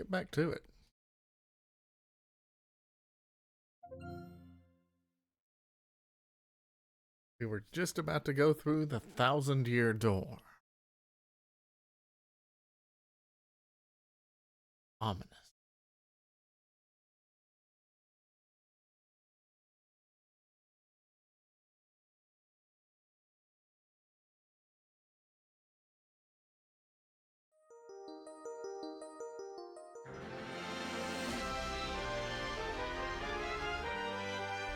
get back to it. We were just about to go through the 1,000-year door. Ominous.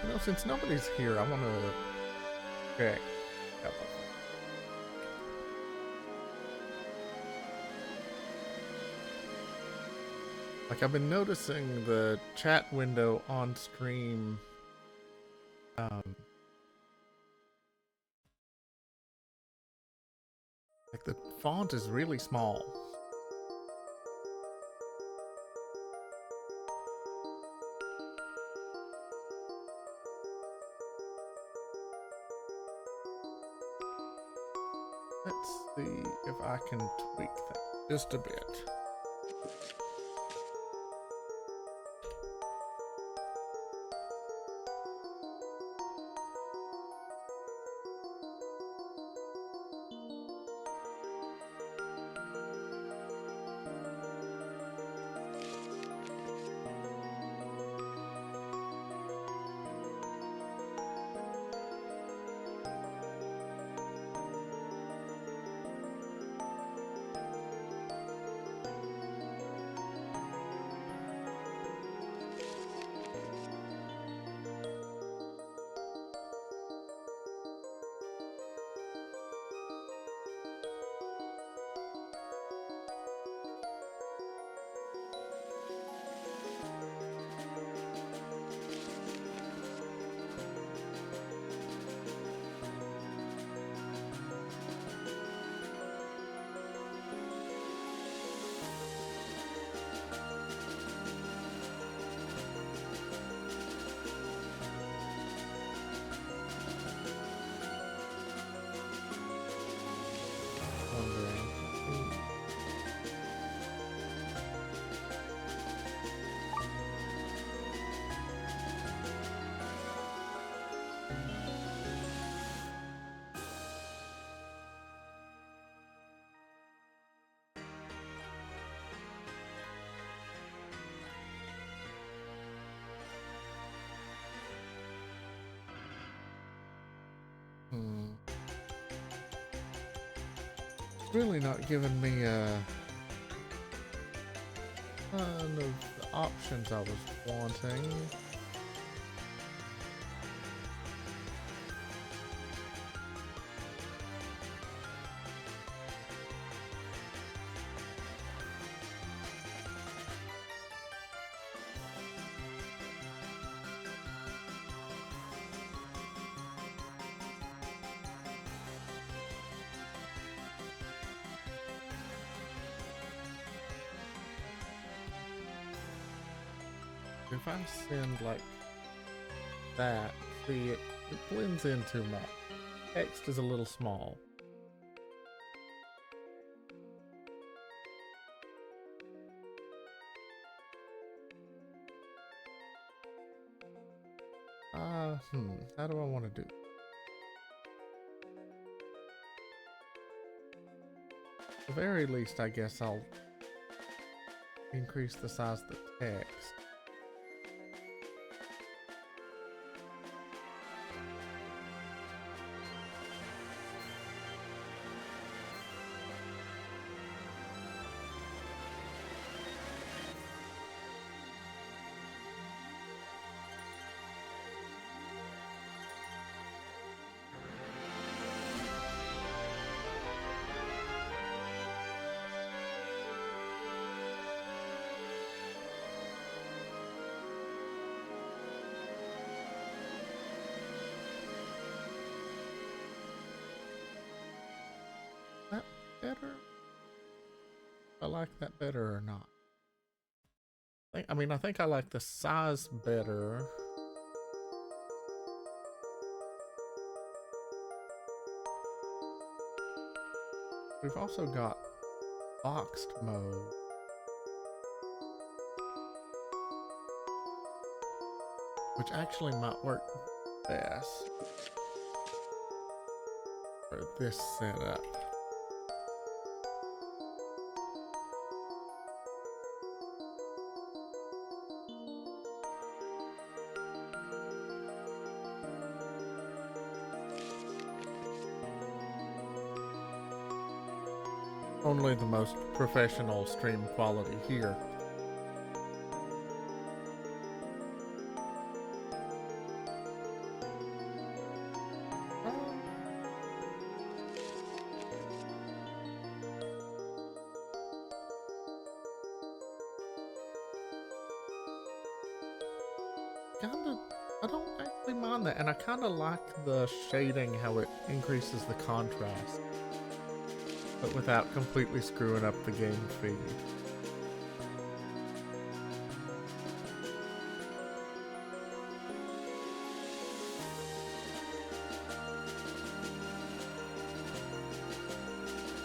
You know, since nobody's here, I want to check. Like, I've been noticing the chat window on stream, like the font is really small. Let's see if I can tweak that just a bit. It's really not giving me a ton of the options I was wanting. If I send like that, see it blends in too much. Text is a little small. How do I want to do it? At the very least, I guess I'll increase the size of the text. That better? I like that better or not? I think I like the size better. We've also got boxed mode. which actually might work best for this setup. Only the most professional stream quality here. I don't actually mind that, and I kind of like the shading, how it increases the contrast, but without completely screwing up the game feed.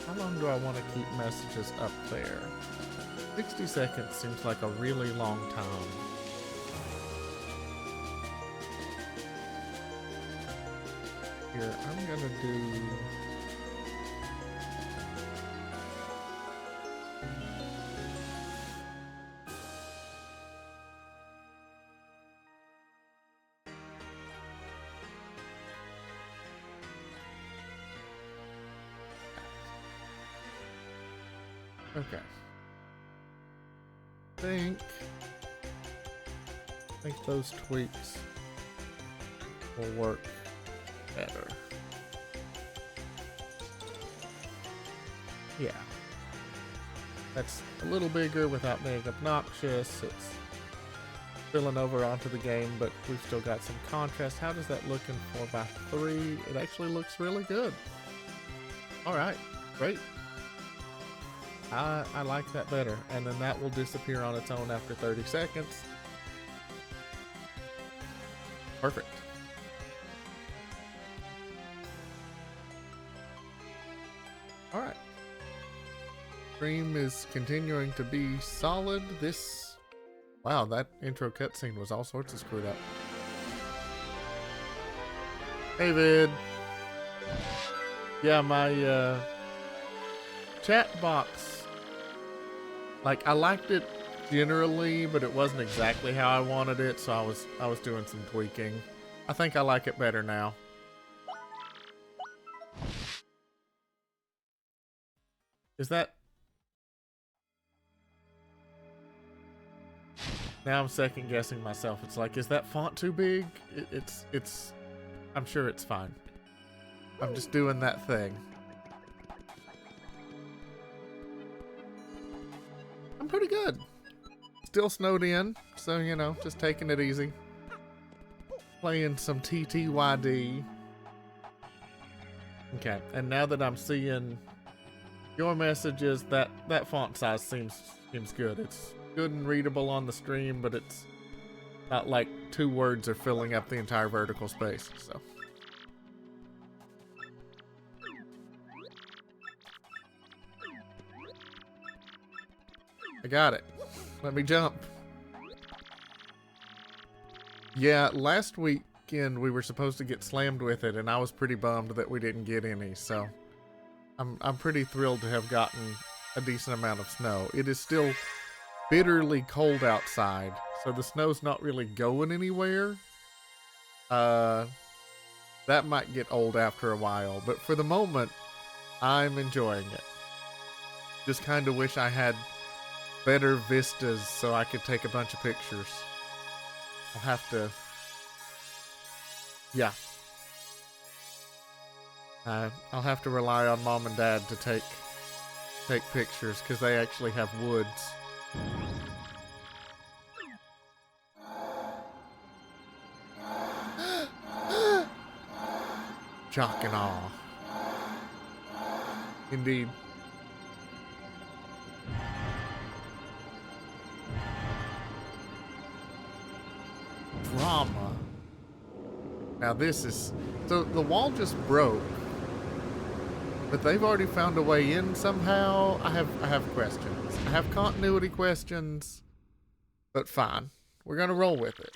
How long do I want to keep messages up there? 60 seconds seems like a really long time. Here, I'm gonna do... Okay. I think those tweaks will work better. Yeah. That's a little bigger without being obnoxious. It's spilling over onto the game, but we've still got some contrast. How does that look in 4:3? It actually looks really good. Alright, great. I like that better, and then that will disappear on its own after 30 seconds. Perfect. Alright. Stream is continuing to be solid. Wow, that intro cutscene was all sorts of screwed up. Hey, Vid. Yeah, my chat box. Like, I liked it generally, but it wasn't exactly how I wanted it, so I was doing some tweaking. I think I like it better now. Is that... Now I'm second guessing myself. It's like, is that font too big? It's... I'm sure it's fine. I'm just doing that thing. I'm pretty good. Still snowed in, so, you know, just taking it easy. Playing some TTYD. Okay, and now that I'm seeing your messages, that font size seems good. It's good and readable on the stream, but it's not like 2 words are filling up the entire vertical space, so. I got it. Let me jump. Yeah, last weekend we were supposed to get slammed with it, and I was pretty bummed that we didn't get any, so I'm pretty thrilled to have gotten a decent amount of snow. It is still bitterly cold outside, so the snow's not really going anywhere. That might get old after a while, but for the moment, I'm enjoying it. Just kind of wish I had better vistas so I could take a bunch of pictures. I'll have to... Yeah. I'll have to rely on Mom and Dad to take pictures, because they actually have woods. Jock and awe. Indeed. Drama. Now this is... So the wall just broke. But they've already found a way in somehow. I have questions. I have continuity questions. But fine. We're gonna roll with it.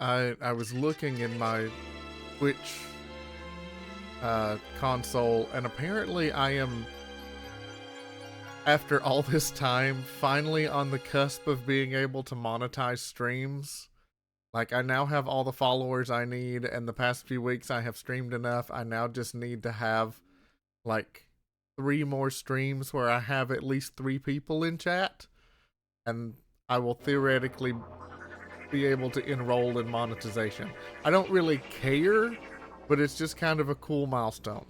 I was looking in my Twitch console, and apparently I am, after all this time, finally on the cusp of being able to monetize streams. Like, I now have all the followers I need, and the past few weeks I have streamed enough. I now just need to have, like, 3 more streams where I have at least 3 people in chat, and I will theoretically be able to enroll in monetization. I don't really care, but it's just kind of a cool milestone.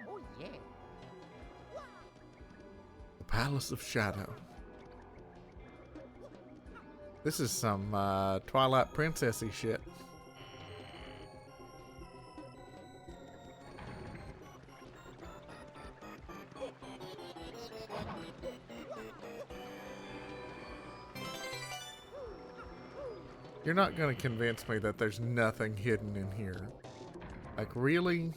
Oh, yeah. The Palace of Shadow. This is some Twilight Princess-y shit. You're not gonna convince me that there's nothing hidden in here. Like, really?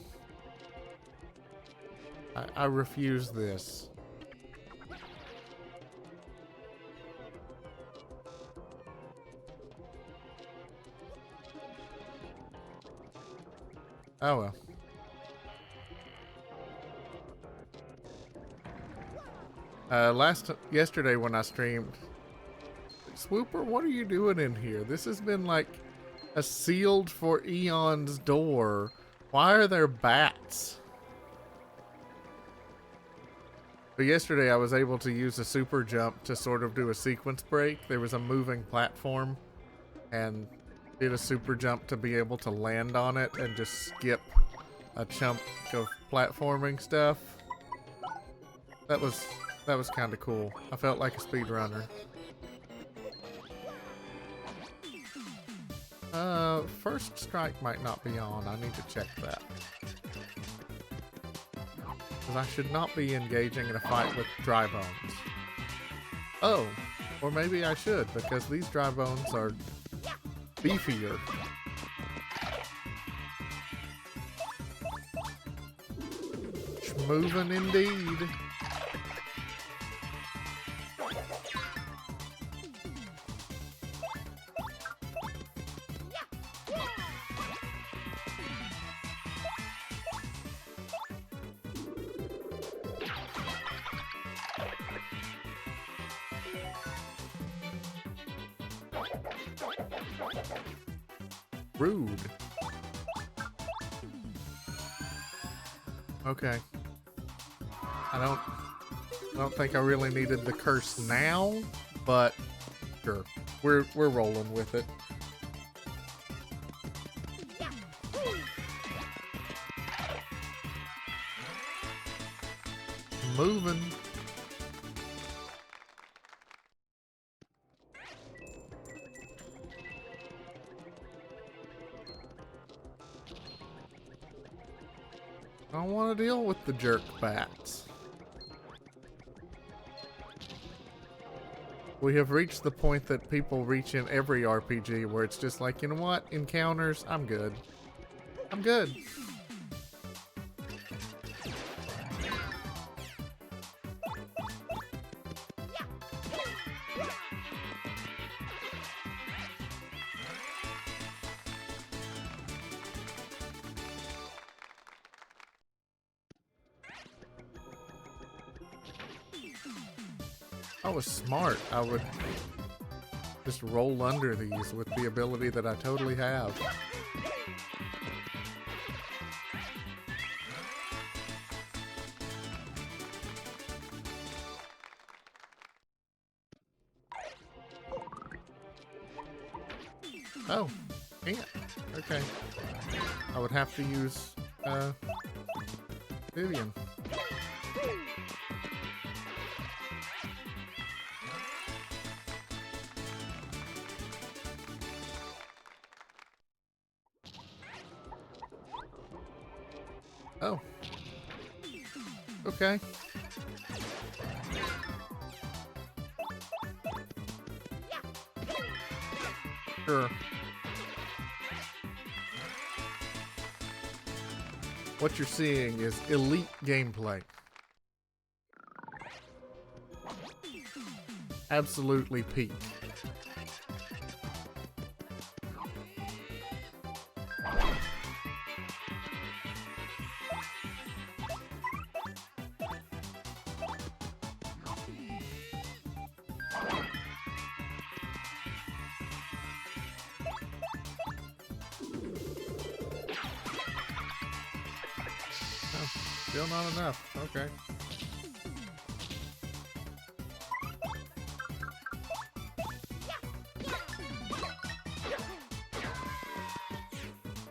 I refuse this. Oh well. Yesterday when I streamed, Swooper, what are you doing in here? This has been like a sealed for eons door. Why are there bats? But yesterday I was able to use a super jump to sort of do a sequence break. There was a moving platform, and did a super jump to be able to land on it and just skip a chunk of platforming stuff. That was kind of cool. I felt like a speedrunner. First strike might not be on. I need to check that. Because I should not be engaging in a fight with dry bones. Oh, or maybe I should, because these dry bones are beefier. Schmoovin' indeed. Rude. Okay. I don't think I really needed the curse now, but sure. We're rolling with it. Moving. I don't want to deal with the jerk bats. We have reached the point that people reach in every RPG where it's just like, you know what? Encounters, I'm good. I'm good. I was smart. I would just roll under these with the ability that I totally have. Oh, can't. Okay. I would have to use Vivian. Oh. Okay. Sure. What you're seeing is elite gameplay. absolutely peak. Oh, still not enough. Okay.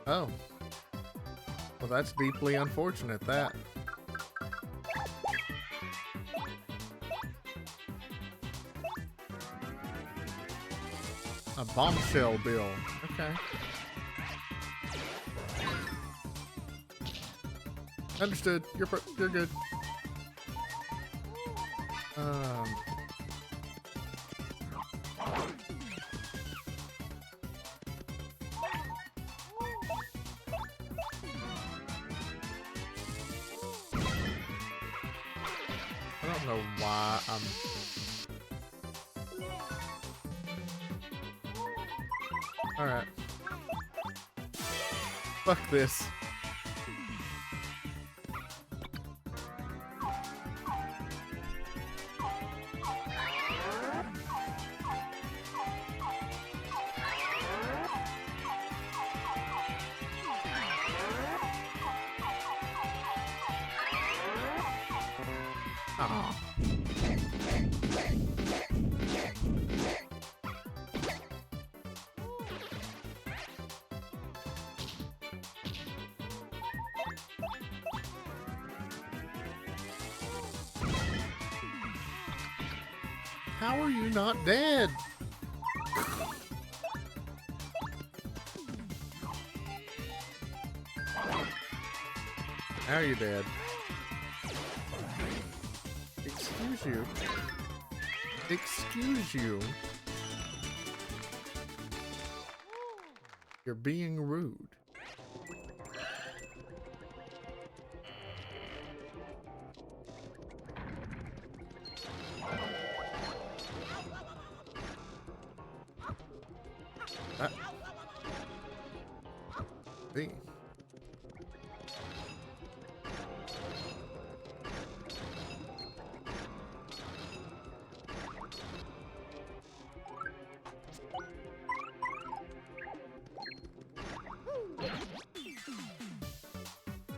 Oh. Well, that's deeply unfortunate, that. A bombshell bill. Okay. Understood. You're good. I don't know why I'm... Alright. Fuck this. Oh. How are you not dead? Now you're dead. Excuse you. Excuse you. You're being rude. See.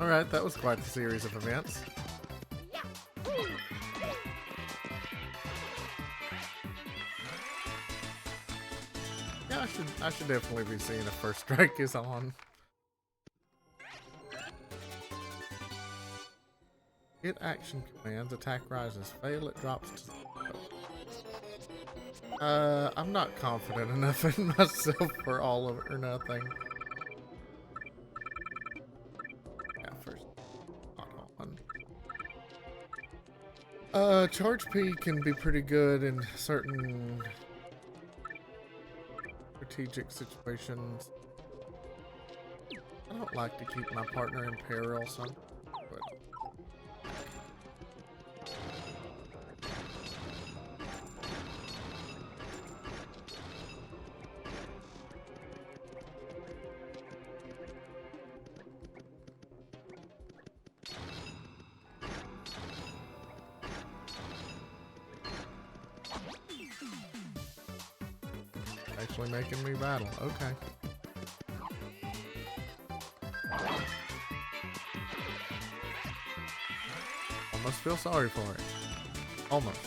Alright, that was quite the series of events. Yeah, I should definitely be seeing if First Strike is on. Hit action commands, attack rises, fail it drops to... I'm not confident enough in myself for all of it or nothing. Yeah, first not on. Charge P can be pretty good in certain strategic situations. I don't like to keep my partner in peril, so but actually making me battle. Okay. Almost feel sorry for it. Almost.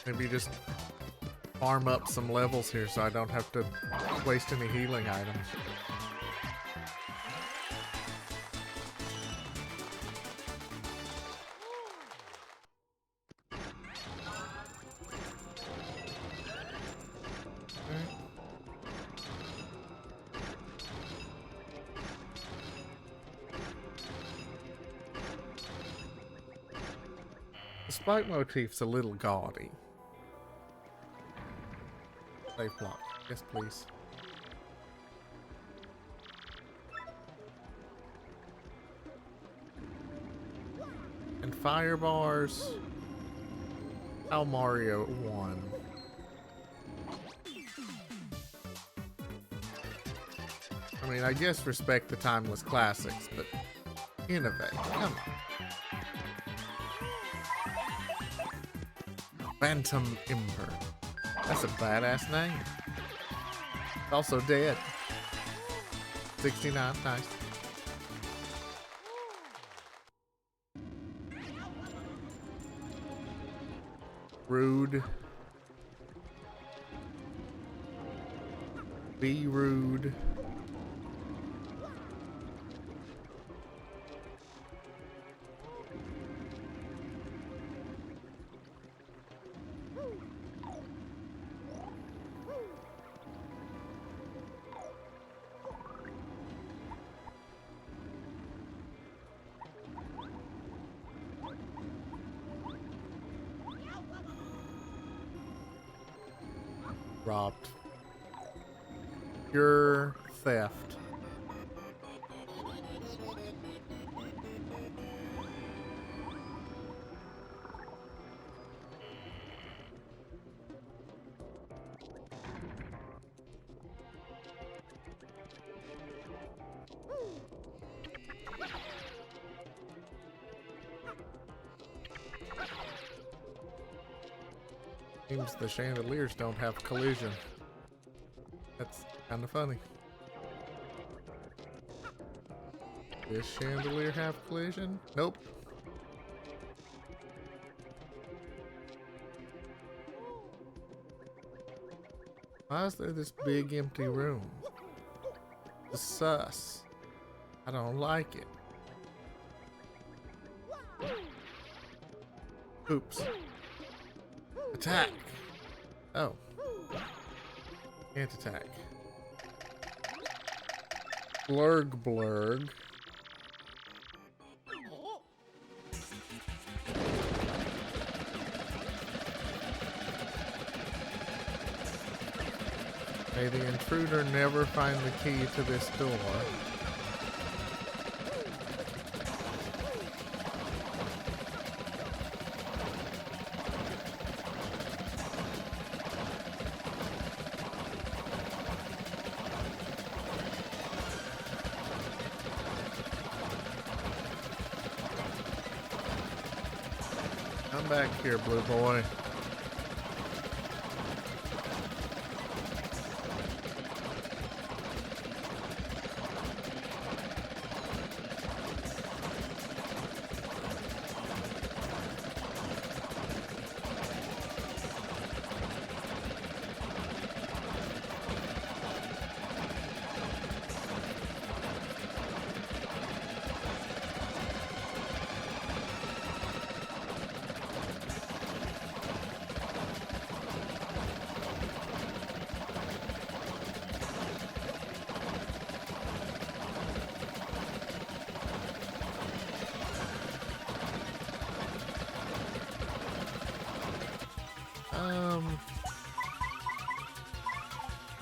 Maybe just farm up some levels here so I don't have to waste any healing items. The spike motif's a little gaudy. Safe block. Yes, please. And fire bars. How Mario won. I mean, I guess respect the timeless classics, but innovate. Come on. Phantom Ember. That's a badass name. It's also dead. 69, nice. Rude. Be rude. Robbed. Pure theft. Seems the chandeliers don't have collision. That's kind of funny. Does chandelier have collision? Nope. Why is there this big empty room? It's sus. I don't like it. Oops. Attack! Oh. Can't attack. Blurg blurg. May the intruder never find the key to this door. Come back here, blue boy.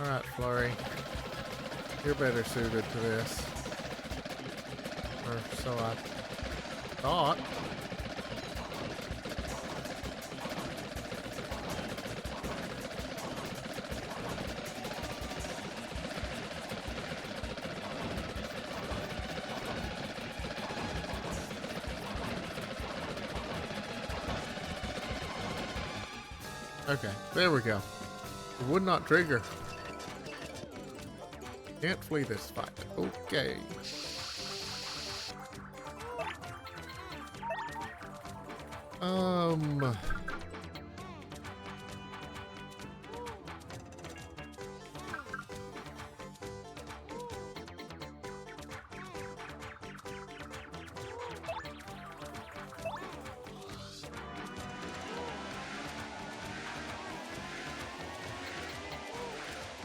Alright, Flurry. You're better suited to this. Or so I thought. Okay, there we go. It would not trigger. Can't flee this fight. Okay.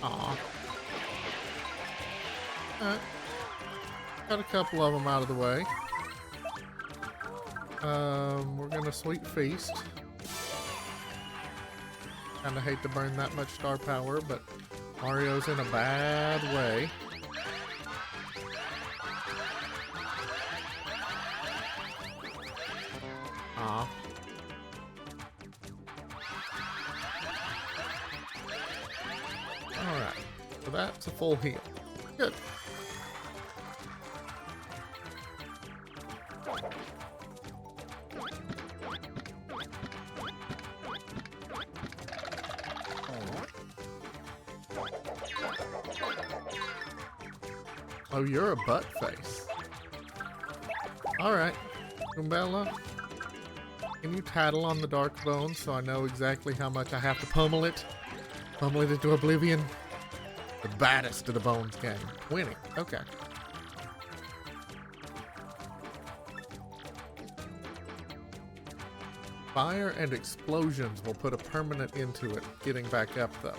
Aw. Alright. Got a couple of them out of the way. We're gonna sweet feast. Kinda hate to burn that much star power, but Mario's in a bad way. Aw. Alright, so that's a full heal. Good. Oh, you're a butt face. Alright, Goombella. Can you tattle on the dark bone so I know exactly how much I have to pummel it? Pummel it into oblivion? The baddest of the bones gang. 20. Okay. Fire and explosions will put a permanent end to it. Getting back up though.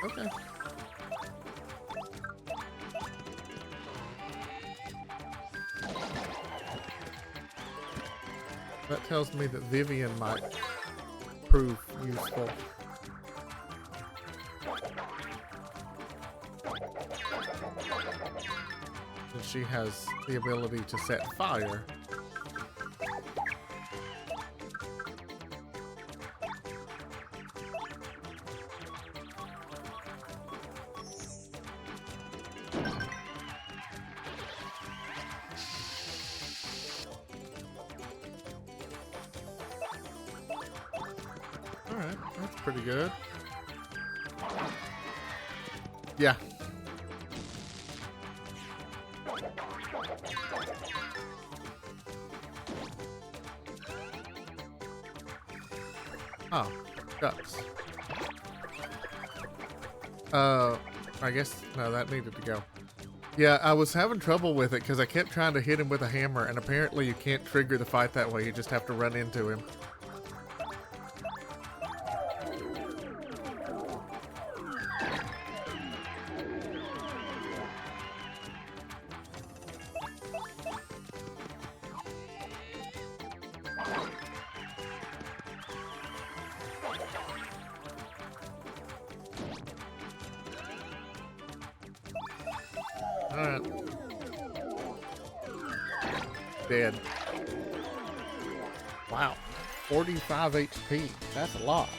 Okay. That tells me that Vivian might prove useful. And she has the ability to set fire. Alright, that's pretty good. Yeah. Oh, ducks. I guess, no, that needed to go. Yeah, I was having trouble with it because I kept trying to hit him with a hammer, and apparently you can't trigger the fight that way, you just have to run into him. Alright. Dead. Wow. 45 HP. That's a lot.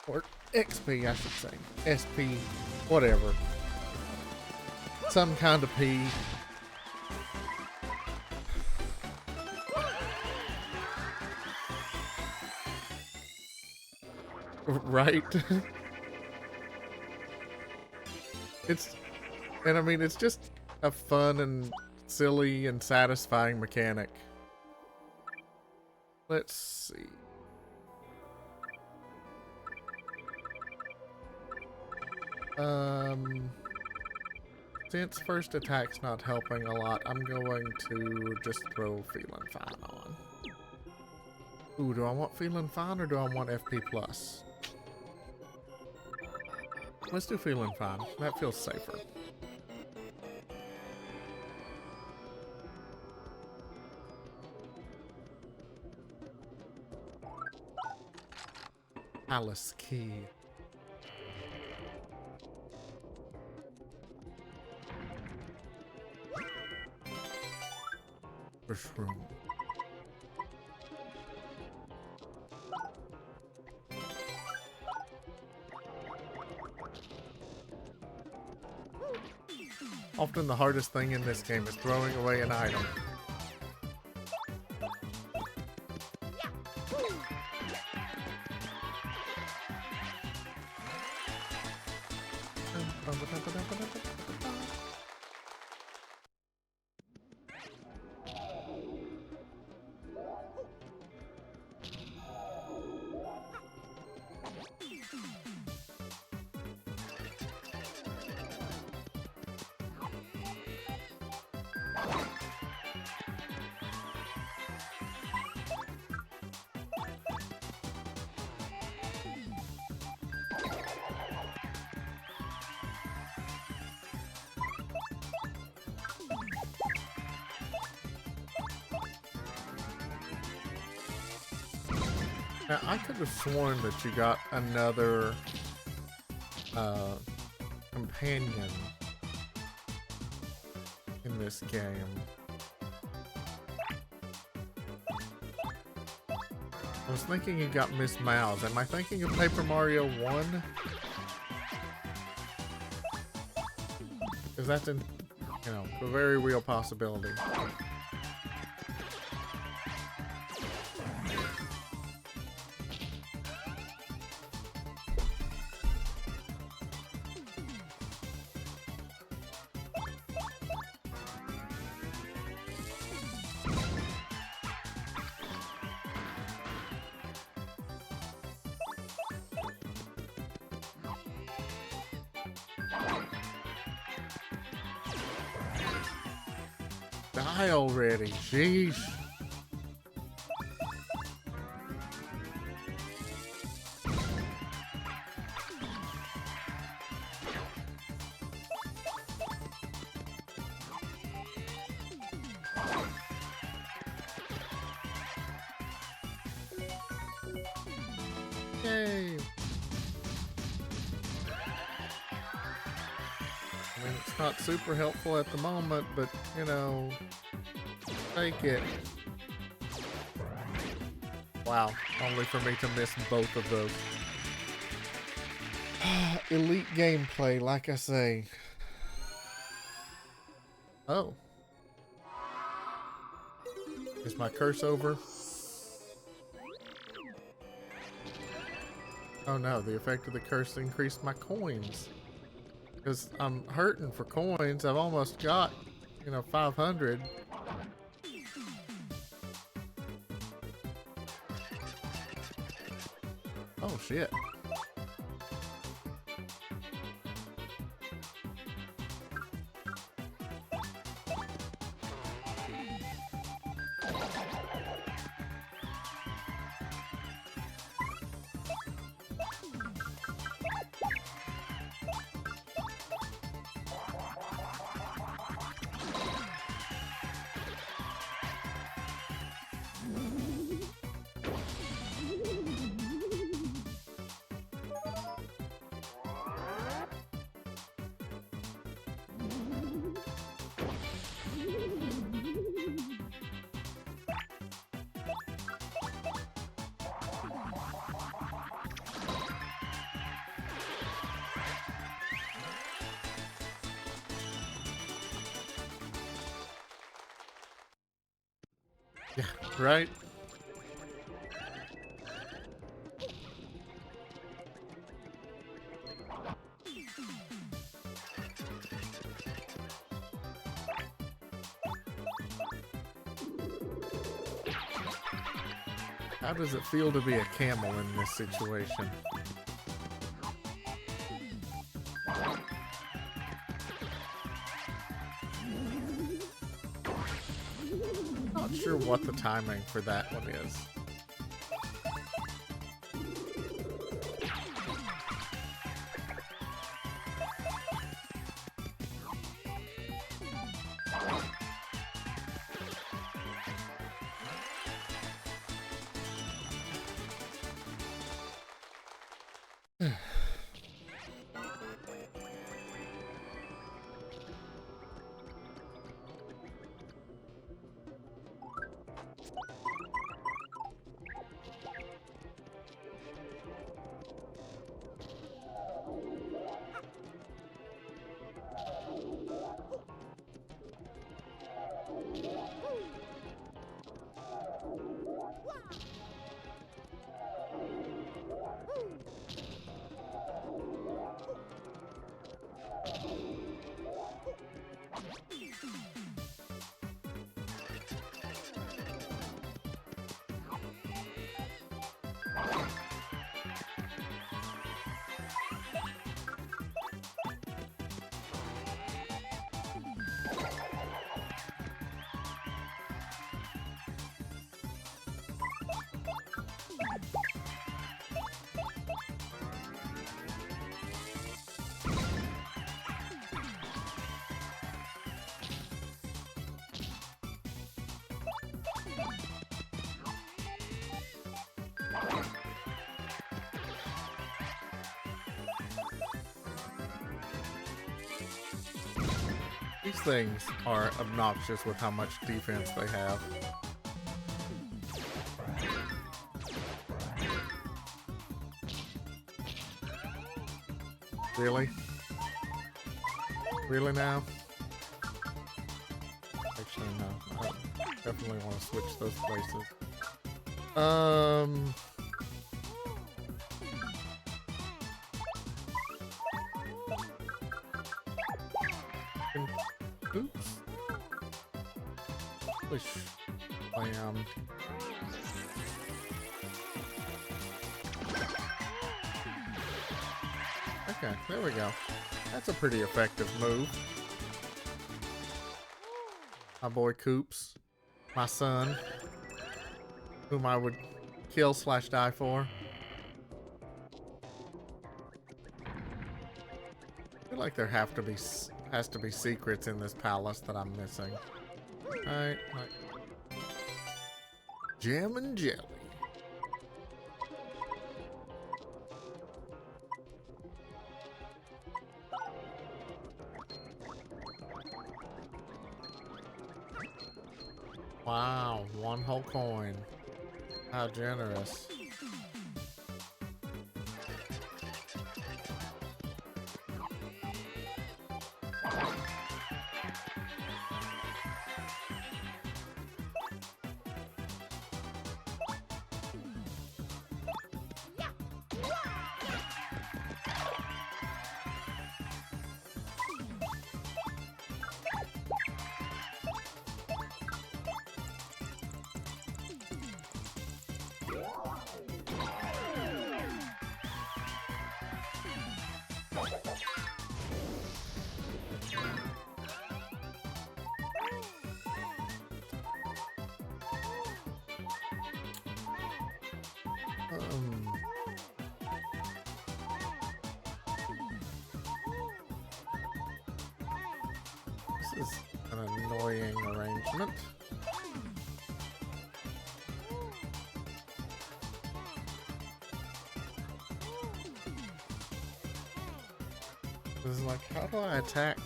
Or XP, I should say. SP. Whatever. Some kind of P. Right? And I mean, it's just a fun and silly and satisfying mechanic. Let's see. Since first attack's not helping a lot, I'm going to just throw Feeling Fine on. Ooh, do I want Feeling Fine or do I want FP plus? Let's do Feeling Fine. That feels safer. Alice Key. Mushroom. Often the hardest thing in this game is throwing away an item. Now, I could have sworn that you got another companion in this game. I was thinking you got Miss Mouse. Am I thinking of Paper Mario 1? Because that's, a very real possibility. Die already, sheesh. Yay. I mean, it's not super helpful at the moment, but, take it. Wow, only for me to miss both of those. Elite gameplay, like I say. Oh. Is my curse over? Oh no, the effect of the curse increased my coins. Because I'm hurting for coins. I've almost got, 500. Oh shit. Yeah, right? How does it feel to be a camel in this situation? Not sure what the timing for that one is. These things are obnoxious with how much defense they have. Really? Really now? Actually, no. I definitely want to switch those places. Oops. Push. Okay, there we go. That's a pretty effective move. My boy Coops. My son. Whom I would kill / die for. I feel like there has to be secrets in this palace that I'm missing. Right. Jam and jelly. Wow, 1 whole coin. How generous. This is an annoying arrangement. This is like, how do I attack?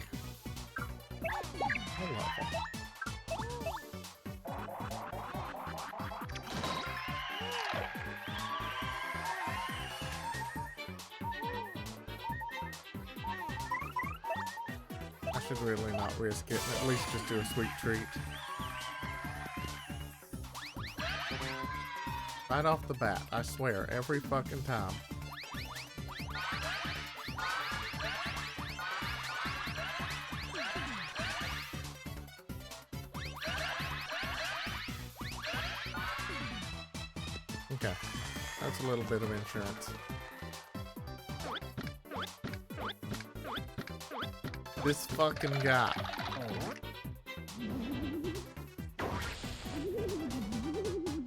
I love it. I should really not risk it, at least just do a sweet treat. Right off the bat, I swear, every fucking time. Okay, that's a little bit of insurance. This fucking guy.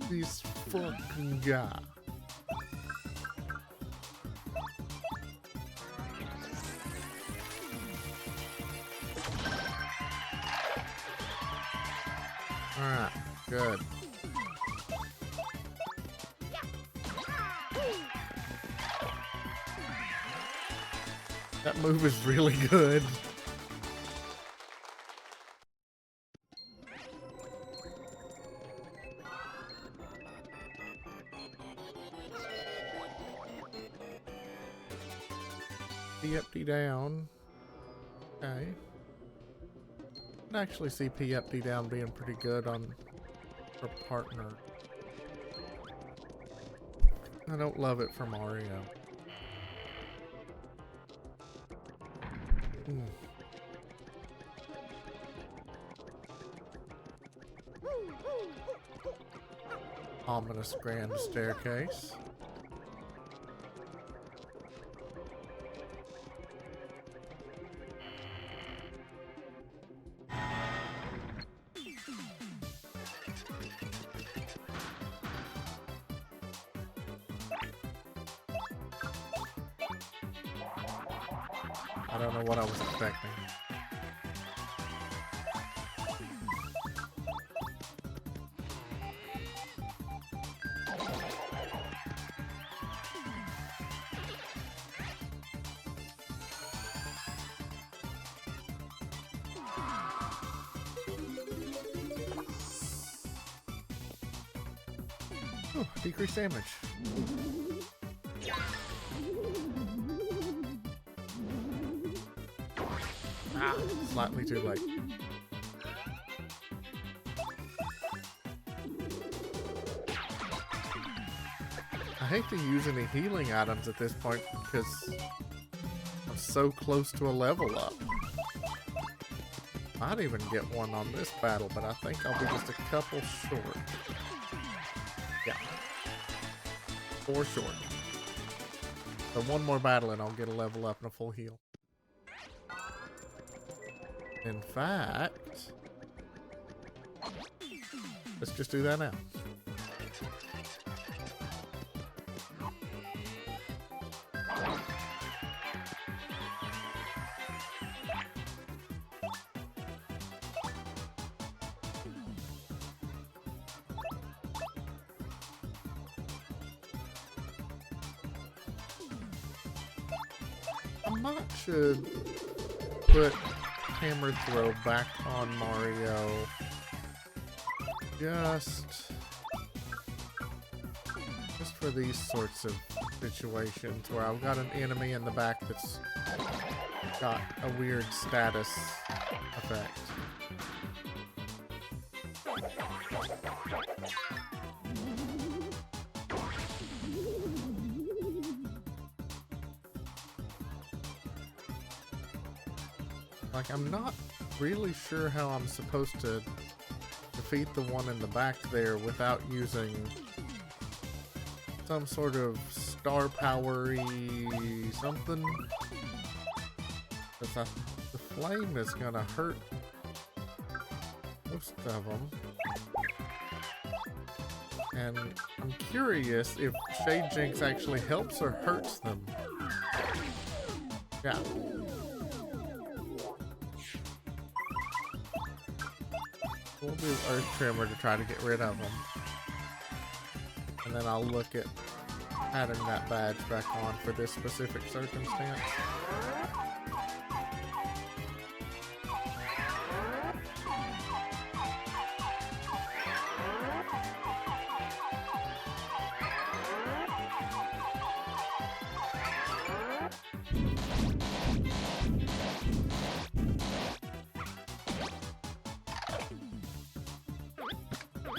This fucking guy. Alright, good. That move is really good. P down. Okay. I can actually see P up, D down being pretty good on her partner. I don't love it for Mario. Ominous grand staircase. I don't know what I was expecting. Oh, decreased damage. Ah, slightly too late. I hate to use any healing items at this point because I'm so close to a level up. Might even get one on this battle, but I think I'll be just a couple short. Yeah. 4 short. So one more battle and I'll get a level up and a full heal. In fact, let's just do that now. I might should put Hammer Throw back on Mario just for these sorts of situations where I've got an enemy in the back that's got a weird status effect. Like, I'm not really sure how I'm supposed to defeat the one in the back there without using some sort of star power-y something. Because the flame is gonna hurt most of them. And I'm curious if Shade Jinx actually helps or hurts them. Yeah. We'll do Earth Tremor to try to get rid of them. And then I'll look at adding that badge back on for this specific circumstance.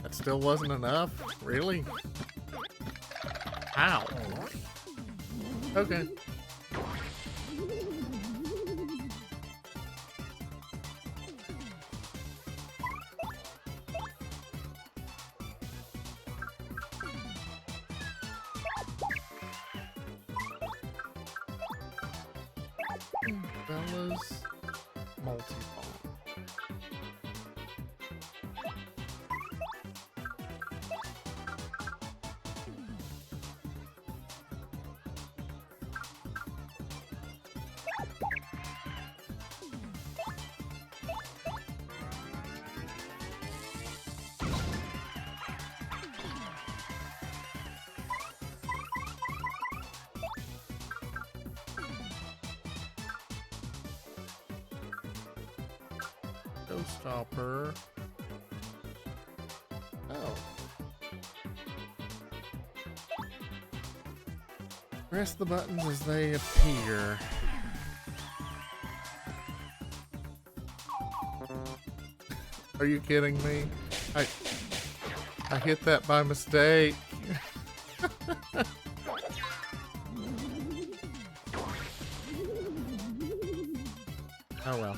That still wasn't enough? Really? How? Okay. Bella's multi-ball. Showstopper. Oh. Press the buttons as they appear. Are you kidding me? I hit that by mistake. Oh well.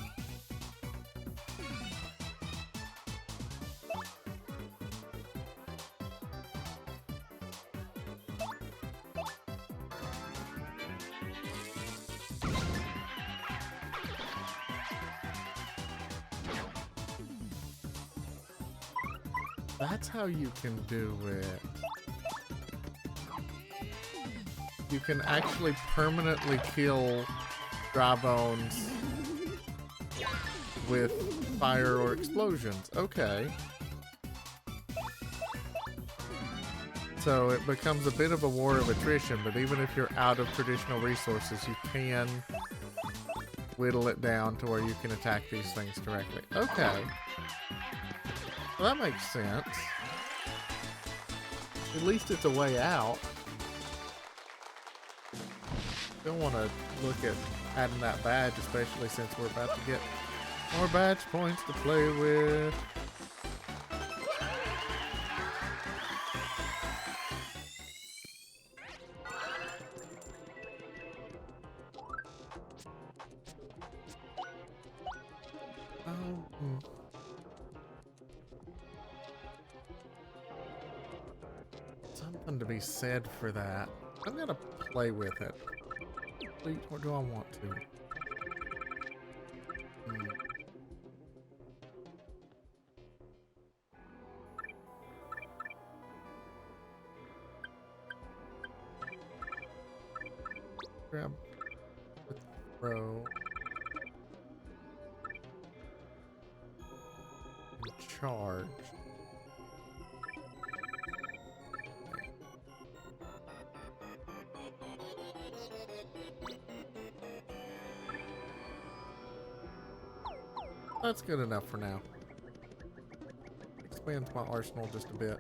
That's how you can do it. You can actually permanently kill dry bones with fire or explosions. Okay. So it becomes a bit of a war of attrition, but even if you're out of traditional resources, you can whittle it down to where you can attack these things directly. Okay. Well, that makes sense. At least it's a way out. Still want to look at adding that badge, especially since we're about to get more badge points to play with. Something to be said for that. I'm gonna play with it. Or do I want to? Grab the throw. And charge. That's good enough for now. Expands my arsenal just a bit.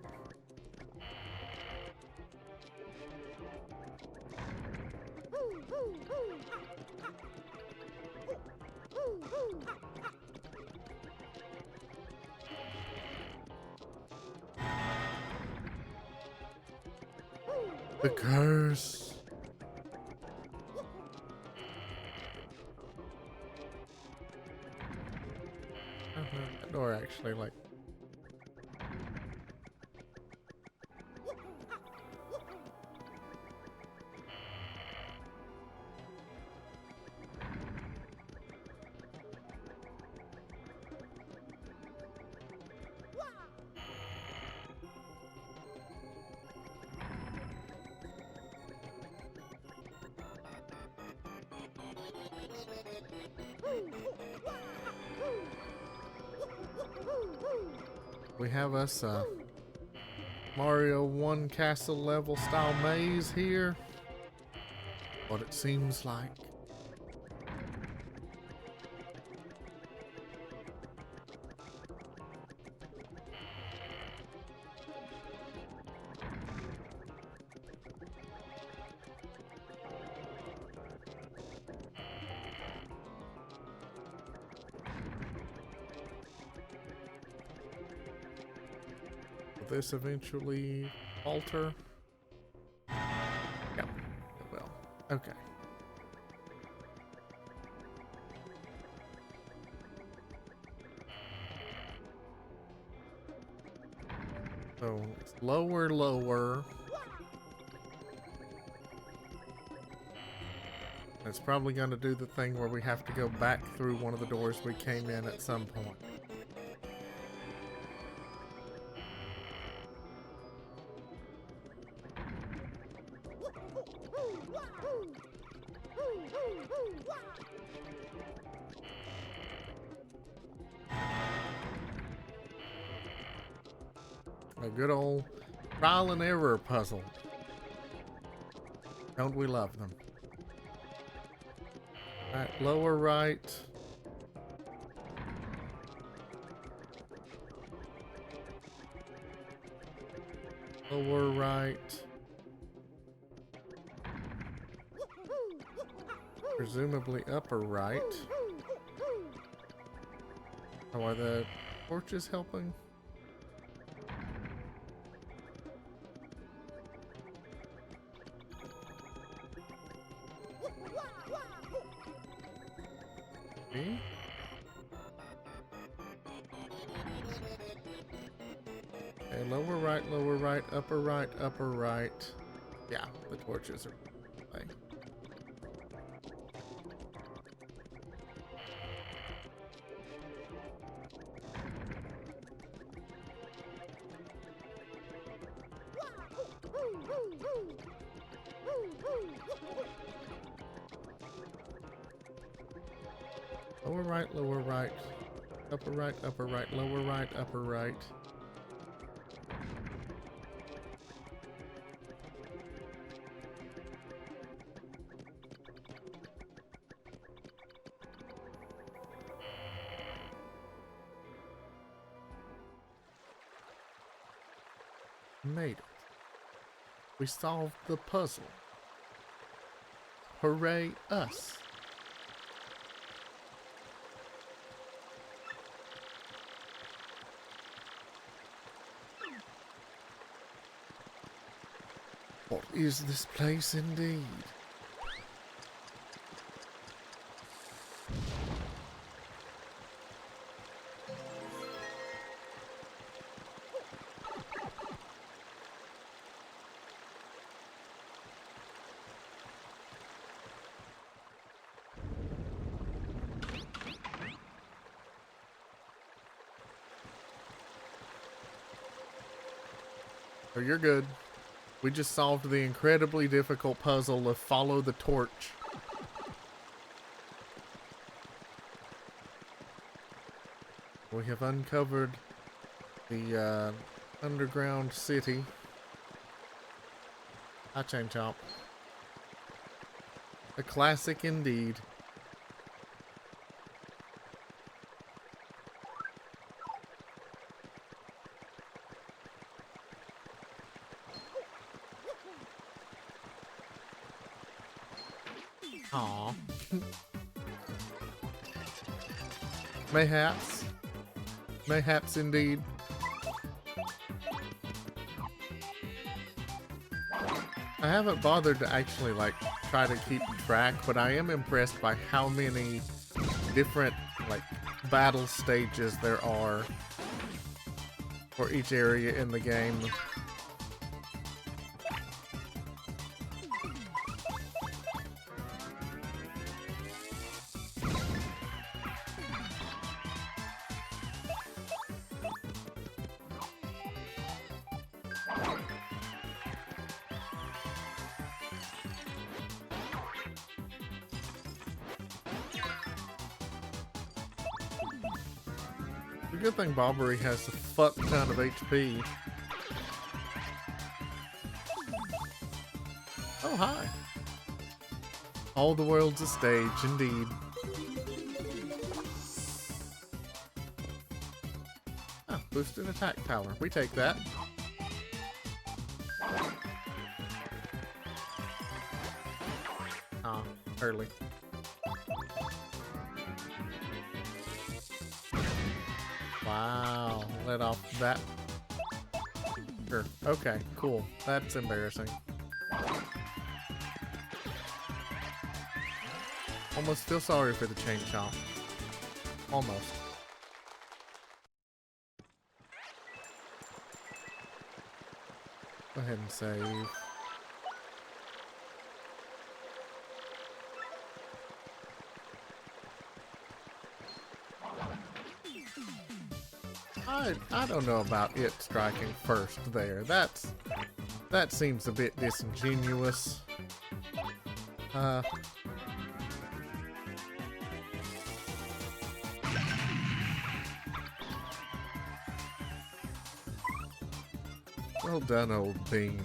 The curse. That door actually, like... We have us a Mario 1 castle level style maze here. What it seems like. Will this eventually alter? Yep, it will. Okay. So it's lower, lower. It's probably going to do the thing where we have to go back through one of the doors we came in at some point. A good old trial and error puzzle. Don't we love them? Alright, lower right. Lower right. Presumably upper right. Oh, are the torches helping? Me? Okay, lower right, upper right, upper right. Yeah, the torches are playing. Lower right, upper right, lower right, upper right. Made it. We solved the puzzle. Hooray us. What is this place indeed? Oh, you're good. We just solved the incredibly difficult puzzle of follow the torch. We have uncovered the underground city. Hi, Chain Chomp. A classic indeed. Aww. Mayhaps. Mayhaps indeed. I haven't bothered to actually like try to keep track, but I am impressed by how many different like battle stages there are for each area in the game. The good thing Bobbery has a fuck ton of HP. Oh, hi. All the world's a stage, indeed. Ah, boosted attack power. We take that. Ah, early. Wow, let off that. Sure. Okay, cool. That's embarrassing. Almost feel sorry for the Chain Chomp. Almost. Go ahead and save. I don't know about it striking first there. That seems a bit disingenuous. Well done, old bean.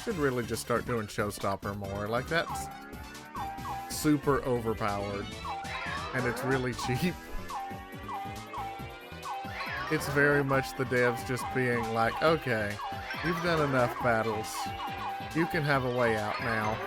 Should really just start doing Showstopper more. Like, that's super overpowered. And it's really cheap. It's very much the devs just being like, okay, you've done enough battles. You can have a way out now.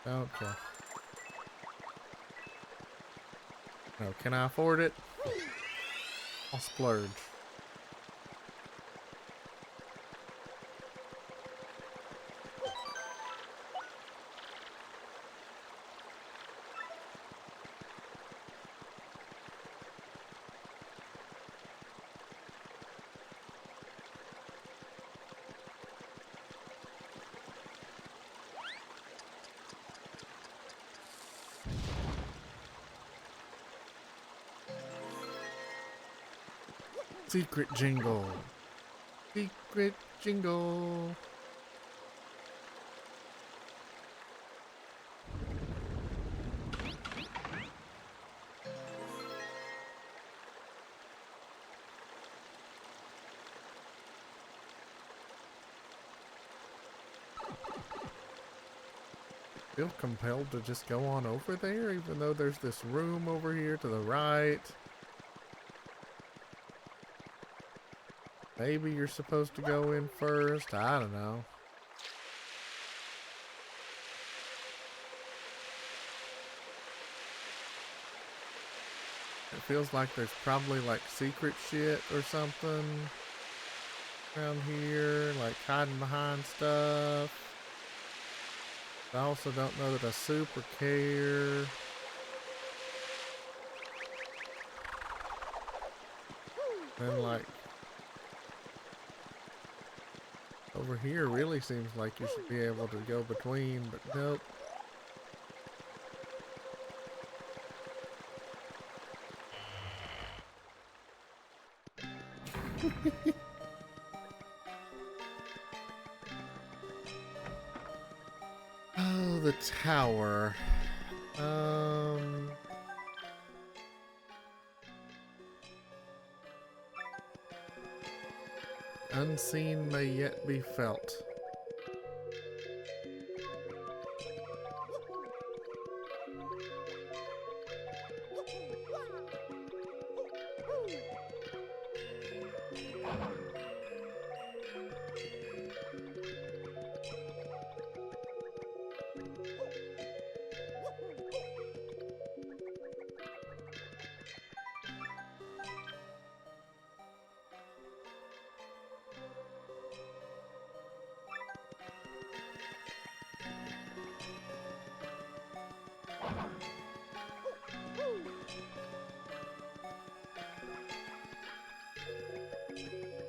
Okay. No, can I afford it? I'll splurge. Secret jingle. Secret jingle. Feel compelled to just go on over there, even though there's this room over here to the right. Maybe you're supposed to go in first. I don't know. It feels like there's probably like secret shit or something around here, like hiding behind stuff. I also don't know that I super care. And like over here really seems like you should be able to go between, but nope. Oh, the tower. Unseen may yet be felt.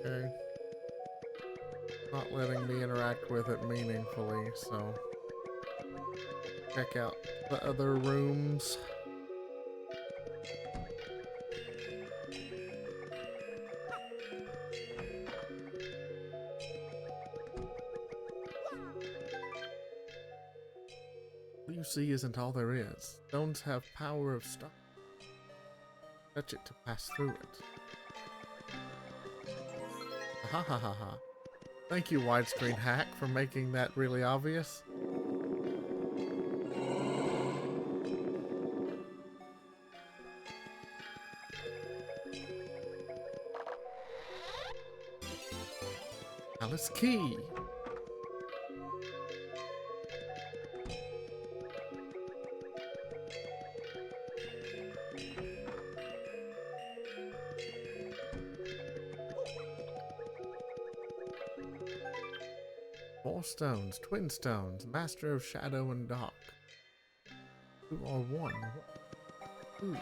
Okay. Not letting me interact with it meaningfully, so check out the other rooms. What you see isn't all there is. Stones have power of stone. Touch it to pass through it. Ha ha ha ha. Thank you, widescreen hack, for making that really obvious. Alice Key. Four stones, twin stones, master of shadow and dark. Two are one. Ooh.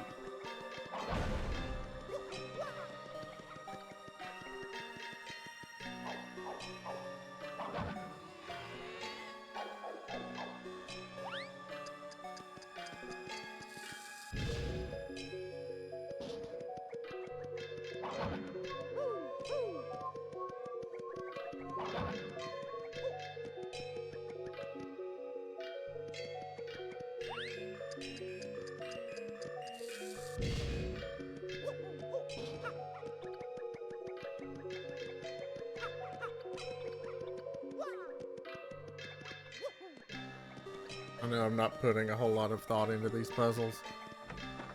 I know I'm not putting a whole lot of thought into these puzzles.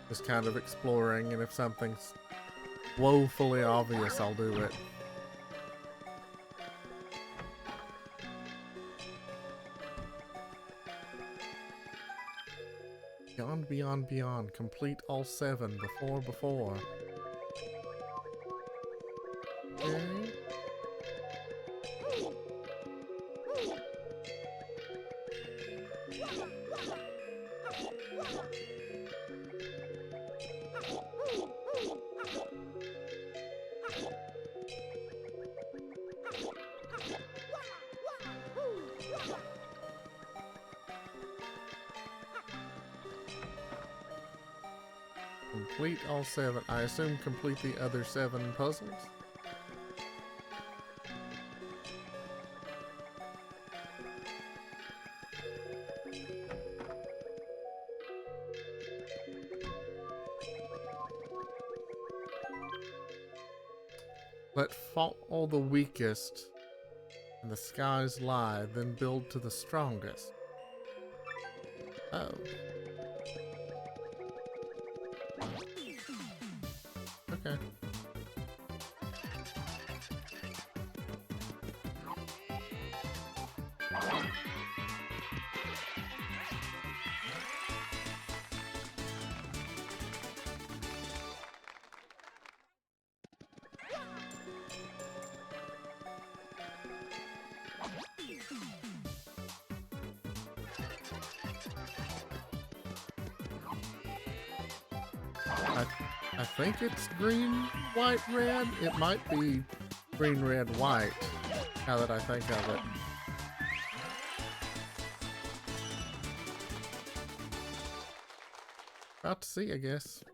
Just kind of exploring, and if something's woefully obvious, I'll do it. Beyond, beyond, beyond. Complete all 7 before. Okay. Complete all 7. I assume complete the other 7 puzzles? Let fall the weakest, and the skies lie, then build to the strongest. Oh. Okay. I think it's green, white, red. It might be green, red, white, now that I think of it. About to see, I guess.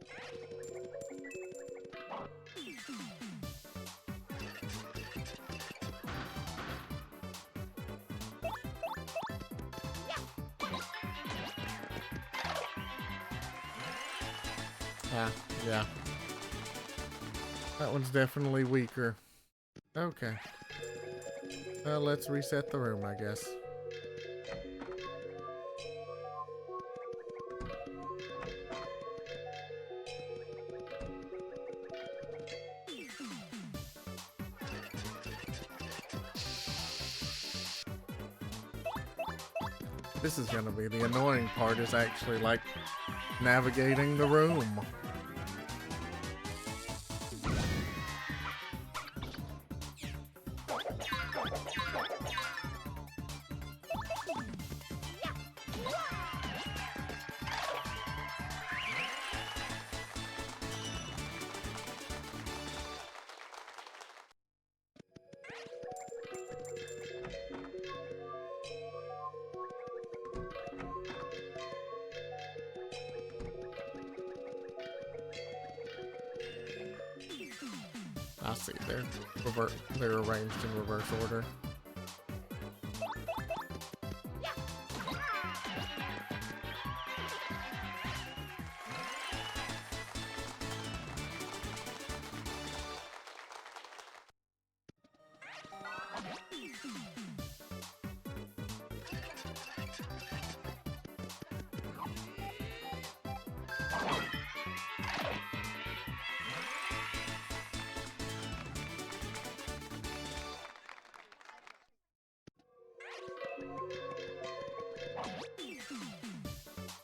Ah, yeah. That one's definitely weaker. Okay. Well, let's reset the room, I guess. This is gonna be the annoying part, is actually like navigating the room. I see, they're arranged in reverse order.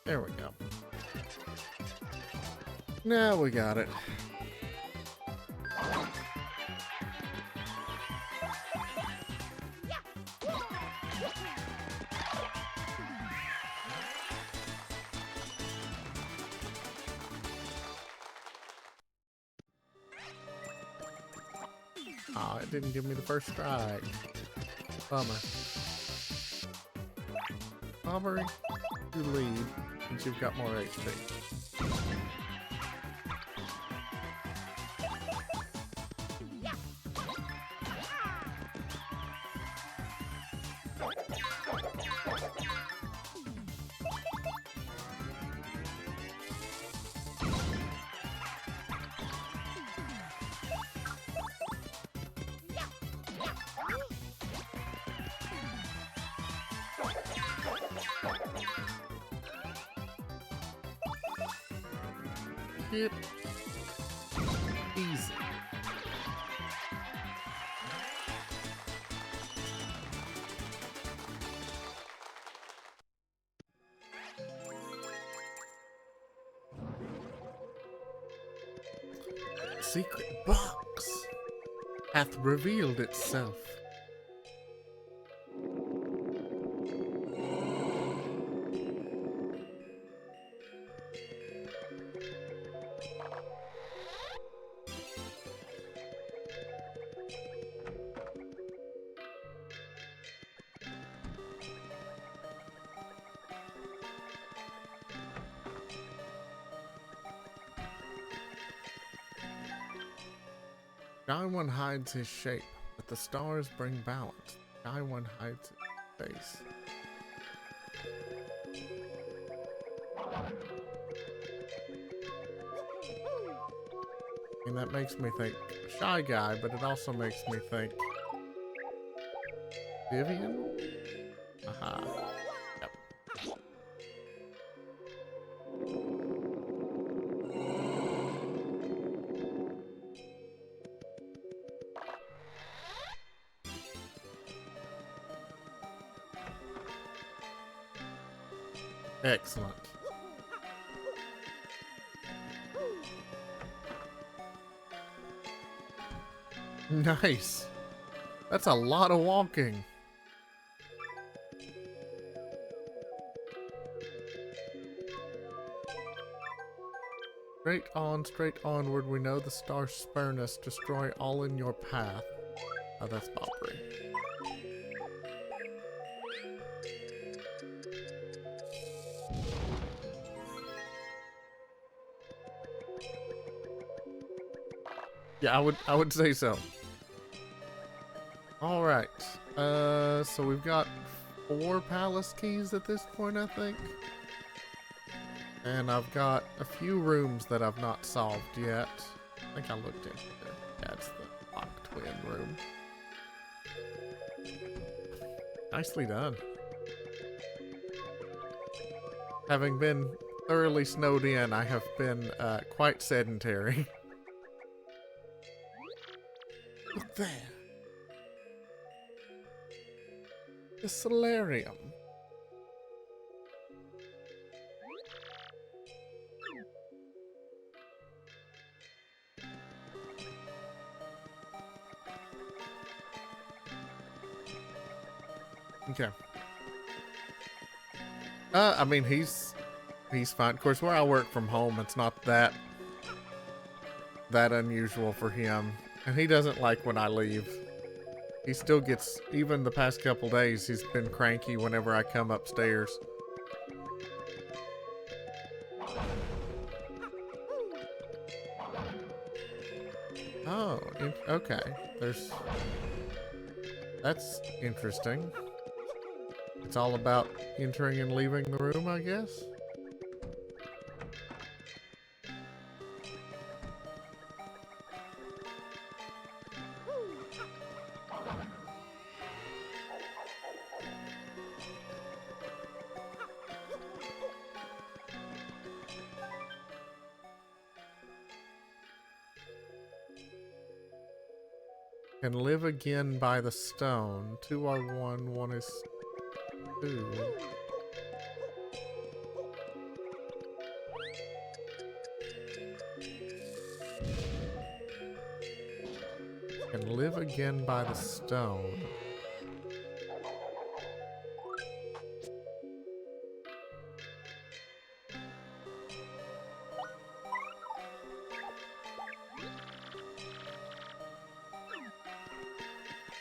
There we go. Now we got it. Oh, it didn't give me the first strike. Bummer. Aubrey, you lead, since you've got more HP. Yep. Easy. Secret box hath revealed itself. Sky One hides his shape, but the stars bring balance. Sky One hides his face. And that makes me think Shy Guy, but it also makes me think Vivian? Aha. Yep. Excellent. Nice. That's a lot of walking. Straight onward. We know the stars spurn us. Destroy all in your path. Oh, that's Bobbery. Yeah, I would say so. All right. So we've got 4 palace keys at this point, I think. And I've got a few rooms that I've not solved yet. I think I looked into it. Yeah, it's the Lock Twin room. Nicely done. Having been thoroughly snowed in, I have been quite sedentary. Look there. The solarium. Okay. I mean, he's fine. Of course, where I work from home, it's not that unusual for him. And he doesn't like when I leave. He still gets, even the past couple days, he's been cranky whenever I come upstairs. Oh, okay. That's interesting. It's all about entering and leaving the room, I guess. Can live again by the stone. 2 are 1, 1 is 2. Can live again by the stone.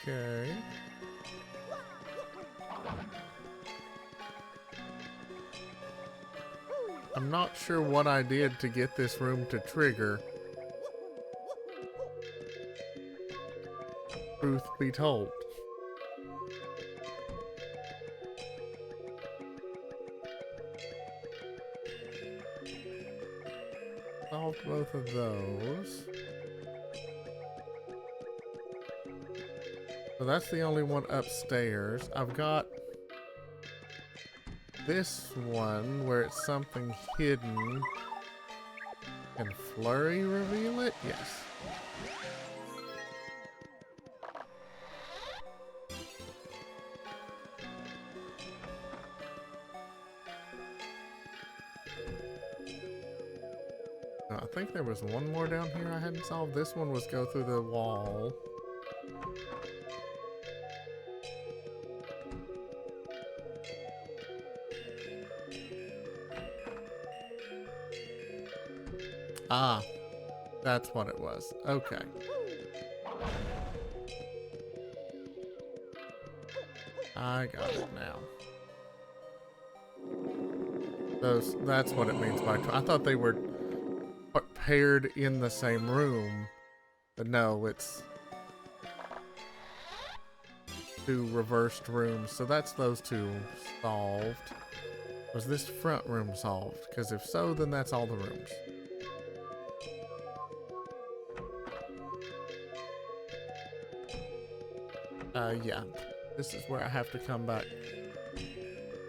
Okay. I'm not sure what I did to get this room to trigger. Truth be told. Solved both of those. So that's the only one upstairs. I've got this one where it's something hidden. Can Flurry reveal it? Yes. I think there was one more down here I hadn't solved. This one was go through the wall. Ah, that's what it was. Okay. I got it now. That's what it means by... I thought they were paired in the same room. But no, it's 2 reversed rooms. So that's those 2 solved. Was this front room solved? Because if so, then that's all the rooms. Yeah. This is where I have to come back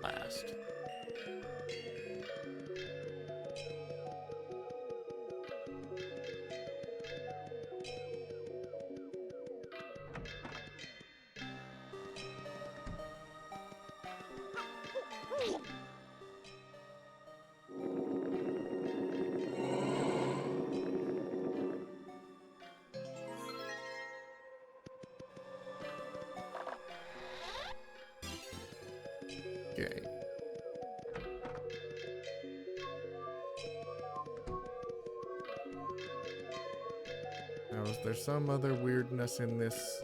last. there's some other weirdness in this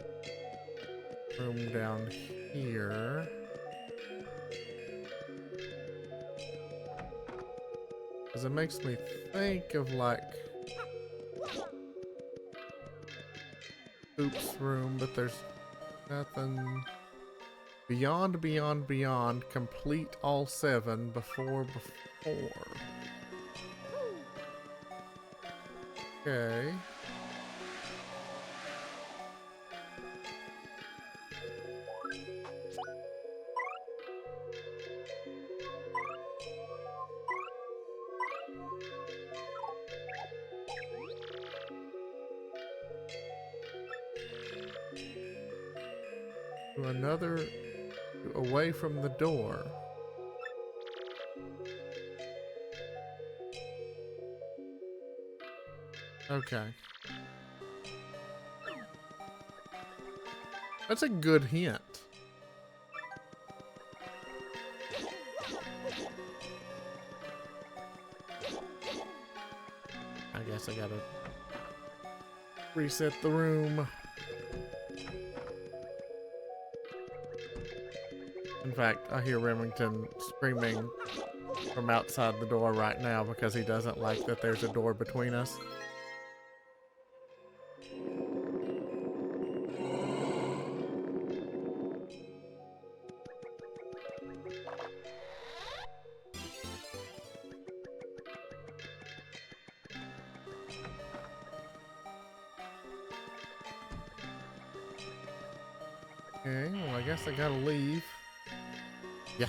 room down here. Because it makes me think of like Oop's room, but there's nothing. Beyond, beyond, beyond. Complete all 7 before. Okay. To another, away from the door. Okay. That's a good hint. I guess I gotta reset the room. In fact, I hear Remington screaming from outside the door right now because he doesn't like that there's a door between us. Okay, well, I guess I gotta leave. Yeah.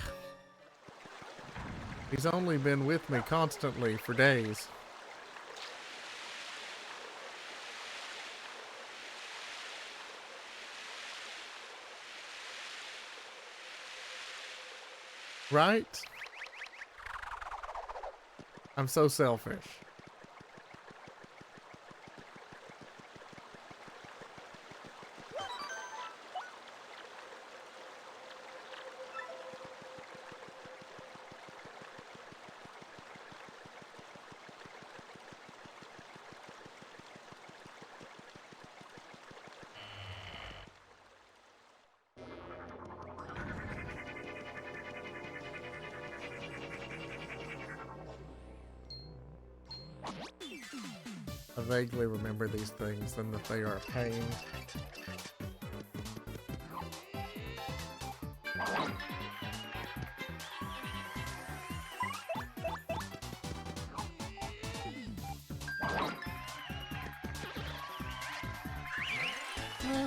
He's only been with me constantly for days. Right? I'm so selfish. I vaguely remember these things and that they are a pain.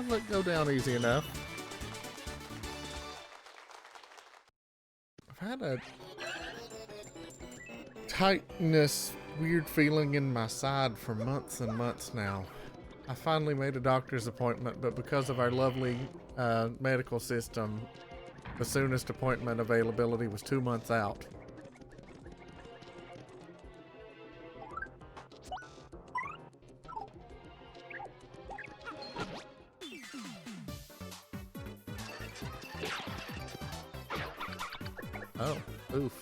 Let go down easy enough. I've had a tightness, weird feeling in my side for months and months now. I finally made a doctor's appointment, but because of our lovely medical system, the soonest appointment availability was 2 months out. Oh, oof.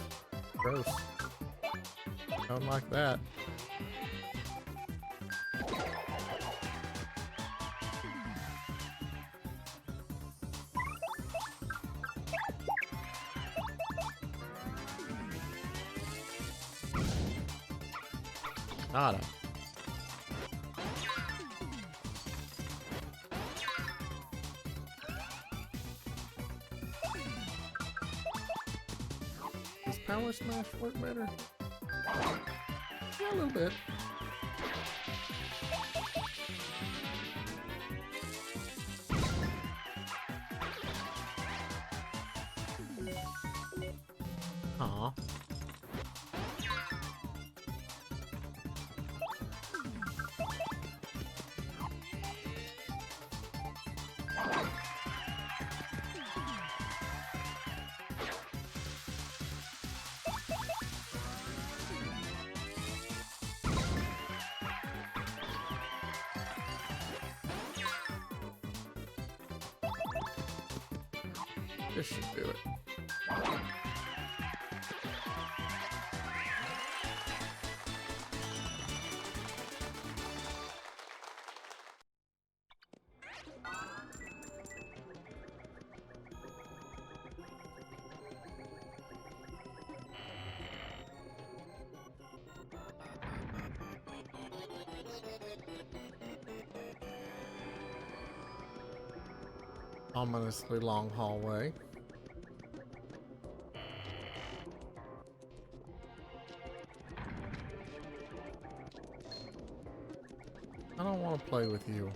Gross. Don't like that. Nada. Does Power Smash work better? Yeah, a little bit. Aw. This should do it. ominously long hallway. I don't want to play with you.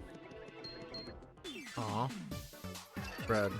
Aw. Bread.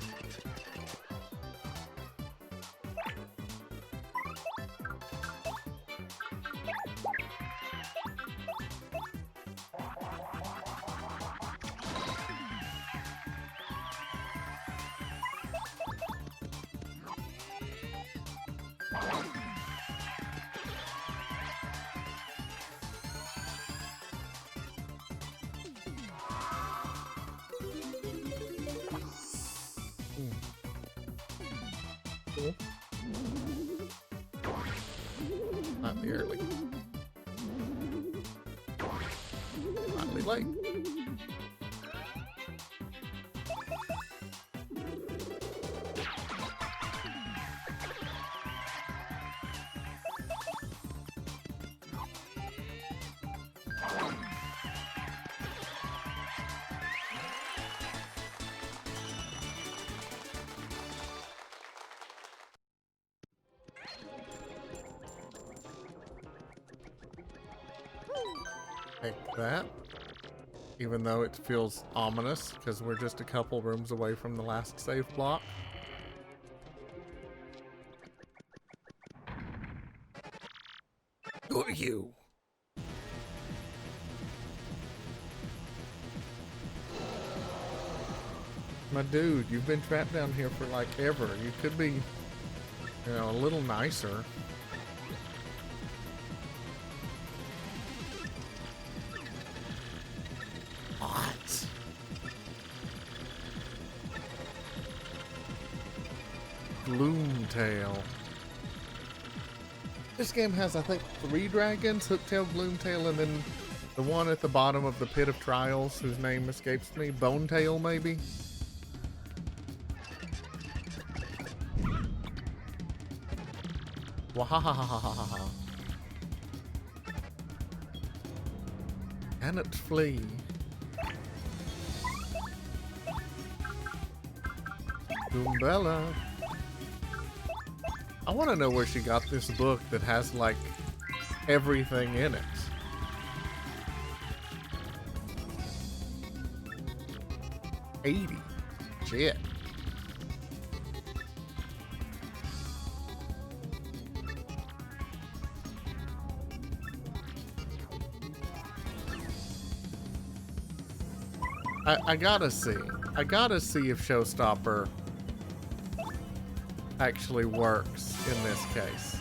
Cool. Slightly early. Slightly late. Take that. Even though it feels ominous, because we're just a couple rooms away from the last save block. Who are you? My dude, you've been trapped down here for like ever. You could be, you know, a little nicer. What? Gloomtail. This game has, I think, 3 dragons, Hooktail, Gloomtail, and then the one at the bottom of the Pit of Trials, whose name escapes me. Bonetail, maybe? Wahahahahaha. Can it flee? Goombella. I want to know where she got this book that has, like, everything in it. $80. Shit. I gotta see. I gotta see if Showstopper actually works in this case.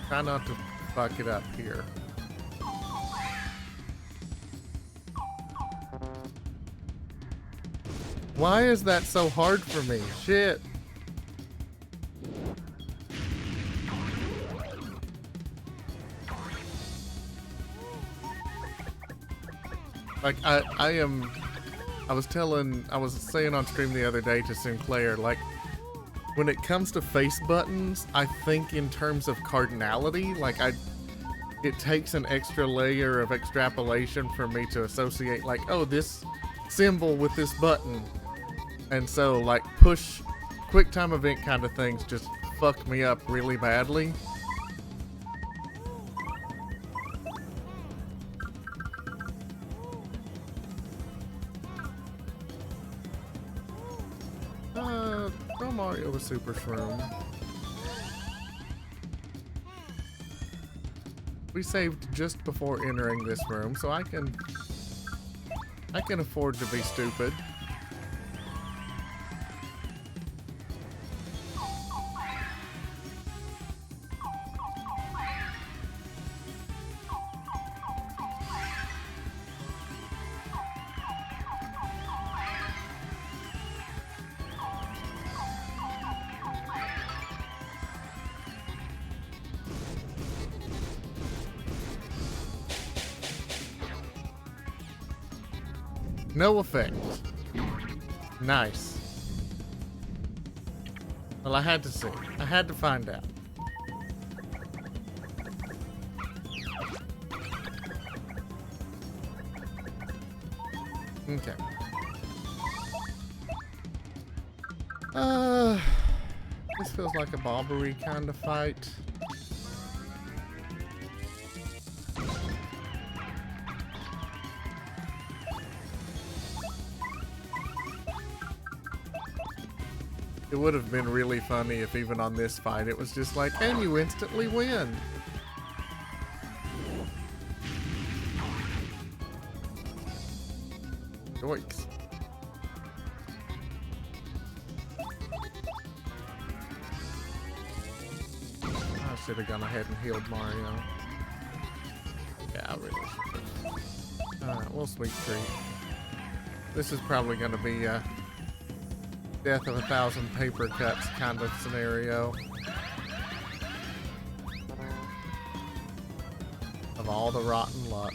Try not to fuck it up here. Why is that so hard for me? Shit. Like, I was saying on stream the other day to Sinclair, like, when it comes to face buttons, I think in terms of cardinality, like, it takes an extra layer of extrapolation for me to associate, like, oh, this symbol with this button. And so, like, push, quick time event kind of things just fuck me up really badly. Throw Mario a Super Shroom. We saved just before entering this room, so I can afford to be stupid. No effect. Nice. Well, I had to see. I had to find out. Okay. Uh, this feels like a bobbery kind of fight. It would have been really funny if even on this fight it was just like, and you instantly win. Yoinks. I should have gone ahead and healed Mario. Yeah, I really should have. Alright, well, sweet treat. This is probably going to be a death of 1,000 paper cuts kind of scenario. Of all the rotten luck.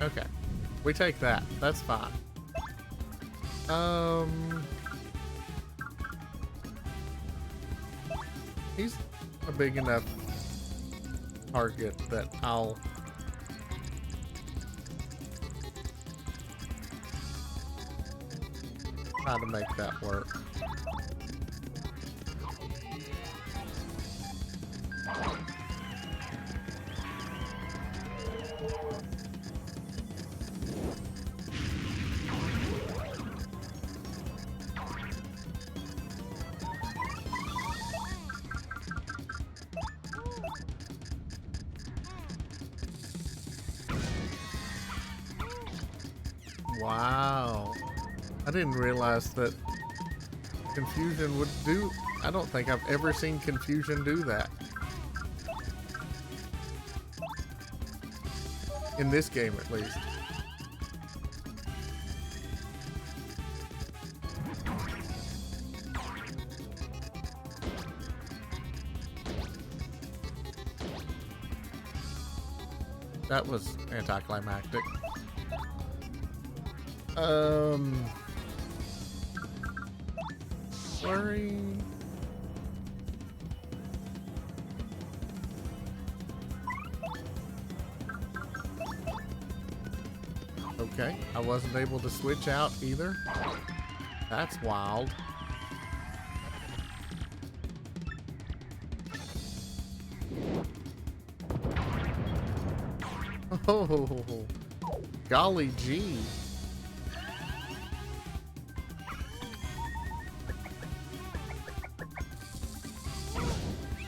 Okay, we take that. That's fine. He's a big enough target that I'll try to make that work. Wow. I didn't realize that confusion would do... I don't think I've ever seen confusion do that. In this game, at least. That was anticlimactic. Flurry. Okay, I wasn't able to switch out either. That's wild. Oh, golly gee.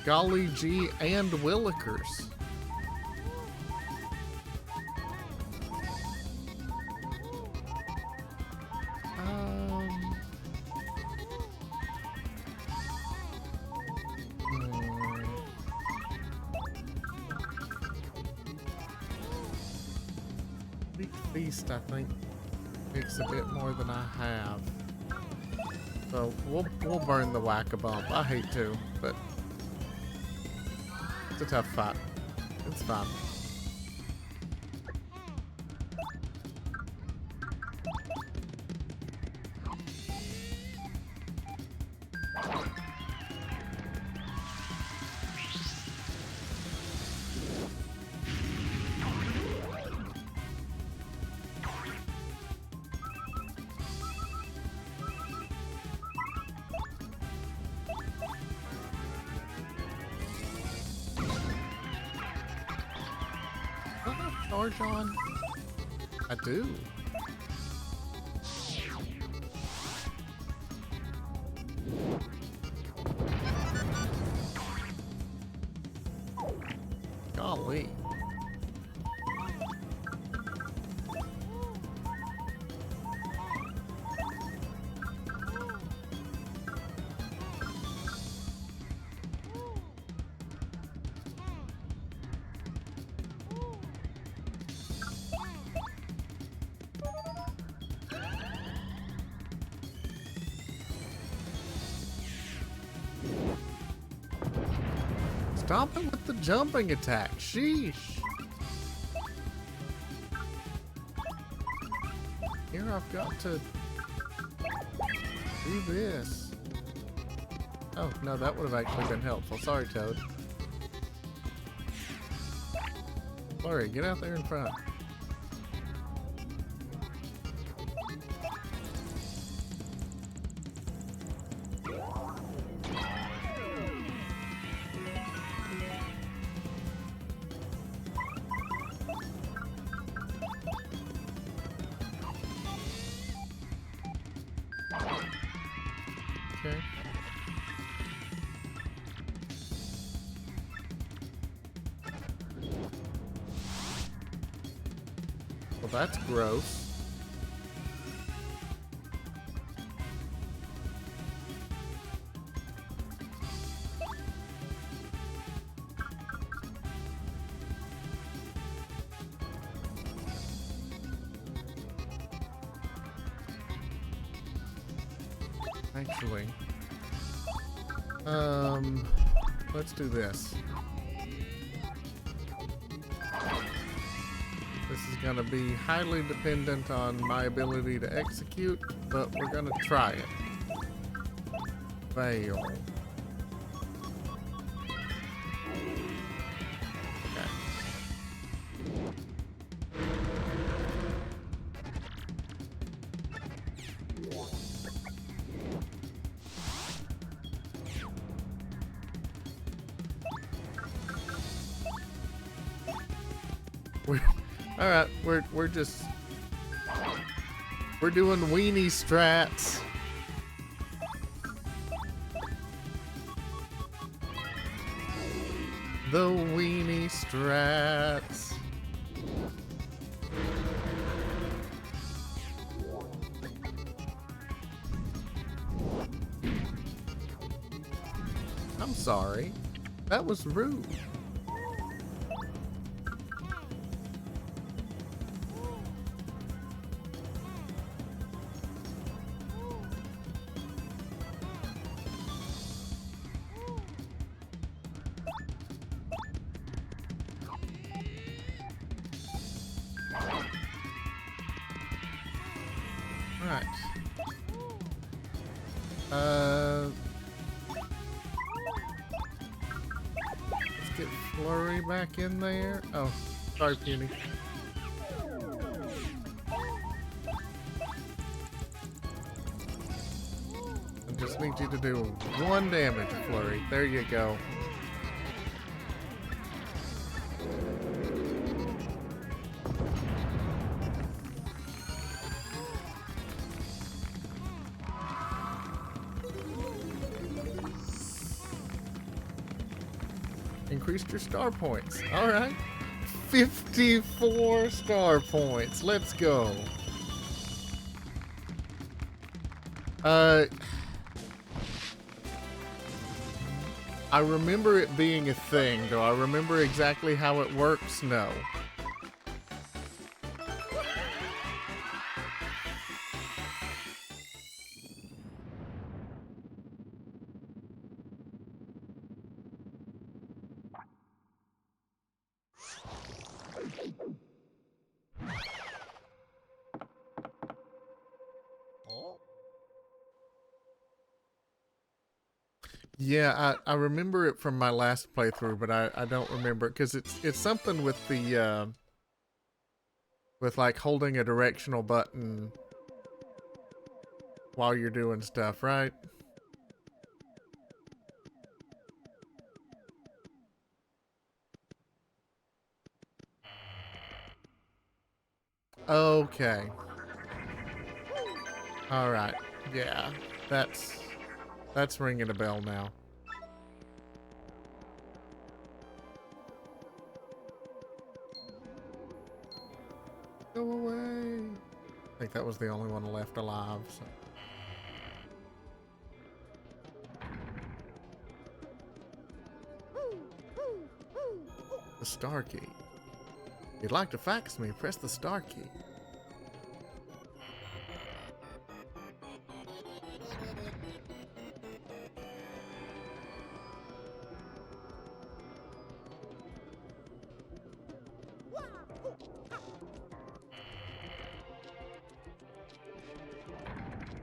Golly gee and Willikers. Big Feast, I think, takes a bit more than I have. So we'll burn the whack-a-bump. I hate to, but it's a tough fight. It's fine. Charge on? I do. Golly. Stop it with the jumping attack. Sheesh. Here I've got to Do this. Oh, no, that would have actually been helpful. Sorry, Toad. Flurry, get out there in front. Okay. Well, that's gross. Actually, let's do this. This is gonna be highly dependent on my ability to execute, but we're gonna try it. Fail. Okay. All right, we're just doing weenie strats. The weenie strats. I'm sorry. That was rude. Right. Let's get Flurry back in there. Oh, sorry, Puny. I just need you to do 1 damage, Flurry. There you go. Increased your star points. All right. 54 star points. Let's go. I remember it being a thing. Do I remember exactly how it works? No. Yeah, I remember it from my last playthrough, but I don't remember it because it's something with the with like holding a directional button while you're doing stuff, right? Okay. All right. Yeah, that's ringing a bell now. Go away. I think that was the only one left alive. So. The star key. If you'd like to fax me, press the star key.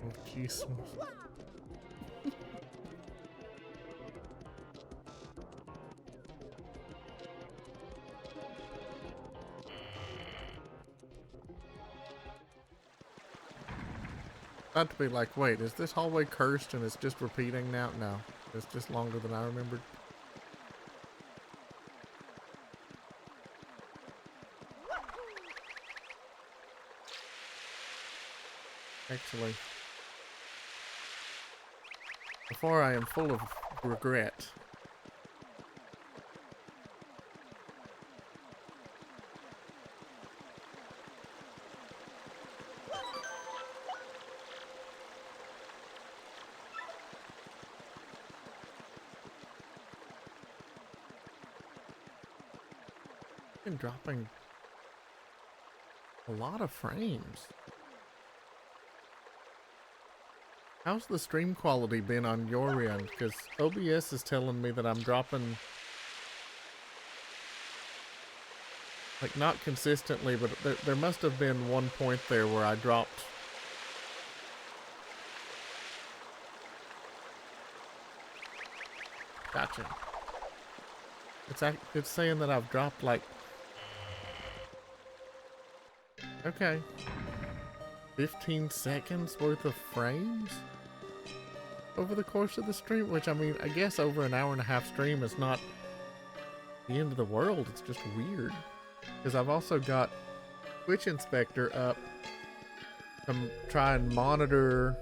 Oh, jeez. About to be like, wait, is this hallway cursed and it's just repeating now? No, it's just longer than I remembered. Actually, before I am full of regret, been dropping a lot of frames. How's the stream quality been on your end? Because OBS is telling me that I'm dropping, like, not consistently, but there must have been one point there where I dropped. Gotcha. It's saying that I've dropped, like, okay, 15 seconds worth of frames over the course of the stream, which, I mean, I guess over an hour and a half stream is not the end of the world. It's just weird. Because I've also got Twitch Inspector up to try and monitor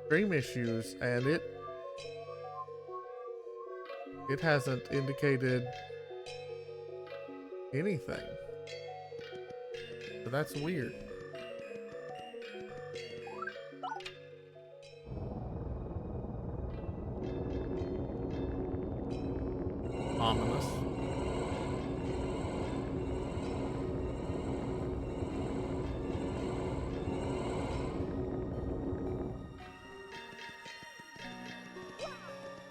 stream issues, and it hasn't indicated anything. So that's weird. Ominous.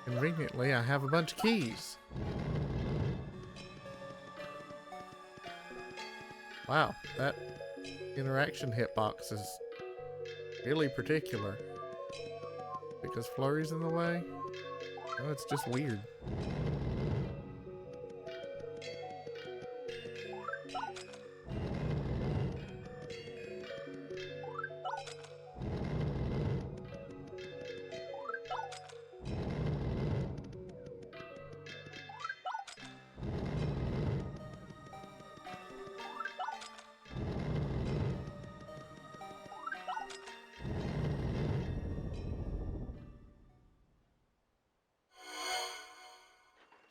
Conveniently, I have a bunch of keys. Wow, that interaction hitbox is really particular. Because Flurry's in the way? No, it's just weird.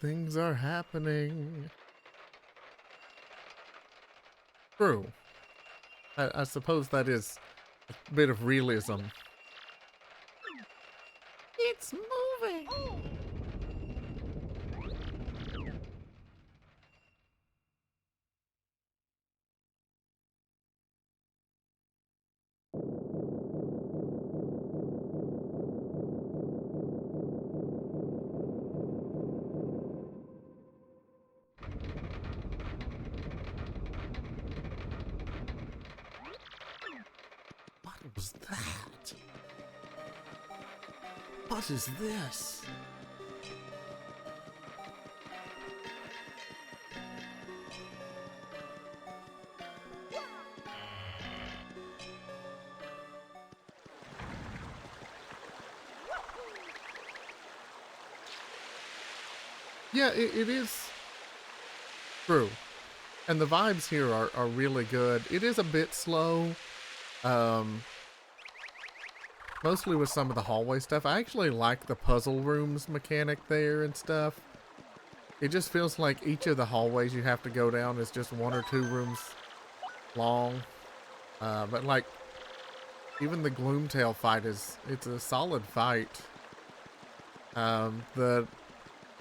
Things are happening. True. I suppose that is a bit of realism. It's moving! What was that? What is this? Yeah, it is true. And the vibes here are really good. It is a bit slow. Mostly with some of the hallway stuff. I actually like the puzzle rooms mechanic there and stuff. It just feels like each of the hallways you have to go down is just 1 or 2 rooms long. But like, even the Gloomtail fight it's a solid fight. The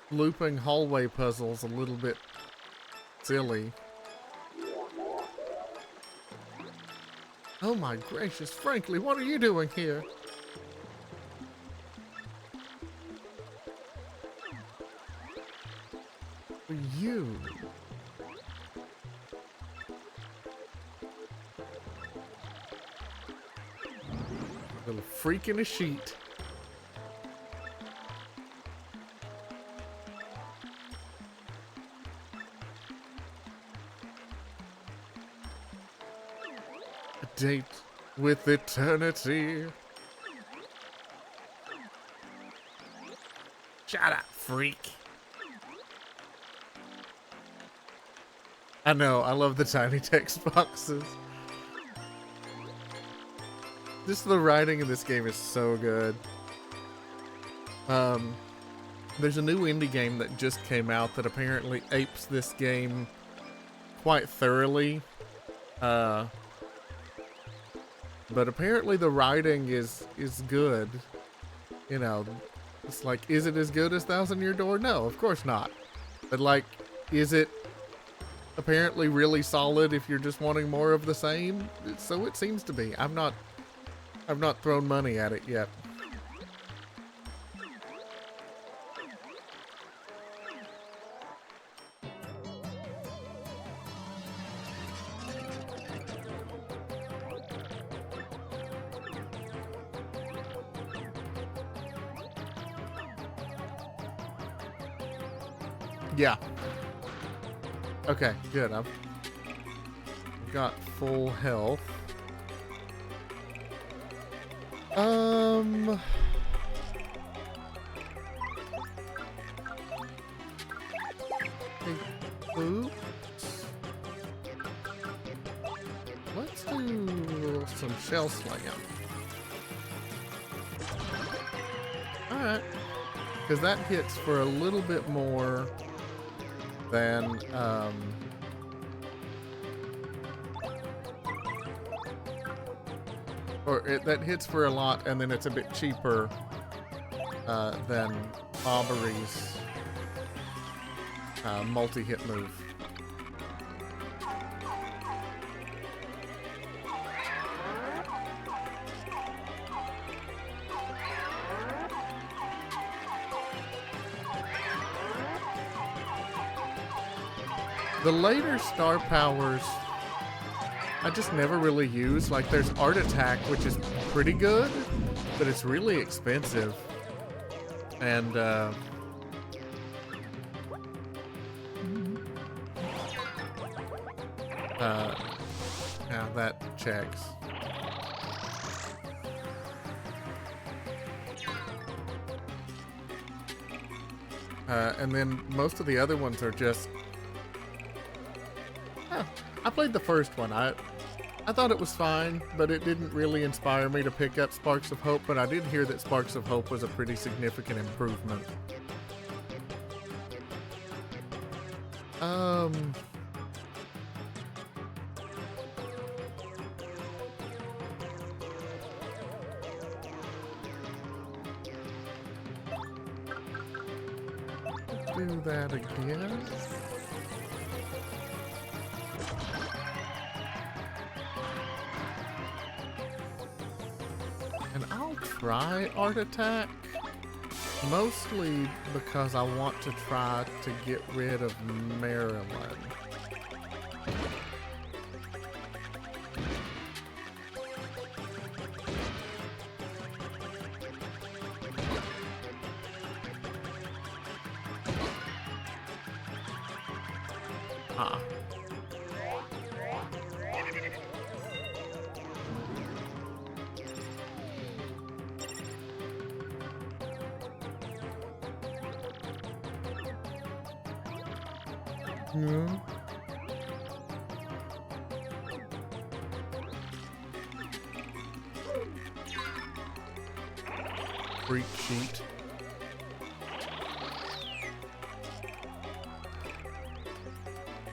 looping hallway puzzle's a little bit silly. Oh my gracious, frankly, what are you doing here? You. Little freak in a sheet. A date with eternity. Shut up, freak. I know, I love the tiny text boxes. Just the writing in this game is so good. There's a new indie game that just came out that apparently apes this game quite thoroughly. But apparently the writing is good. You know, it's like, is it as good as Thousand Year Door? No, of course not. But like, is it apparently really solid if you're just wanting more of the same? So it seems to be. I've not thrown money at it yet. Yeah. Okay, good. I've got full health. Hey, oops. Let's do some shell slinging. Alright. Because that hits for a little bit more than, that hits for a lot, and then it's a bit cheaper than Aubrey's multi-hit move. The later star powers I just never really use. Like, there's Art Attack, which is pretty good, but it's really expensive. And, now that checks. And then most of the other ones are just... I played the first one. I thought it was fine, but it didn't really inspire me to pick up Sparks of Hope, but I did hear that Sparks of Hope was a pretty significant improvement. Do that again. And I'll try Art Attack, mostly because I want to try to get rid of Marilyn. Yeah. Freak sheet.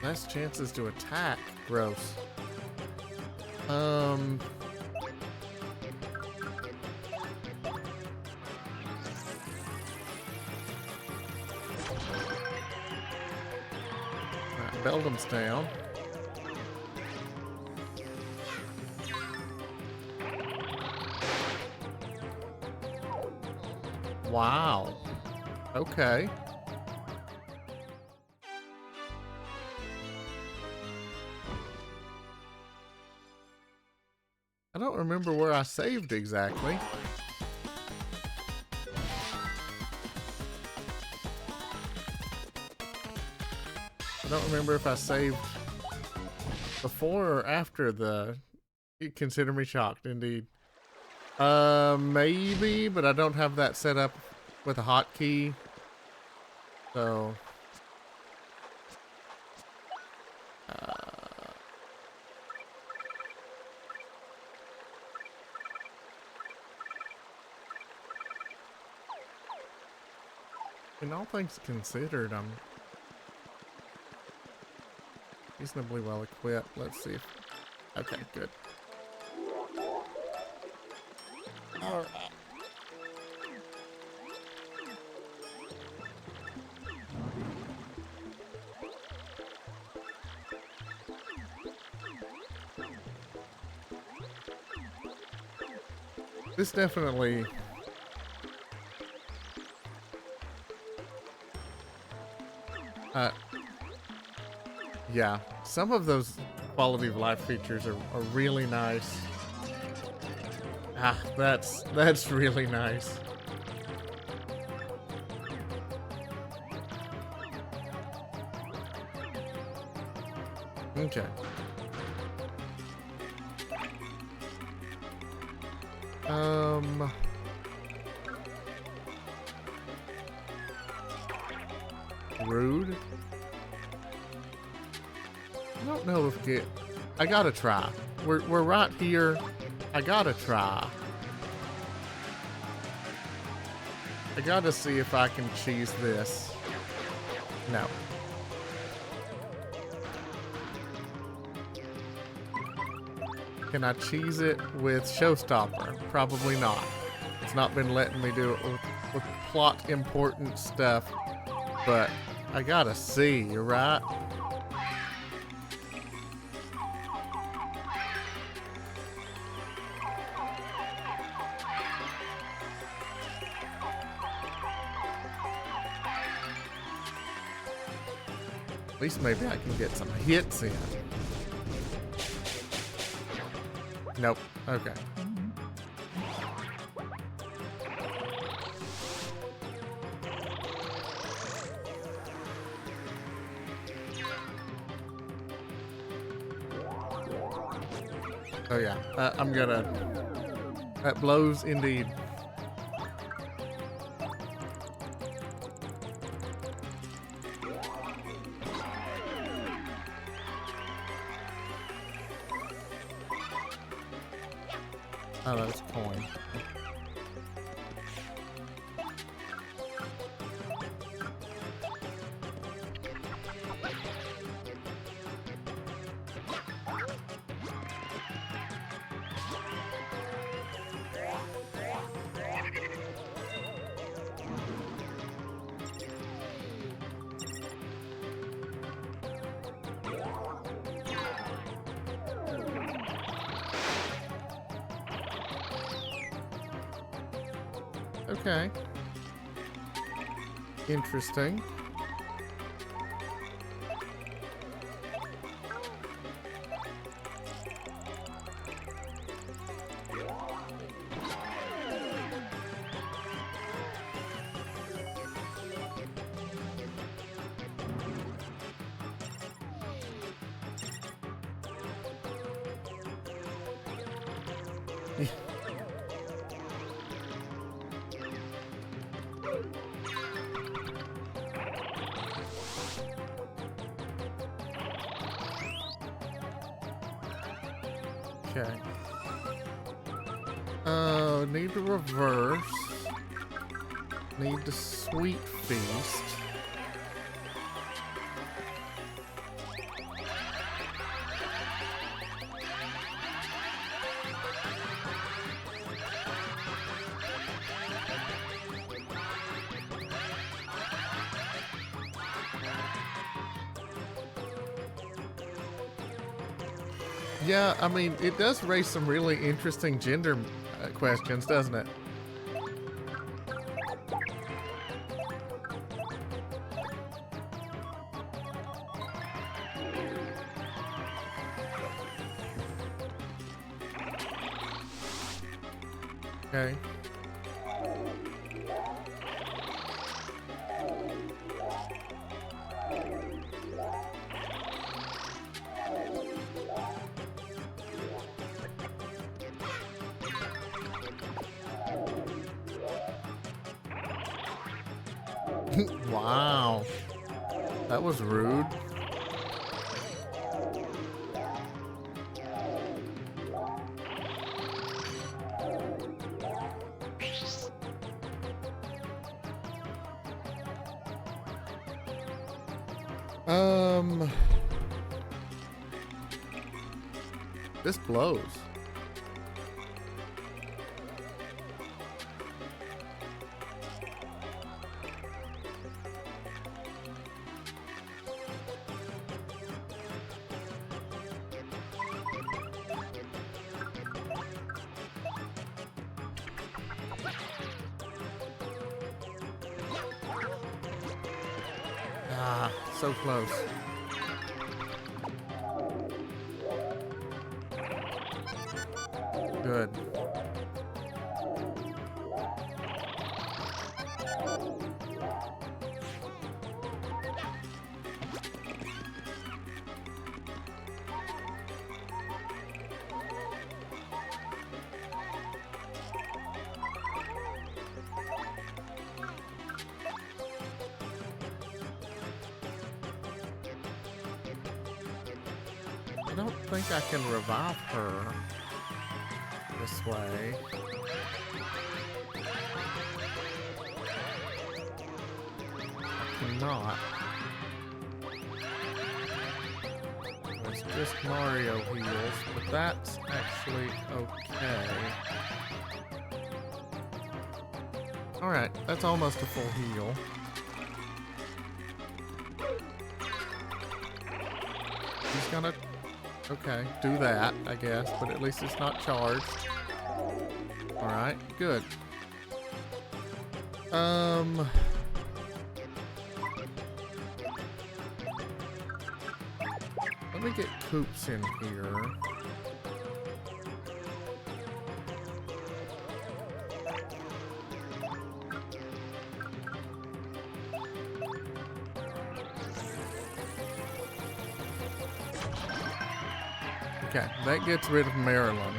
Less chances to attack. Gross. Beldam's down. Wow. Okay. I don't remember where I saved exactly. I don't remember if I saved before or after the You consider me shocked, indeed. Maybe, but I don't have that set up with a hotkey. So, in all things considered, I'm reasonably well equipped. Let's see if, okay, good. Alright. This definitely yeah, some of those quality of life features are really nice. Ah, that's really nice. Okay. Rude. I don't know if I gotta try. We're right here. I gotta try. I gotta see if I can cheese this. No. Can I cheese it with Showstopper? Probably not. It's not been letting me do it with plot important stuff, but I gotta see, you're right. At least maybe I can get some hits in. Nope. Okay. Oh yeah. I'm gonna... That blows indeed. Oh, that's coin. Okay. Interesting. Okay. Need to reverse. Need the sweet feast. Yeah, I mean, it does raise some really interesting gender questions, doesn't it? Okay. Wow. That was rude. This blows. Ah, so close. Good. I don't think I can revive her this way. I cannot. It's just Mario heals, but that's actually okay. Alright, that's almost a full heal. He's gonna, okay, do that, I guess, but at least it's not charged. Alright, good. Let me get Koops in here. Okay, that gets rid of Marilyn.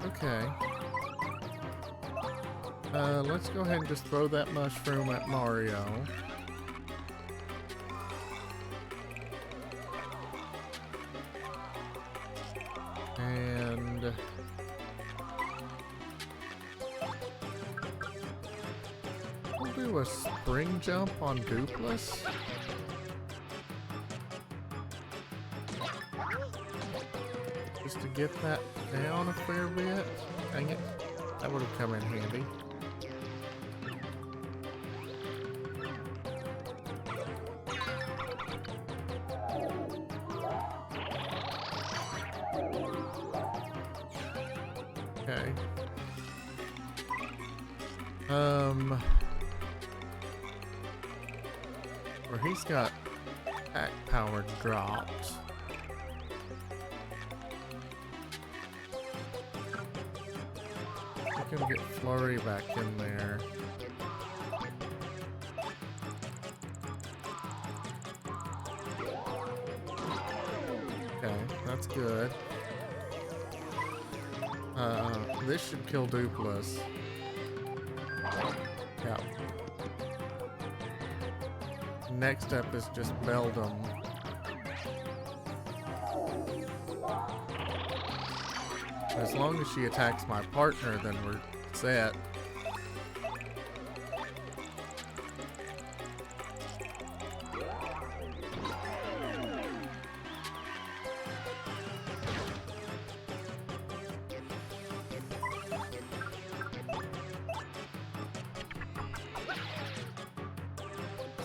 Okay. Let's go ahead and just throw that mushroom at Mario. And we'll do a spring jump on Dupless. Just to get that down a fair bit. Dang it. That would have come in handy. Okay. Where he's got attack power dropped. I can get Flurry back in there. Okay, that's good. This should kill Dupless. Yeah. Next up is just Beldum. As long as she attacks my partner, then we're set.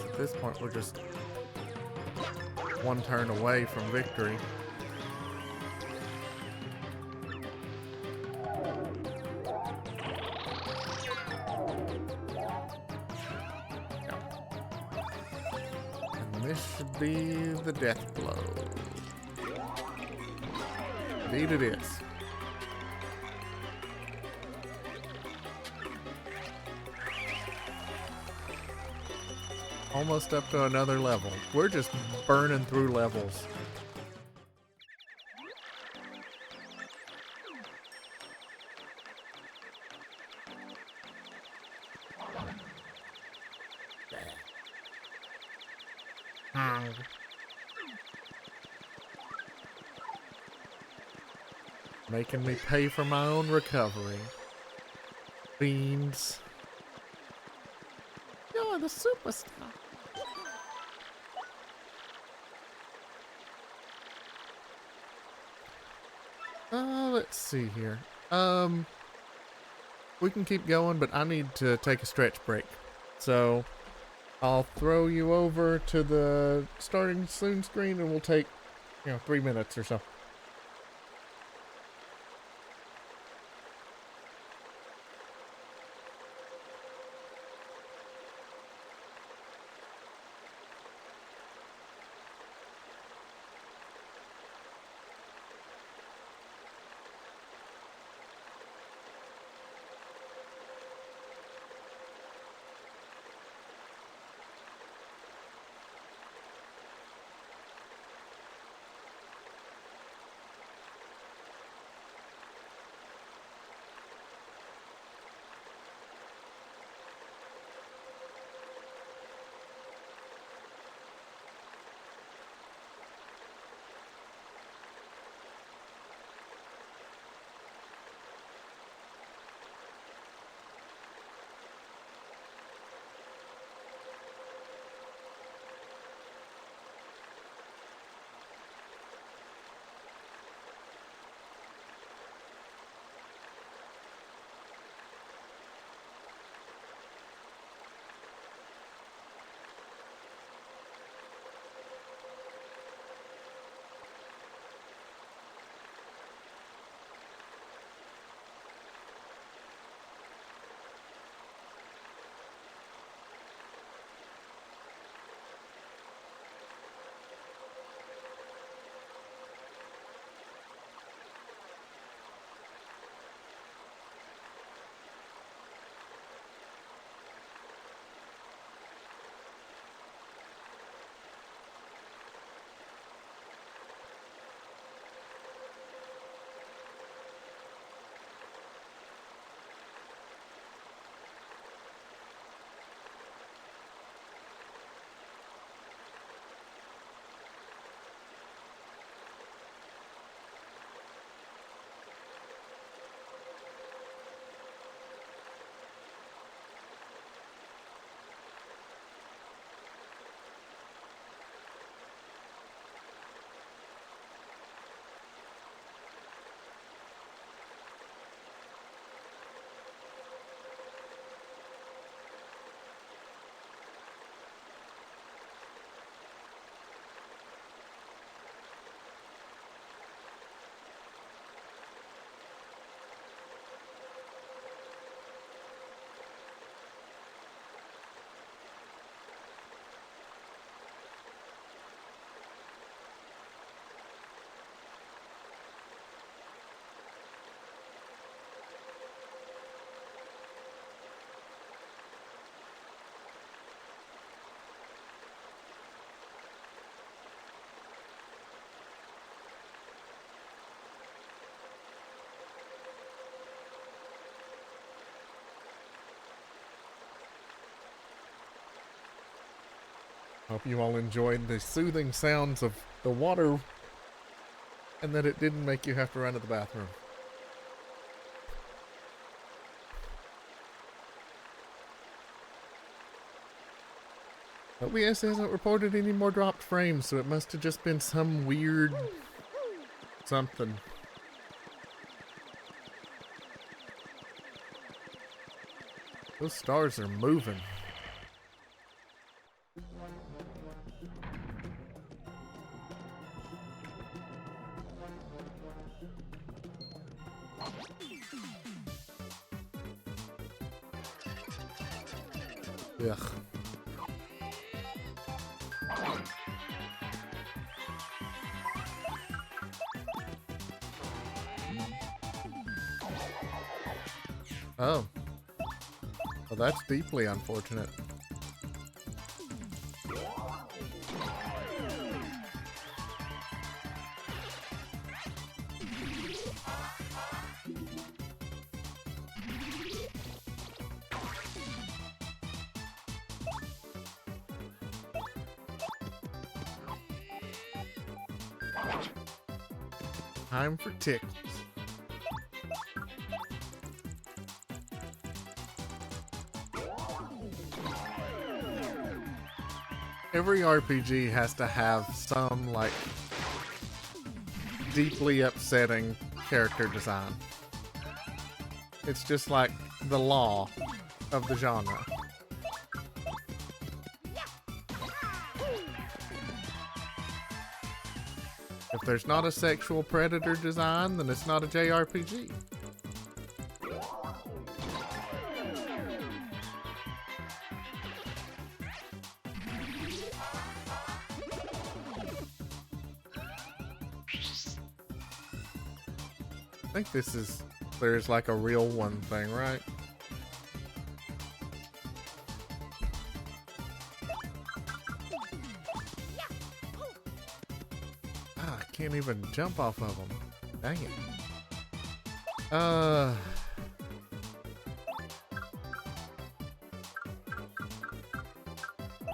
At this point, we're just one turn away from victory. And this should be the death blow. Indeed it is. Almost up to another level. We're just burning through levels. Making me pay for my own recovery. Fiends. You're the superstar. Let's see here. We can keep going, but I need to take a stretch break. So I'll throw you over to the starting soon screen and we'll take, 3 minutes or so. Hope you all enjoyed the soothing sounds of the water and that it didn't make you have to run to the bathroom. OBS hasn't reported any more dropped frames, so it must have just been some weird something. Those stars are moving. Ugh. Oh. Well, that's deeply unfortunate. Time for tickles. Every RPG has to have some, like, deeply upsetting character design. It's just like the law of the genre. If there's not a sexual predator design, then it's not a JRPG. I think this is, there's like a real one thing, right? Ah, I can't even jump off of them. Dang it.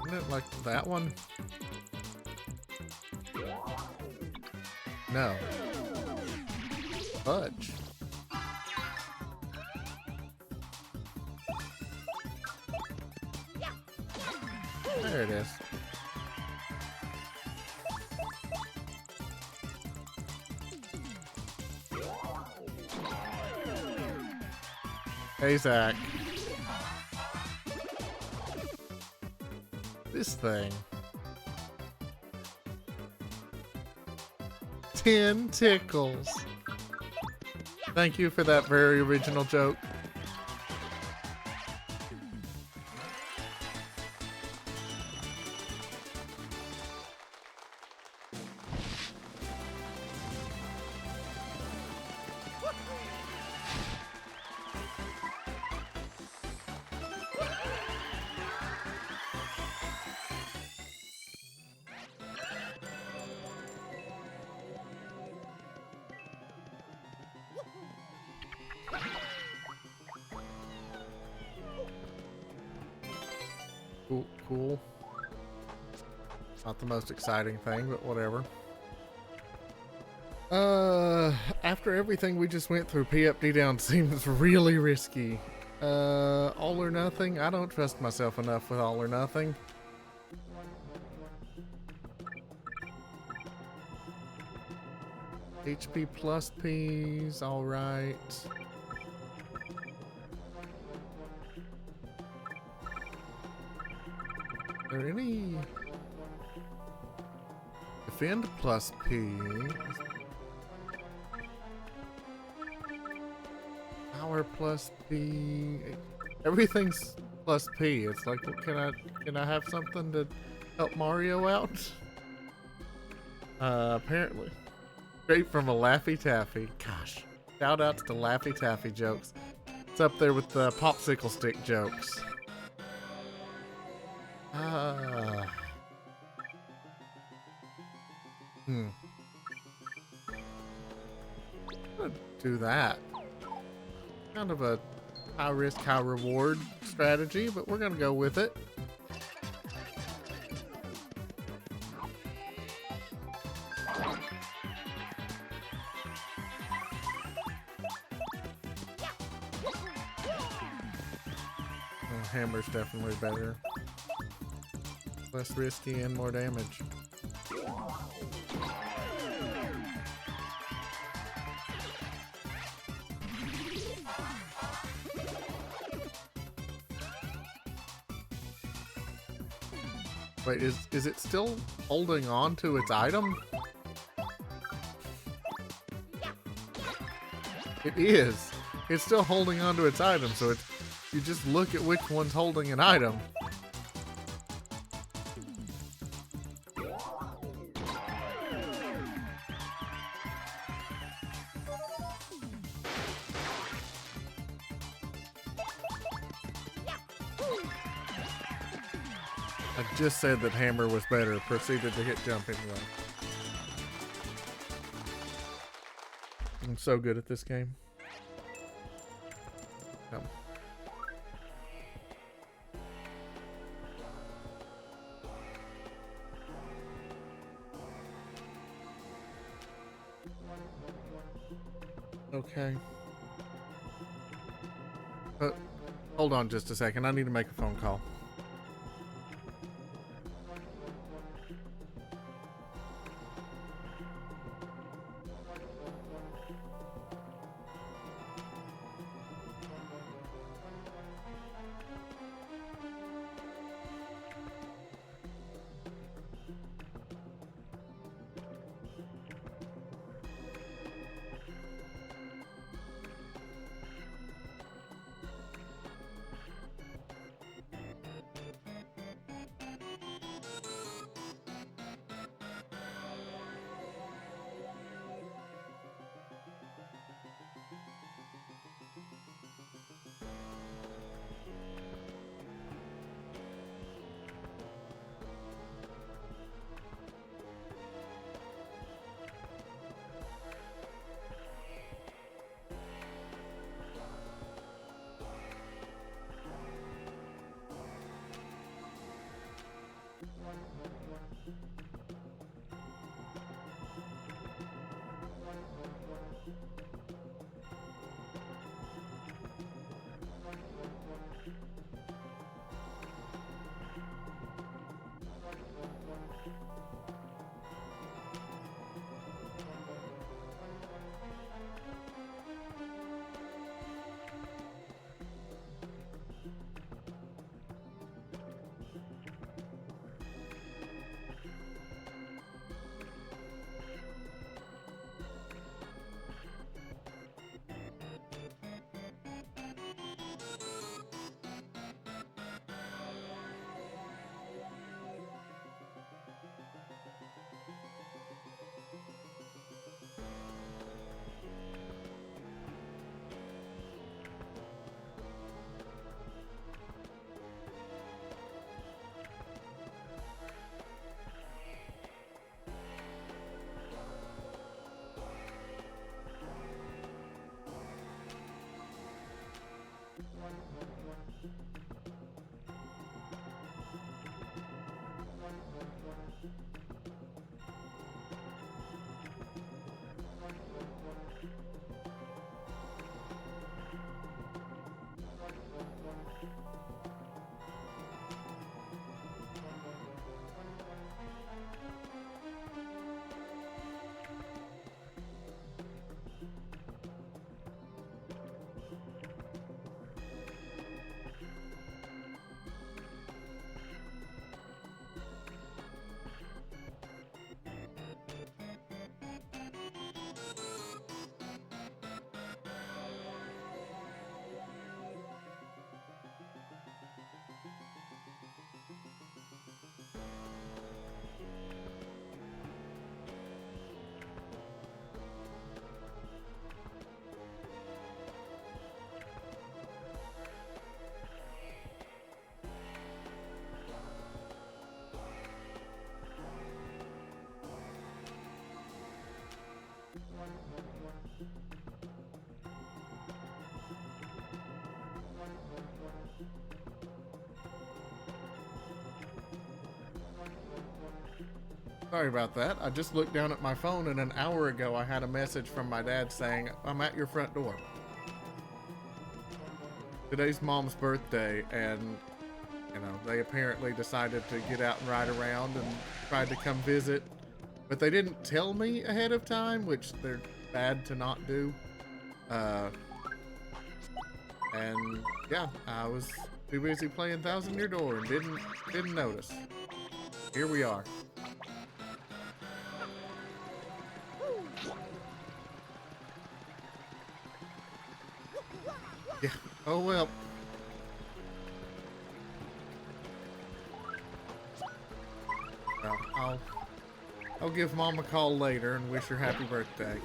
Isn't it like that one? No. Fudge. There it is. Hey, Zach. This thing. 10 tickles. Thank you for that very original joke. Cool. Not the most exciting thing, but whatever. After everything we just went through, P up, D down seems really risky. All or nothing? I don't trust myself enough with all or nothing. HP plus P's, alright. Are there any defend plus P? Power plus P. Everything's plus P. It's like, can I have something to help Mario out? Apparently. Straight from a Laffy Taffy. Gosh, shout outs to Laffy Taffy jokes. It's up there with the popsicle stick jokes. I'm gonna do that. Kind of a high risk, high reward strategy, but we're gonna go with it. Hammer's definitely better. Less risky and more damage. Wait, is it still holding on to its item? It is. It's still holding on to its item, so it's, you just look at which one's holding an item. I just said that hammer was better. Proceeded to hit jump anyway. I'm so good at this game. Come. Okay. Hold on just a second. I need to make a phone call. Sorry about that. I just looked down at my phone and an hour ago I had a message from my dad saying, I'm at your front door. Today's mom's birthday, and you know, they apparently decided to get out and ride around and tried to come visit, but they didn't tell me ahead of time, which they're bad to not do. And yeah, I was too busy playing Thousand Year Door and didn't notice. Here we are. Yeah. Oh well. Well, I'll give Mom a call later and wish her happy birthday.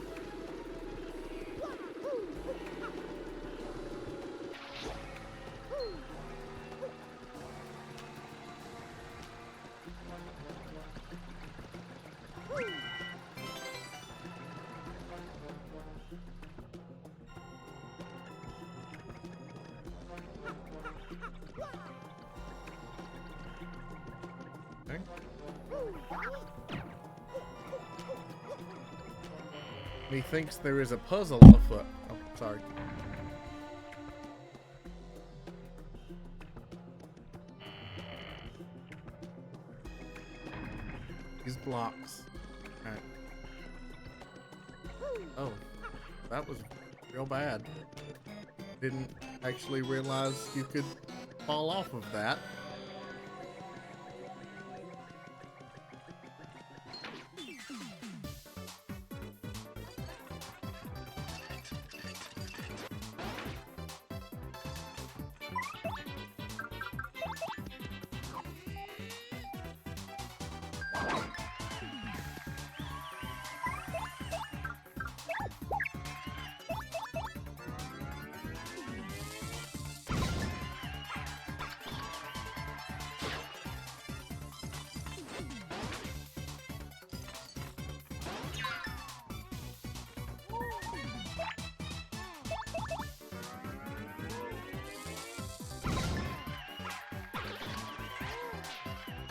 Okay. He thinks there is a puzzle afoot. Oh, sorry. These blocks. Alright. Oh, that was real bad. Didn't actually realize you could fall off of that.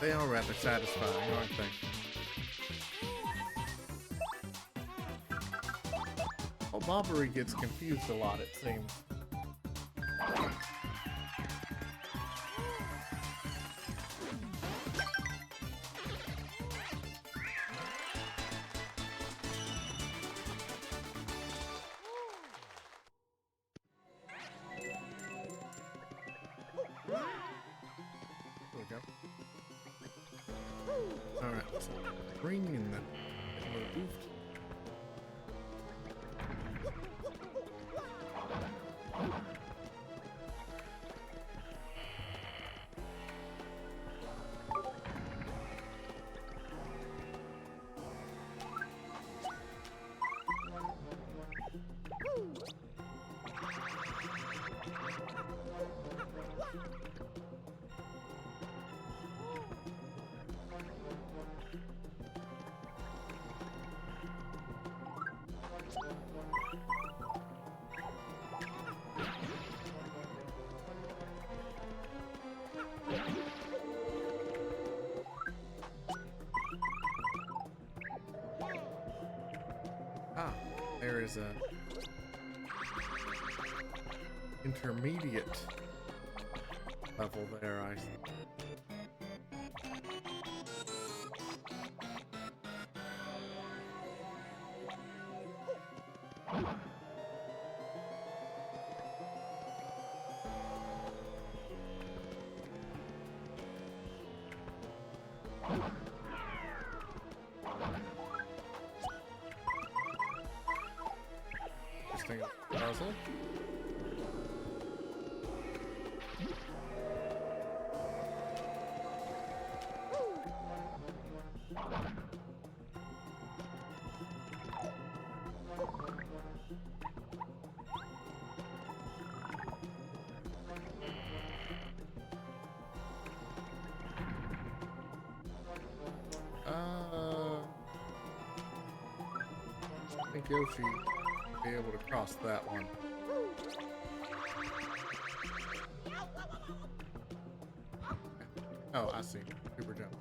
They are rather satisfying, aren't they? Oh, Bobbery gets confused a lot, it seems. There we go. Alright, so bring in the moved. Ah, there is a intermediate level there, I see. Interesting puzzle. I think Yoshi will be able to cross that one. Oh, I see. Super jump.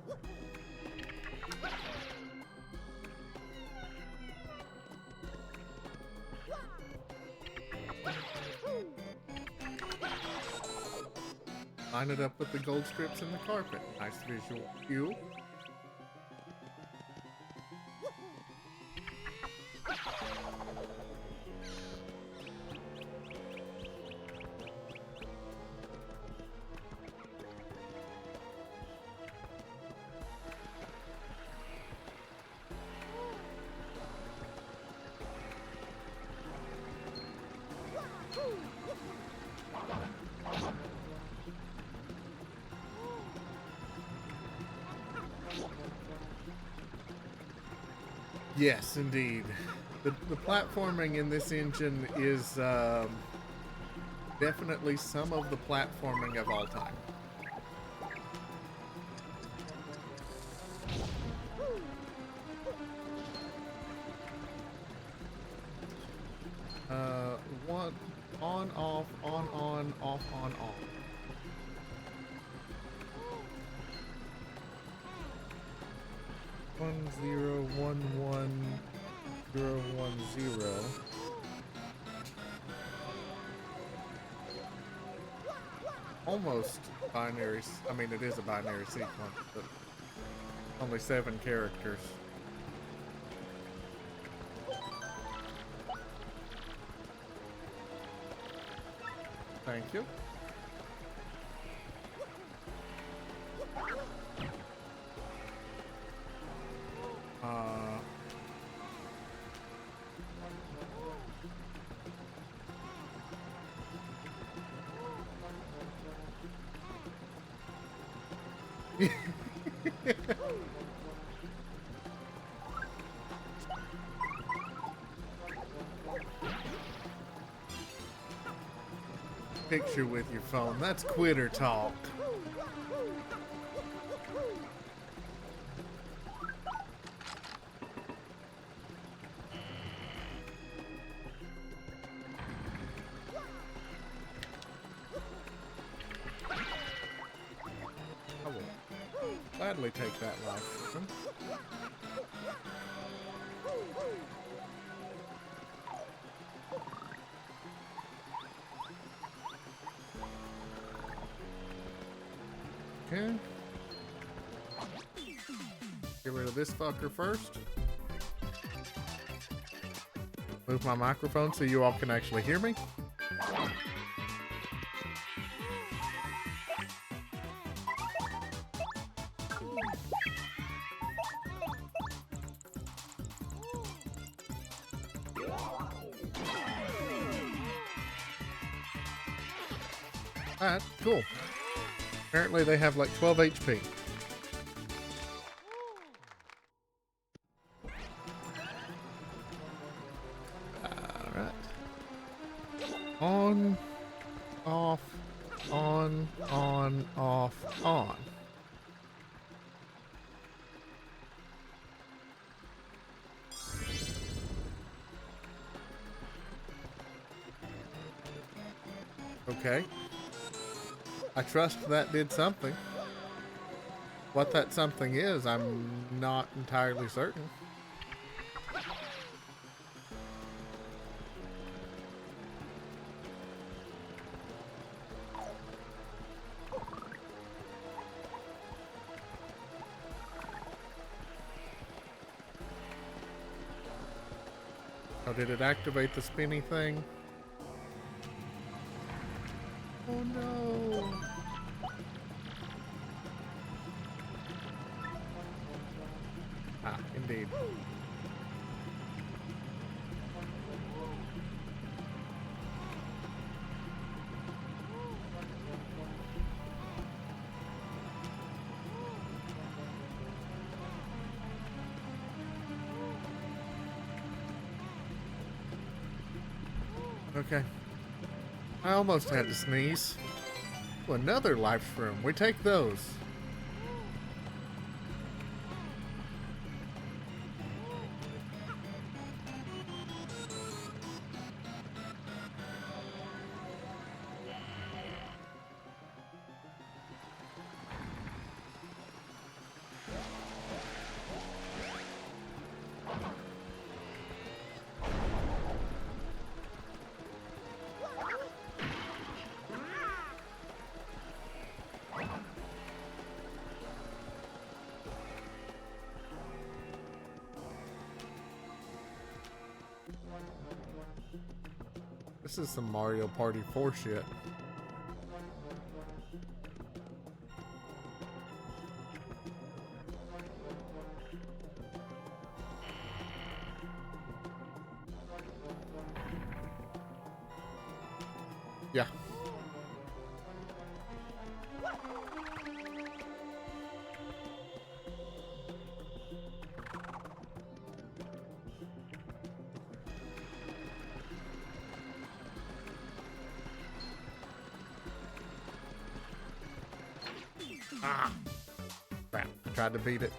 Line it up with the gold strips in the carpet. Nice visual cue. Yes, indeed. The platforming in this engine is definitely some of the platforming of all time. One on, off, on, off, on, off. One zero one one 010. Almost binary. I mean, it is a binary sequence, but only 7 characters. Thank you. Picture with your phone. That's quitter talk. I will gladly take that life. Okay. Get rid of this fucker first. Move my microphone so you all can actually hear me. Alright, cool. Apparently they have like 12 HP. Alright. On, off, on, off, on. Okay. I trust that did something. What that something is, I'm not entirely certain. Oh, did it activate the spinny thing? Oh no! Ah, indeed. Okay. I almost had to sneeze. Oh, another life shroom. We take those. This is some Mario Party 4 shit. Yeah. Ah! Crap, I tried to beat it.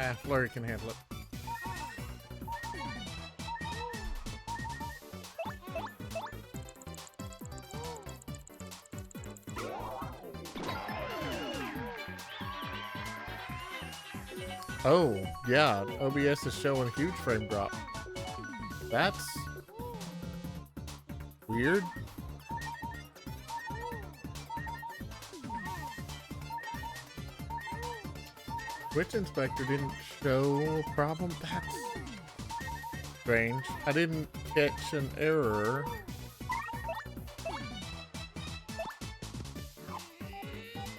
Ah, Flurry can handle it. Oh, yeah, OBS is showing huge frame drop. That's weird. Twitch Inspector didn't show a problem. That's strange. I didn't catch an error.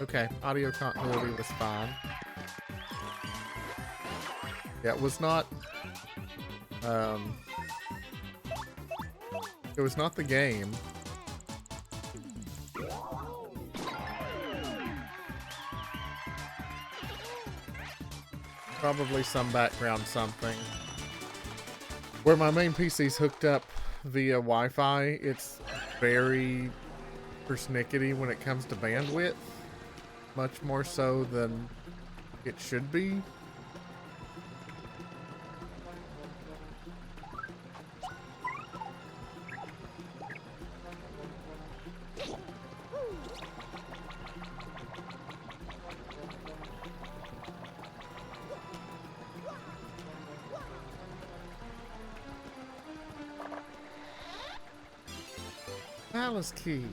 Okay, audio continuity was fine. Yeah, it was not it was not the game. Probably some background something. Where my main PC's hooked up via Wi-Fi, it's very persnickety when it comes to bandwidth. Much more so than it should be. Palace key.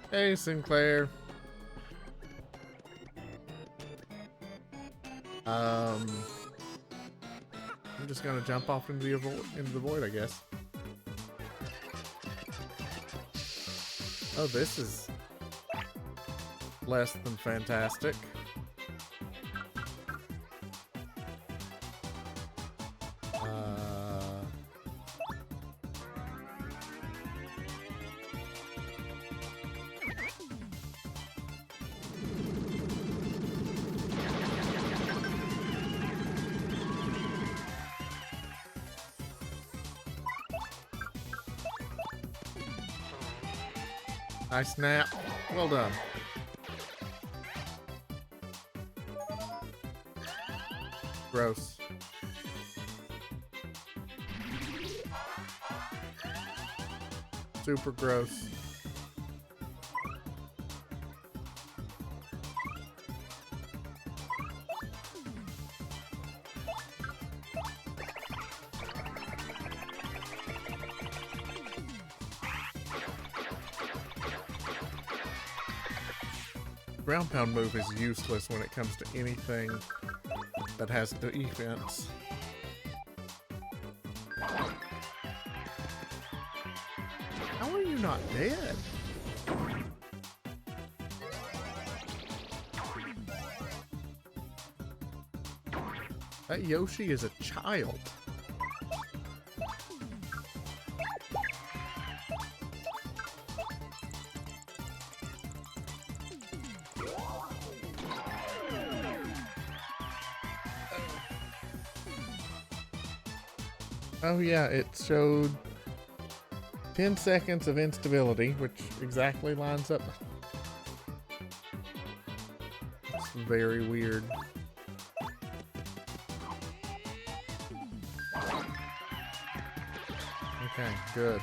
Hey, Sinclair. I'm just gonna jump off into the void, I guess. Oh, this is less than fantastic. Nice snap. Well done. Gross. Super gross. Ground pound move is useless when it comes to anything that has defense. How are you not dead? That Yoshi is a child. Oh yeah, it showed 10 seconds of instability, which exactly lines up. It's very weird. Okay, good.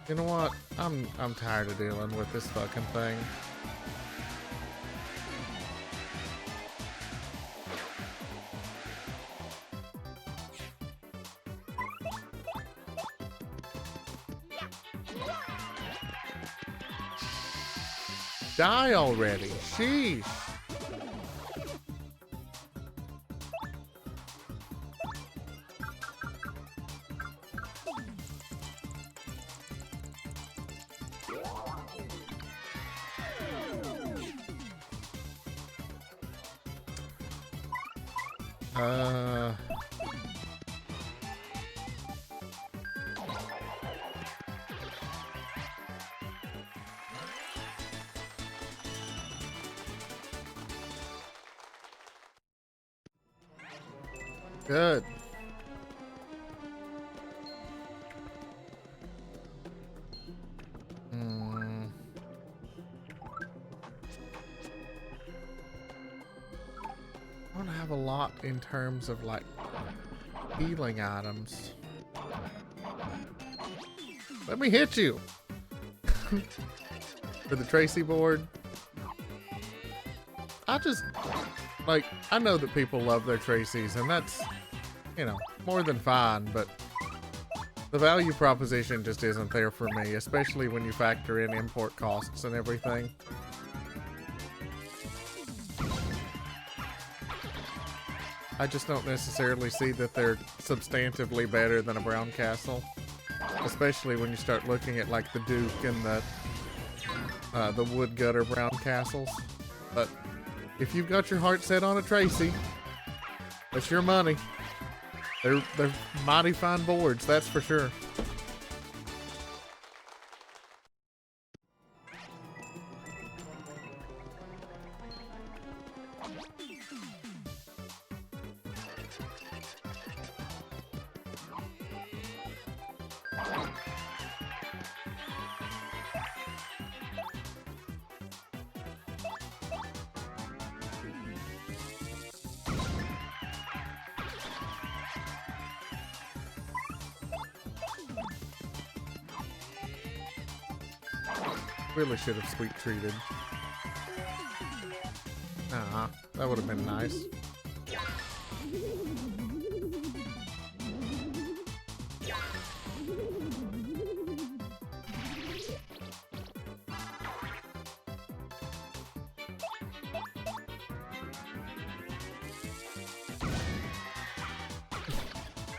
You know what? I'm tired of dealing with this fucking thing. Die already. Sheesh. Good. Hmm. I don't have a lot in terms of like healing items. Let me hit you. For the Tracy board. I know that people love their Tracy's, and that's, you know, more than fine, but the value proposition just isn't there for me, especially when you factor in import costs and everything. I just don't necessarily see that they're substantively better than a Brown Castle, especially when you start looking at like the Duke and the Wood Gutter Brown Castles. But if you've got your heart set on a Tracy, that's your money. They're mighty fine boards, that's for sure. Really should have sweet treated. That would have been nice.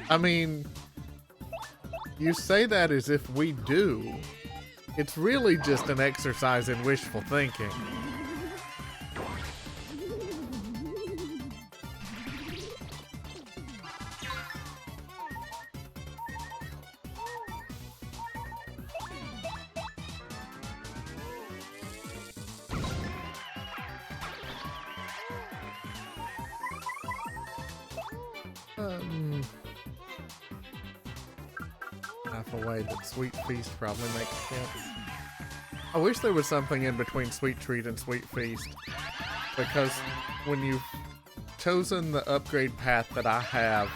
I mean, you say that as if we do. It's really just an exercise in wishful thinking. Enough away that Sweet Feast probably makes sense. I wish there was something in between Sweet Treat and Sweet Feast, because when you've chosen the upgrade path that I have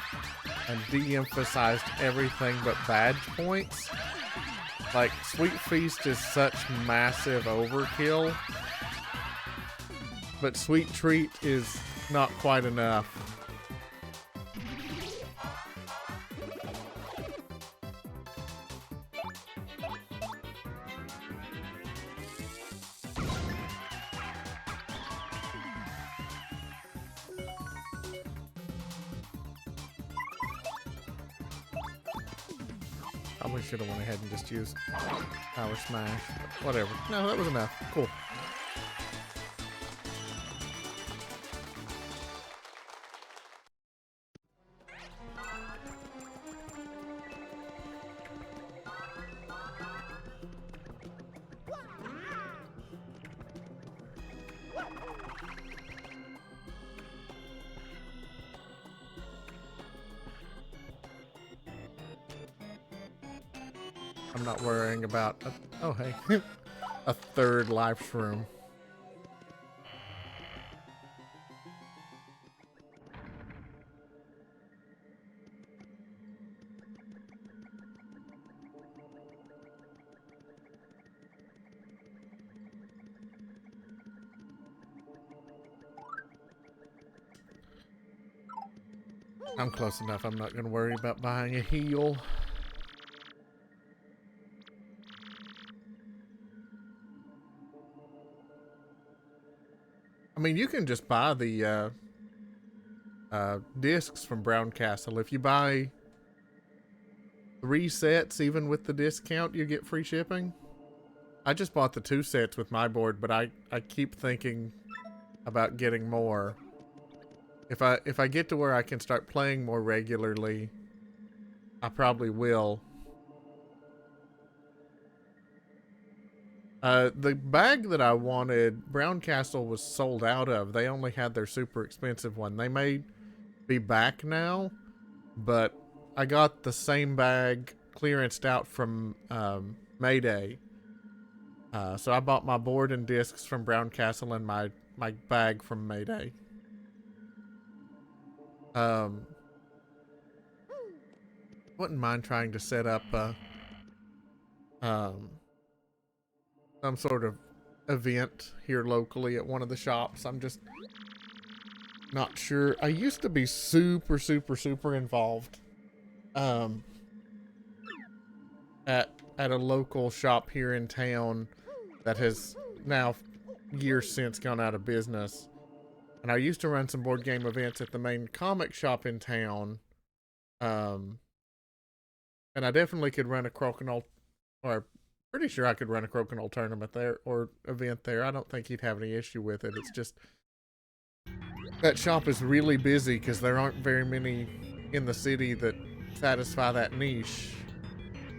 and de-emphasized everything but badge points, like Sweet Feast is such massive overkill, but Sweet Treat is not quite enough. Probably should have went ahead and just used Power Smash. Whatever. No, that was enough. Cool. I'm not worrying about oh hey, a third life shroom. I'm close enough. I'm not going to worry about buying a heal. I mean, you can just buy the discs from Brown Castle. If you buy 3 sets, even with the discount, you get free shipping. I just bought the 2 sets with my board, but I keep thinking about getting more. If I get to where I can start playing more regularly, I probably will. The bag that I wanted, Brown Castle was sold out of. They only had their super expensive one. They made be back now, but I got the same bag clearanced out from Mayday. So I bought my board and discs from Brown Castle and my bag from Mayday. Wouldn't mind trying to set up um, some sort of event here locally at one of the shops. I'm just not sure. I used to be super, super, super involved at a local shop here in town that has now years since gone out of business. And I used to run some board game events at the main comic shop in town. And I definitely could run a crokinole, or pretty sure I could run a crokinole tournament there or event there. I don't think he'd have any issue with it. It's just that shop is really busy because there aren't very many in the city that satisfy that niche.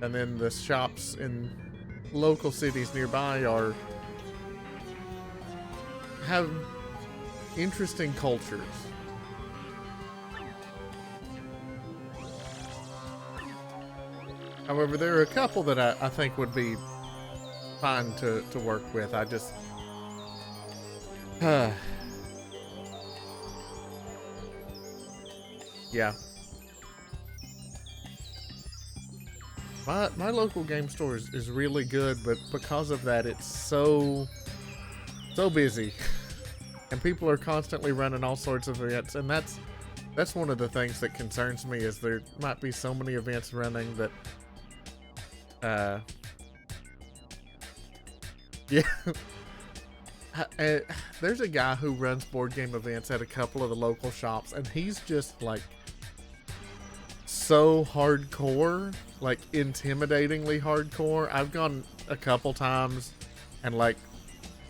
And then the shops in local cities nearby have interesting cultures. However, there are a couple that I think would be fine to work with. I just yeah. My local game store is really good, but because of that, it's so busy. And people are constantly running all sorts of events, and that's one of the things that concerns me, is there might be so many events running that yeah. There's a guy who runs board game events at a couple of the local shops, and he's just like so hardcore, like intimidatingly hardcore. I've gone a couple times, and like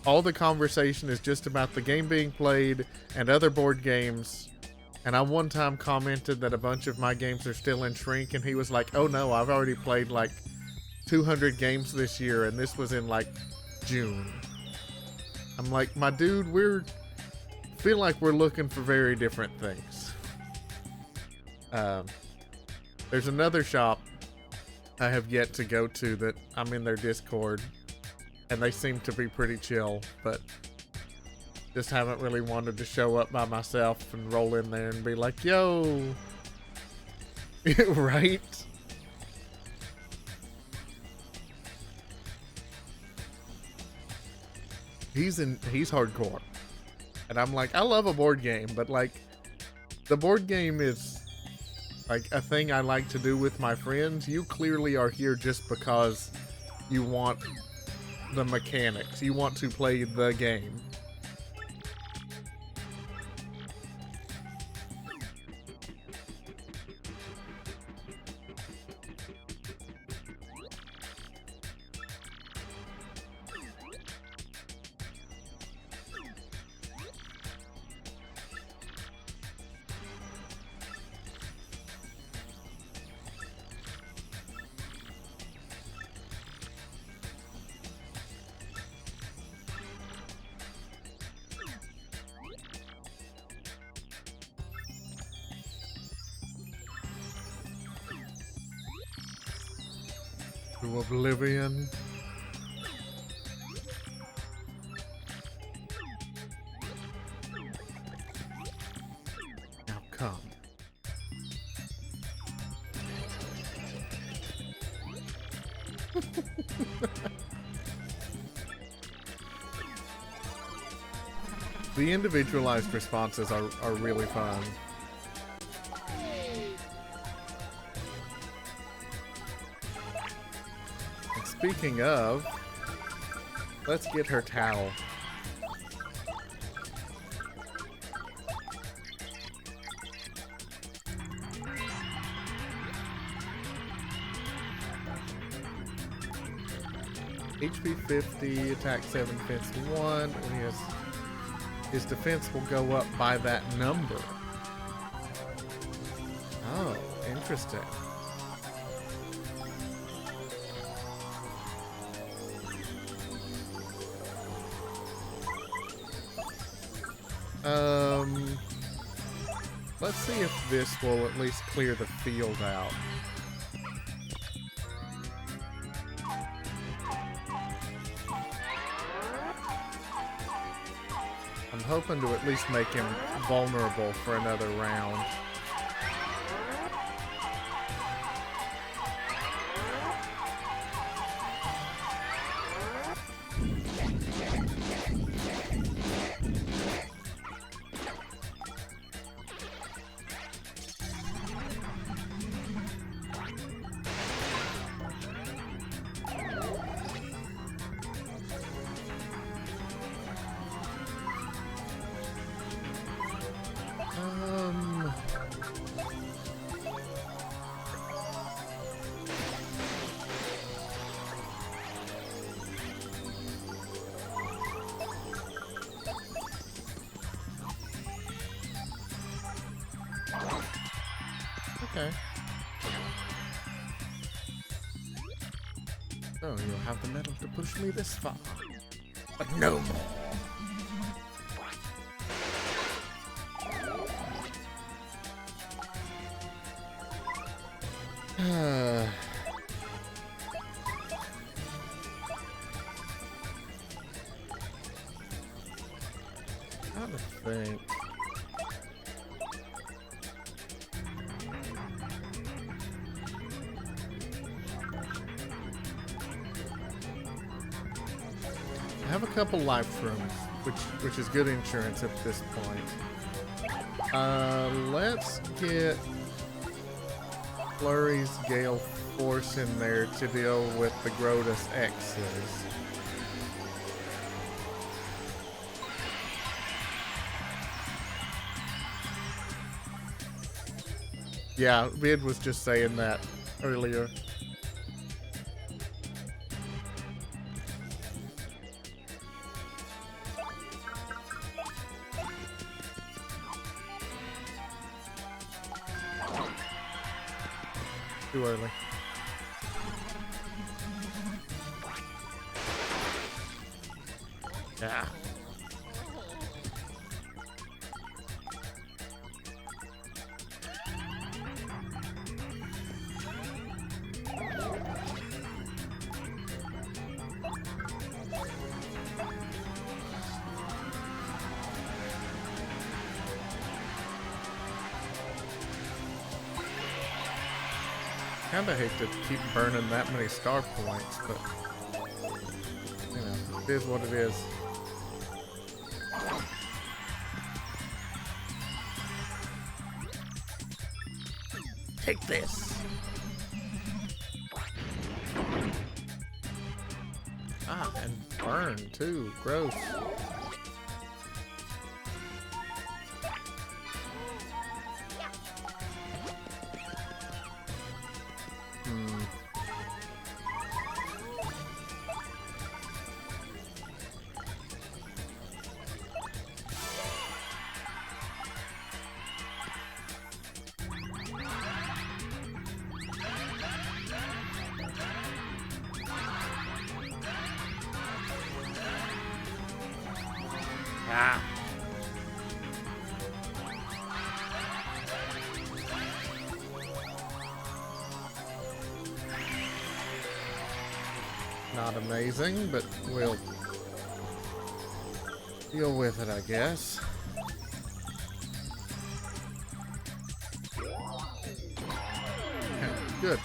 all the conversation is just about the game being played and other board games. And I one time commented that a bunch of my games are still in shrink, and he was like, "Oh no, I've already played like 200 games this year, and this was in like June." I'm like, my dude, feel like we're looking for very different things. There's another shop I have yet to go to that I'm in their Discord, and they seem to be pretty chill, but just haven't really wanted to show up by myself and roll in there and be like, yo. Right? He's hardcore. And I'm like, I love a board game, but like the board game is like a thing I like to do with my friends. You clearly are here just because you want the mechanics. You want to play the game. To oblivion. Now come. The individualized responses are really fun. And speaking of, let's get her towel. HP 50, attack 7, defense 1, and his defense will go up by that number. Oh, interesting. Let's see if this will at least clear the field out. I'm hoping to at least make him vulnerable for another round. Okay. So you'll have the metal to push me this far, but no more. Trying to think. I have a couple life rooms, which is good insurance at this point. Let's get Flurry's Gale Force in there to deal with the Grotus X's. Yeah, Vid was just saying that earlier. Too early. Yeah. Kinda hate to keep burning that many star points, but you know, it is what it is. Take this. Ah, and burn too. Gross. Ah. Not amazing, but we'll deal with it, I guess. Okay, good.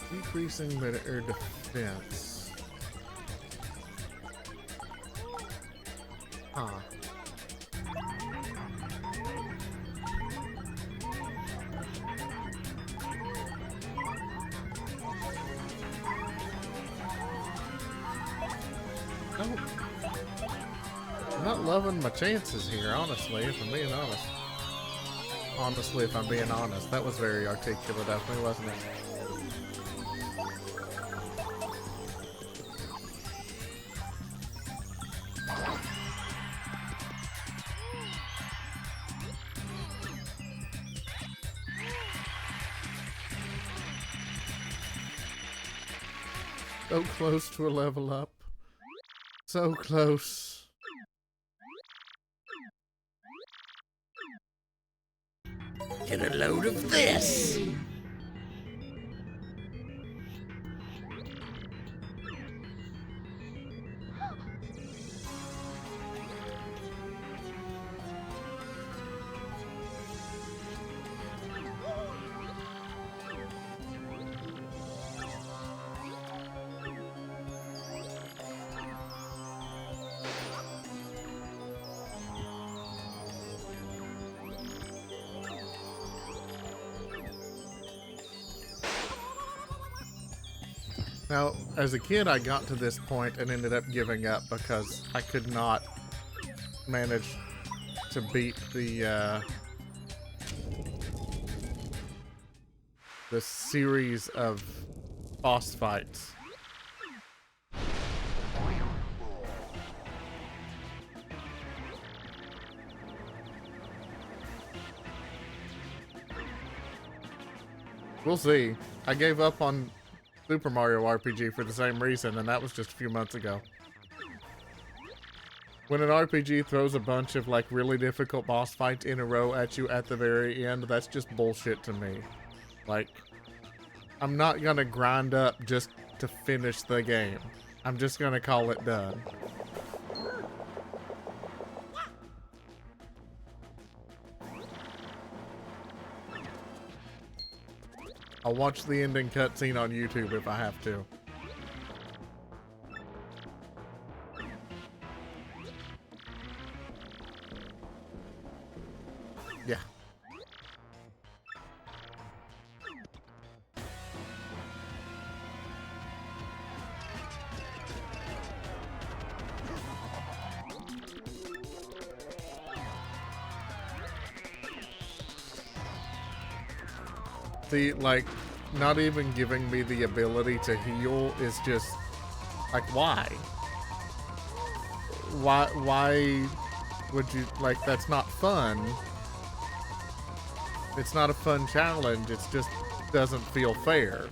Decreasing their defense. Huh. I'm not loving my chances here, honestly, if I'm being honest. Honestly, if I'm being honest. That was very articulate of me, wasn't it? So close to a level up. So close. Get a load of this. Now, as a kid, I got to this point and ended up giving up because I could not manage to beat the series of boss fights. We'll see. I gave up on Super Mario RPG for the same reason, and that was just a few months ago. When an RPG throws a bunch of like really difficult boss fights in a row at you at the very end, that's just bullshit to me. Like, I'm not gonna grind up just to finish the game. I'm just gonna call it done. I'll watch the ending cutscene on YouTube if I have to. Yeah. See, like, not even giving me the ability to heal is just, like, why? Why would you, like, that's not fun. It's not a fun challenge, it just doesn't feel fair.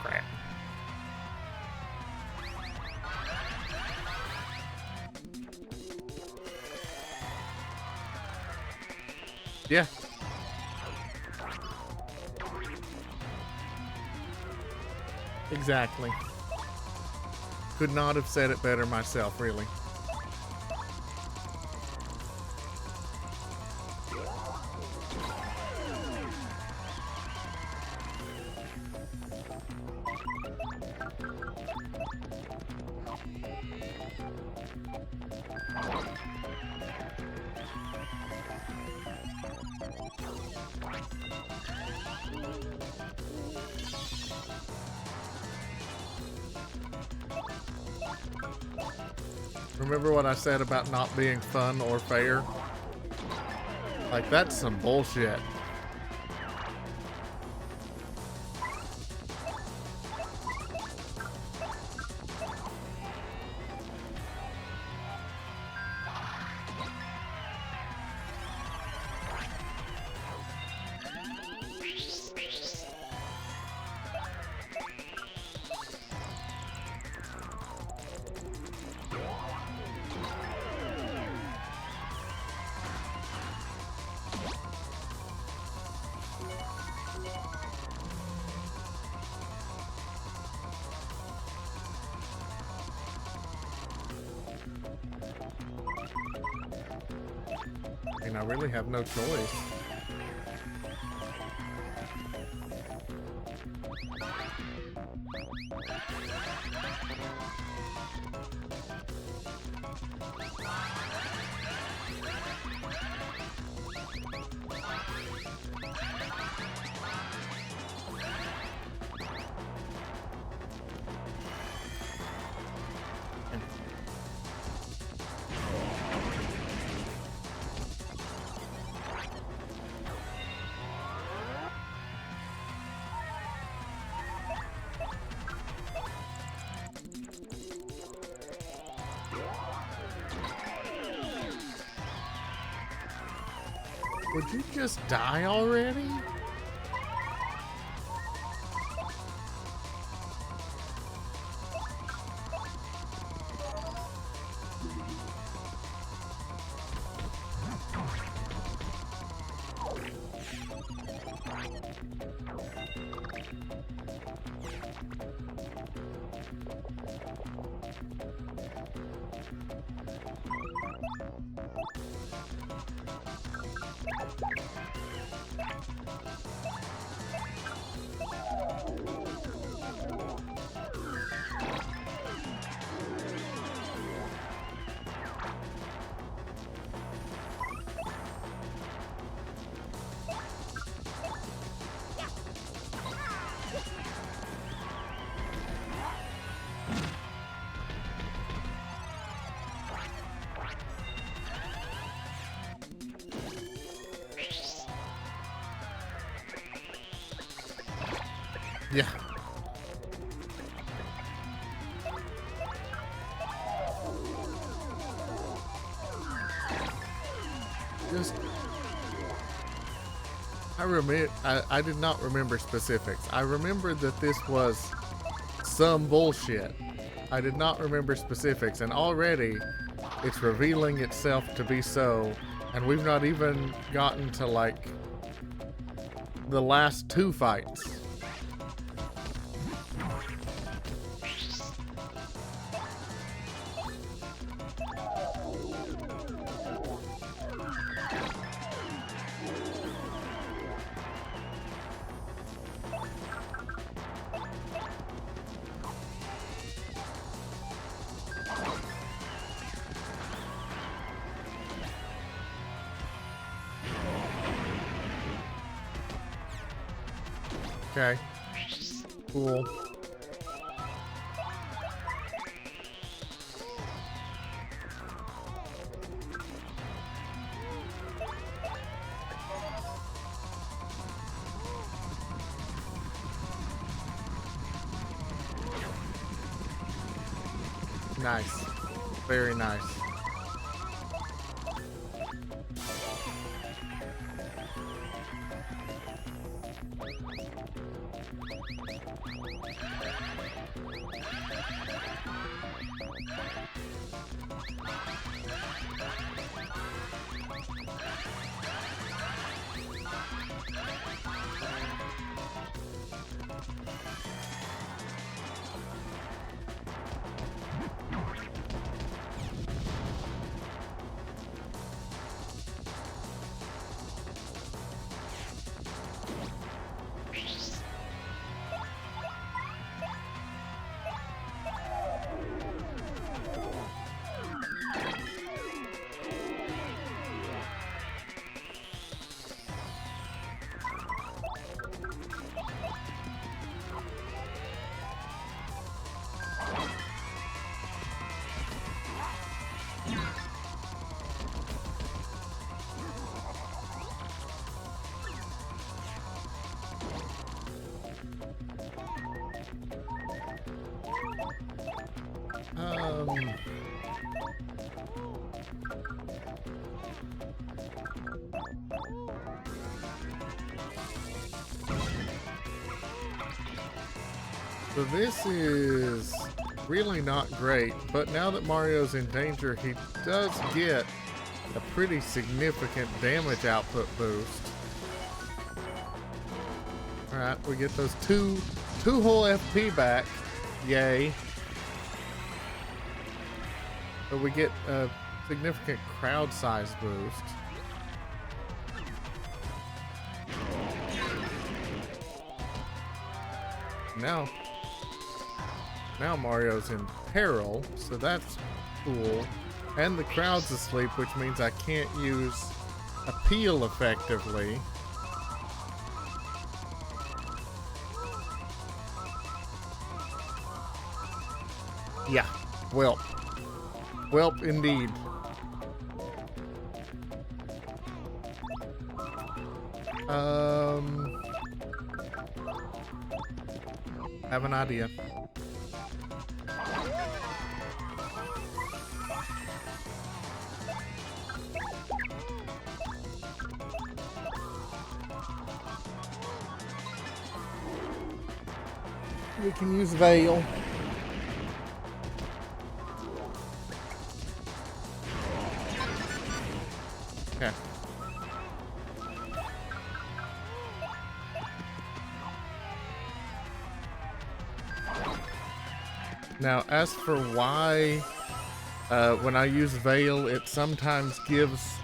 Crap. Yeah. Exactly. Could not have said it better myself, really. Remember what I said about not being fun or fair? Like, that's some bullshit. I mean, I really have no choice. Would you just die already? Yeah. Just I did not remember specifics. I remembered that this was some bullshit. I did not remember specifics, and already it's revealing itself to be so, and we've not even gotten to like the last two fights. Okay. Cool. Nice. Very nice. So this is really not great, but now that Mario's in danger, he does get a pretty significant damage output boost. Alright, we get those two whole FP back. Yay. But we get a significant crowd size boost. Now Mario's in peril, so that's cool. And the crowd's asleep, which means I can't use appeal effectively. Yeah, Welp. Welp indeed. Have an idea. We can use Veil. Okay. Now, as for why when I use Veil, it sometimes gives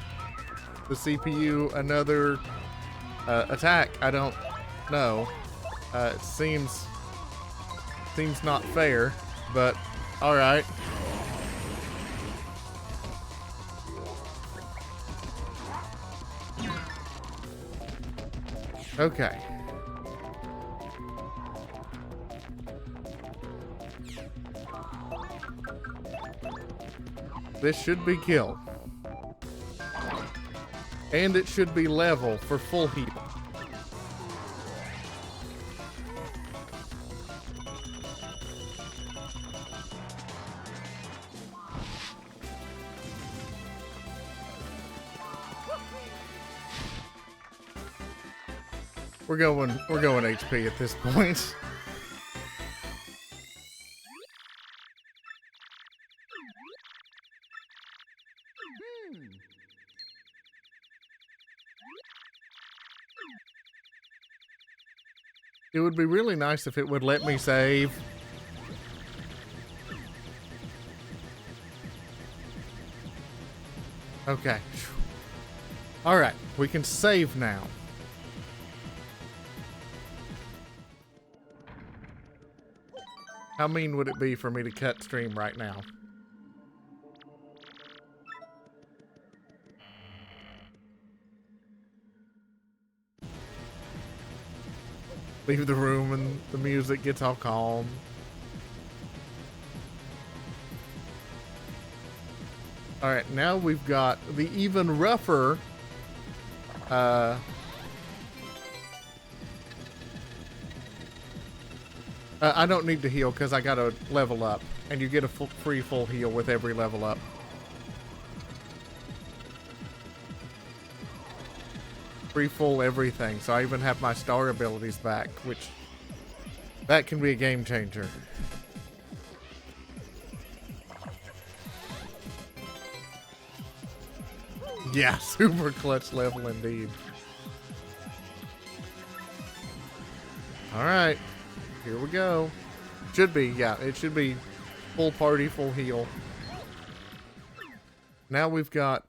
the CPU another attack, I don't know. It seems not fair, but all right. Okay. This should be kill. And it should be level for full heal. We're going HP at this point. It would be really nice if it would let me save. Okay. All right, we can save now. How mean would it be for me to cut stream right now? Leave the room and the music gets all calm. All right, now we've got the even rougher I don't need to heal because I got to level up, and you get a free full heal with every level up. Free full everything, so I even have my star abilities back, which that can be a game changer. Yeah, super clutch level indeed. All right. Here we go. Should be, yeah, it should be full party, full heal. Now we've got,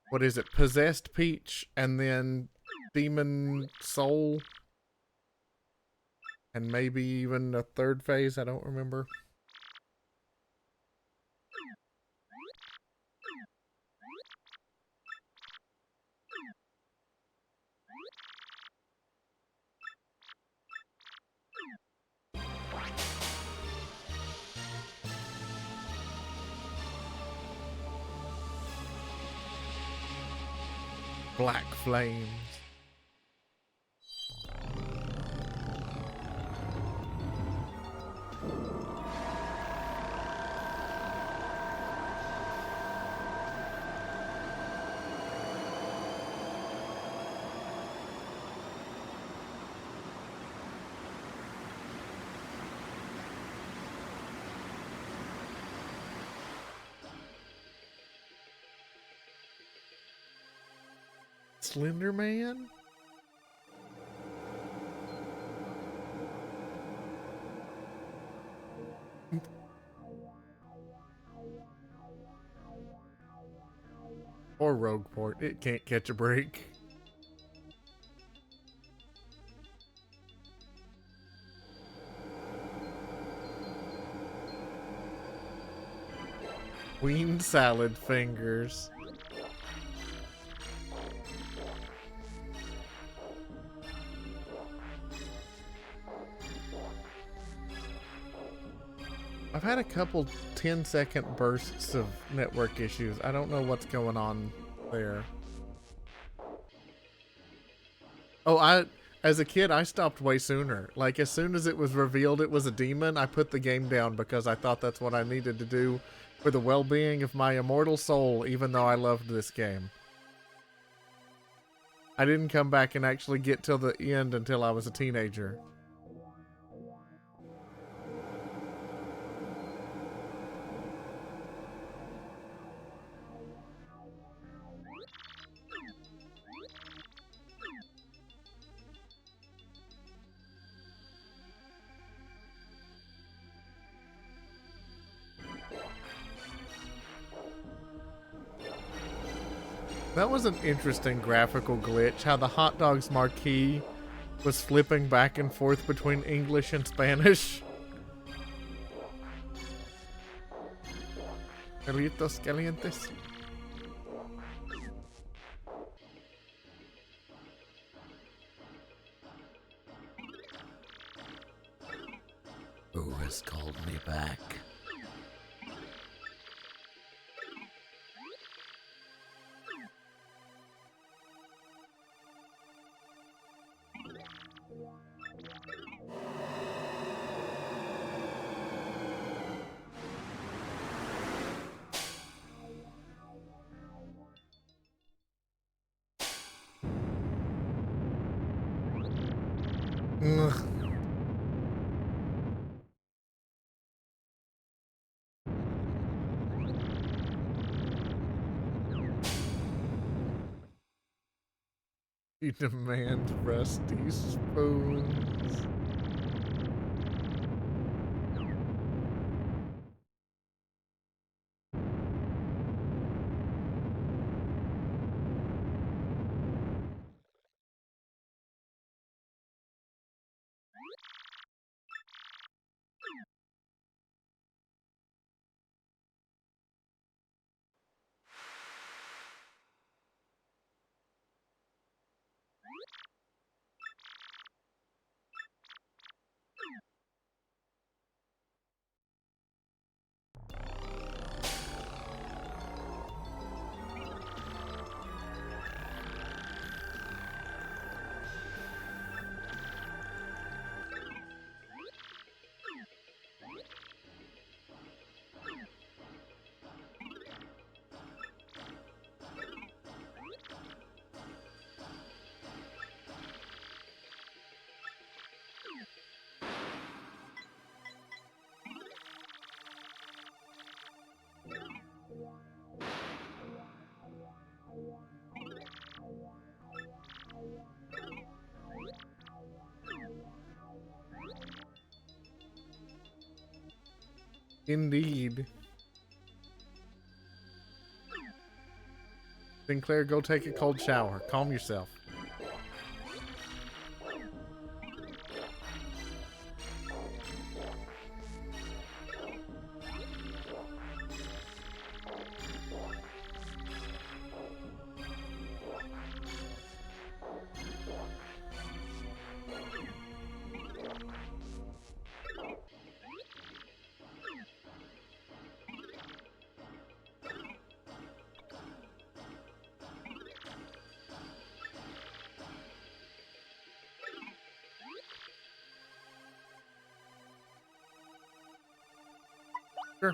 what is it? Possessed Peach, and then Demon Soul. And maybe even a third phase, I don't remember. Black Flames. Slender Man? Or Rogueport. It can't catch a break. Queen salad fingers. I've had a couple 10-second bursts of network issues. I don't know what's going on there. Oh, as a kid, I stopped way sooner. Like, as soon as it was revealed it was a demon, I put the game down because I thought that's what I needed to do for the well-being of my immortal soul, even though I loved this game. I didn't come back and actually get till the end until I was a teenager. That was an interesting graphical glitch, how the hot dog's marquee was flipping back and forth between English and Spanish. Calientos calientes. Who has called me back? Ugh. You demand rusty spoons. Indeed. Sinclair, go take a cold shower. Calm yourself. Sure.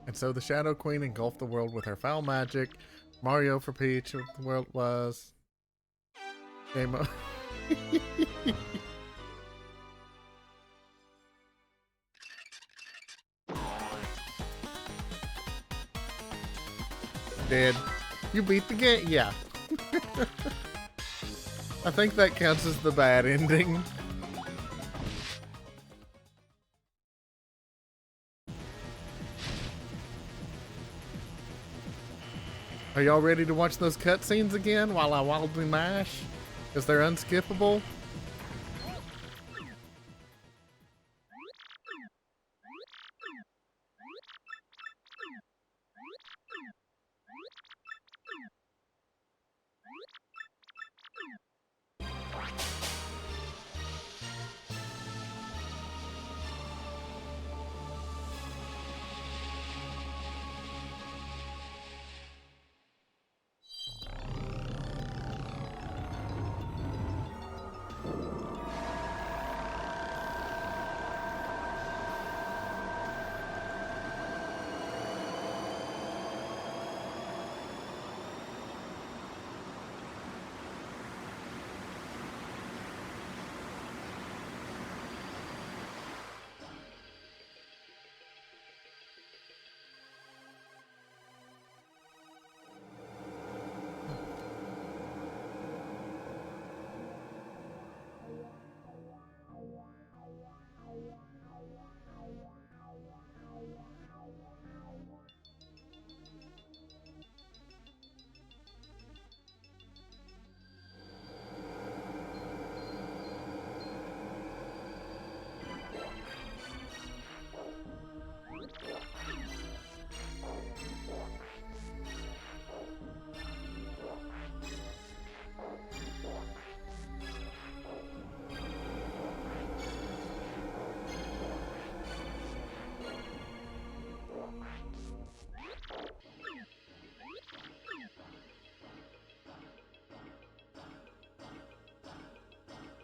And so the Shadow Queen engulfed the world with her foul magic. Mario for Peach, what the world was. Game over. Dead. You beat the game? Yeah. I think that counts as the bad ending. Are y'all ready to watch those cutscenes again while I wildly mash? Because they're unskippable?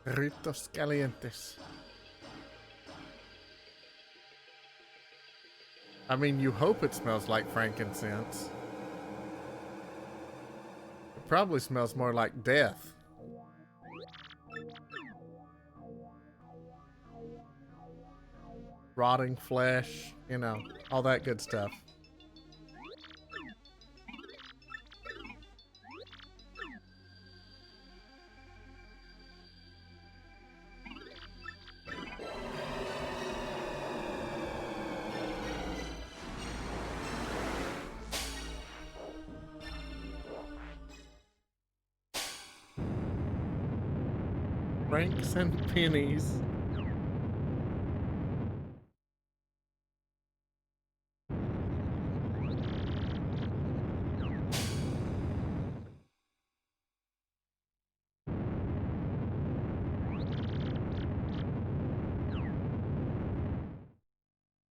Ritos calientes. I mean, you hope it smells like frankincense. It probably smells more like death. Rotting flesh, you know, all that good stuff. Franks and pennies.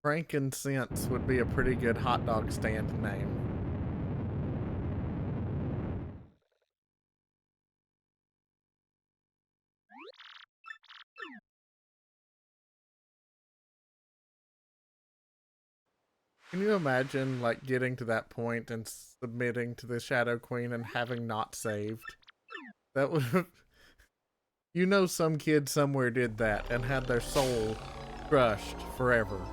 Frankincense would be a pretty good hot dog stand name. Can you imagine, like, getting to that point and submitting to the Shadow Queen and having not saved? That would have... You know some kid somewhere did that and had their soul crushed forever.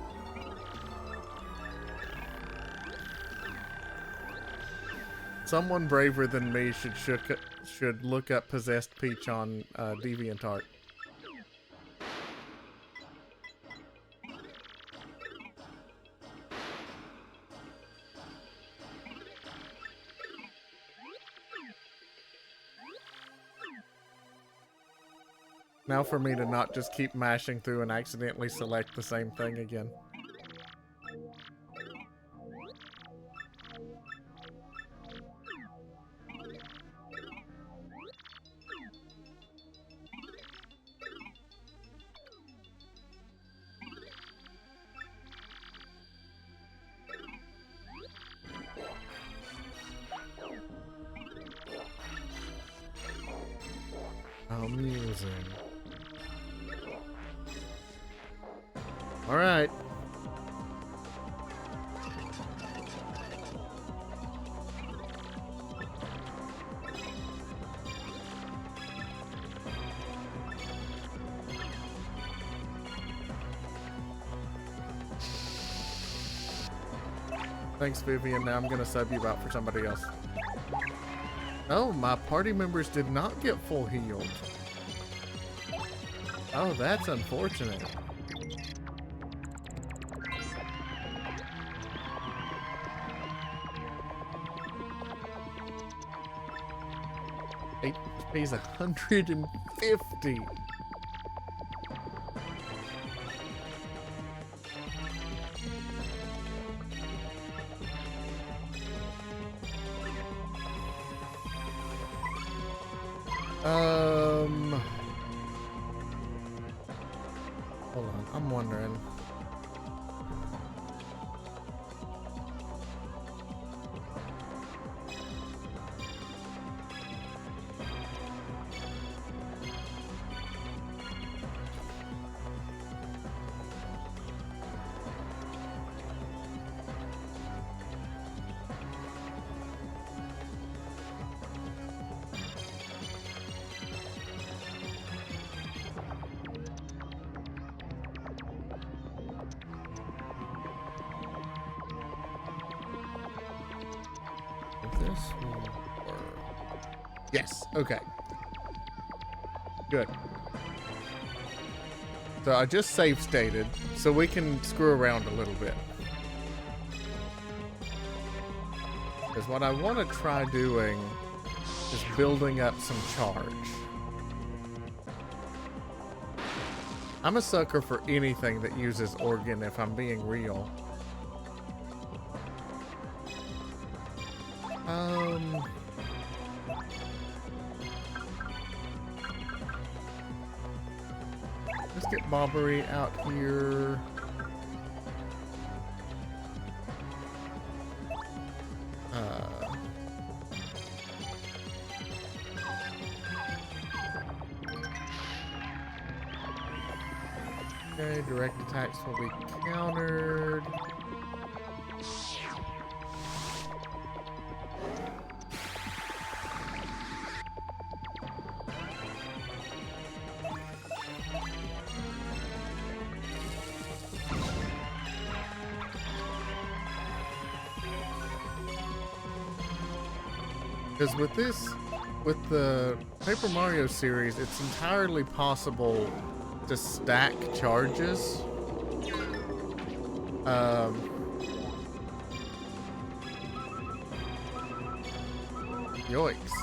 Someone braver than me should look up Possessed Peach on DeviantArt. Now for me to not just keep mashing through and accidentally select the same thing again. Amusing. All right. Thanks, Vivian. Now I'm gonna sub you out for somebody else. Oh, my party members did not get full healed. Oh, that's unfortunate. HP is 150. Hold on, I'm wondering. This will work. Yes, okay. Good. So I just save stated, so we can screw around a little bit. Because what I want to try doing is building up some charge. I'm a sucker for anything that uses organ, if I'm being real. Let's get Bobbery out here. Okay, direct attacks will be countered. Because with the Paper Mario series, it's entirely possible to stack charges. Yoicks.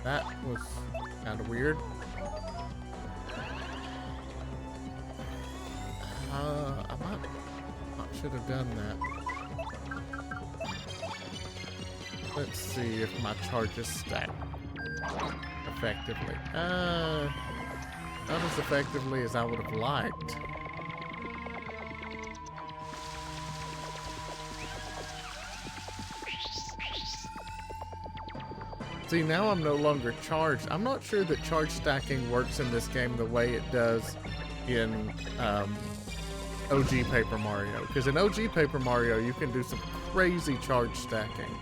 That was kind of weird. I should have done that. Let's see if my charges stack effectively. Not as effectively as I would have liked. See, now I'm no longer charged. I'm not sure that charge stacking works in this game the way it does in OG Paper Mario. Because in OG Paper Mario, you can do some crazy charge stacking.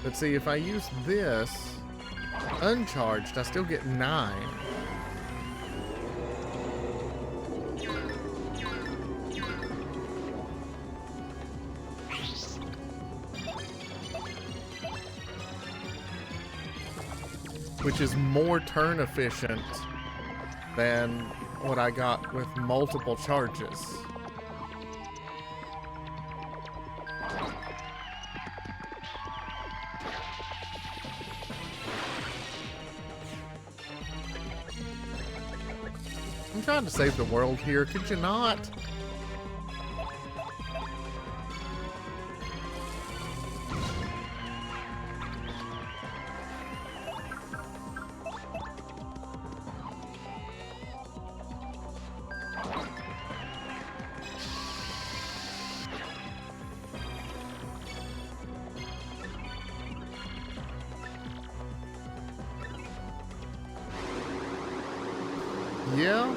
But see, if I use this uncharged, I still get 9. Which is more turn efficient than what I got with multiple charges. I'm trying to save the world here, could you not? Yeah.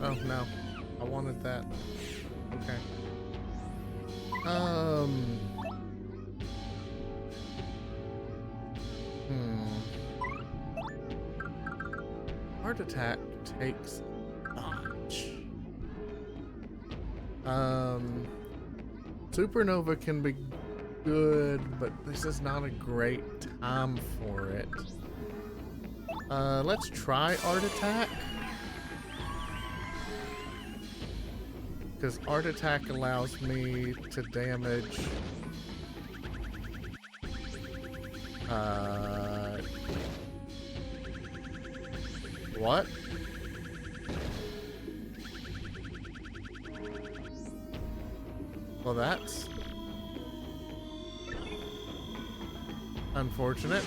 Oh, no. I wanted that. Okay. Heart attack takes much. Supernova can be good, but this is not a great time for it. Let's try Art Attack. Because Art Attack allows me to damage... What? Well, that's... unfortunate.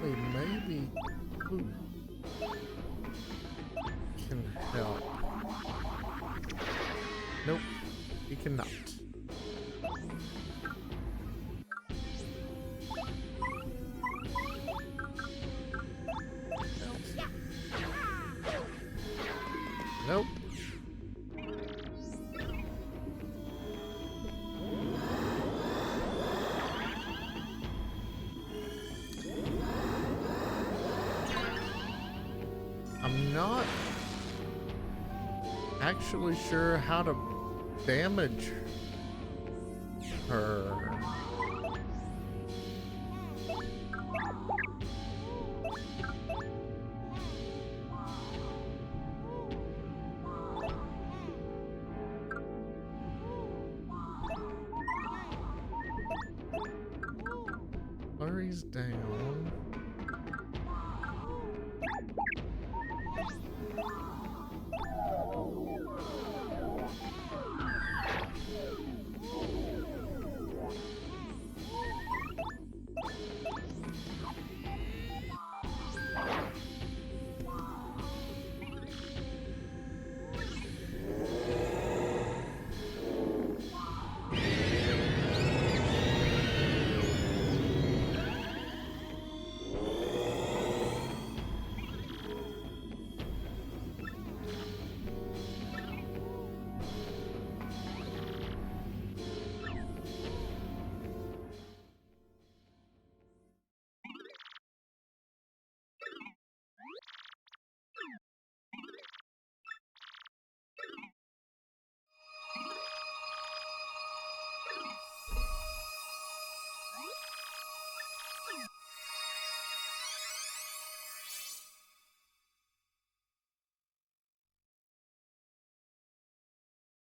Wait, maybe who can help? Nope, he cannot. Nope. I'm not actually sure how to damage her. Flurry's down.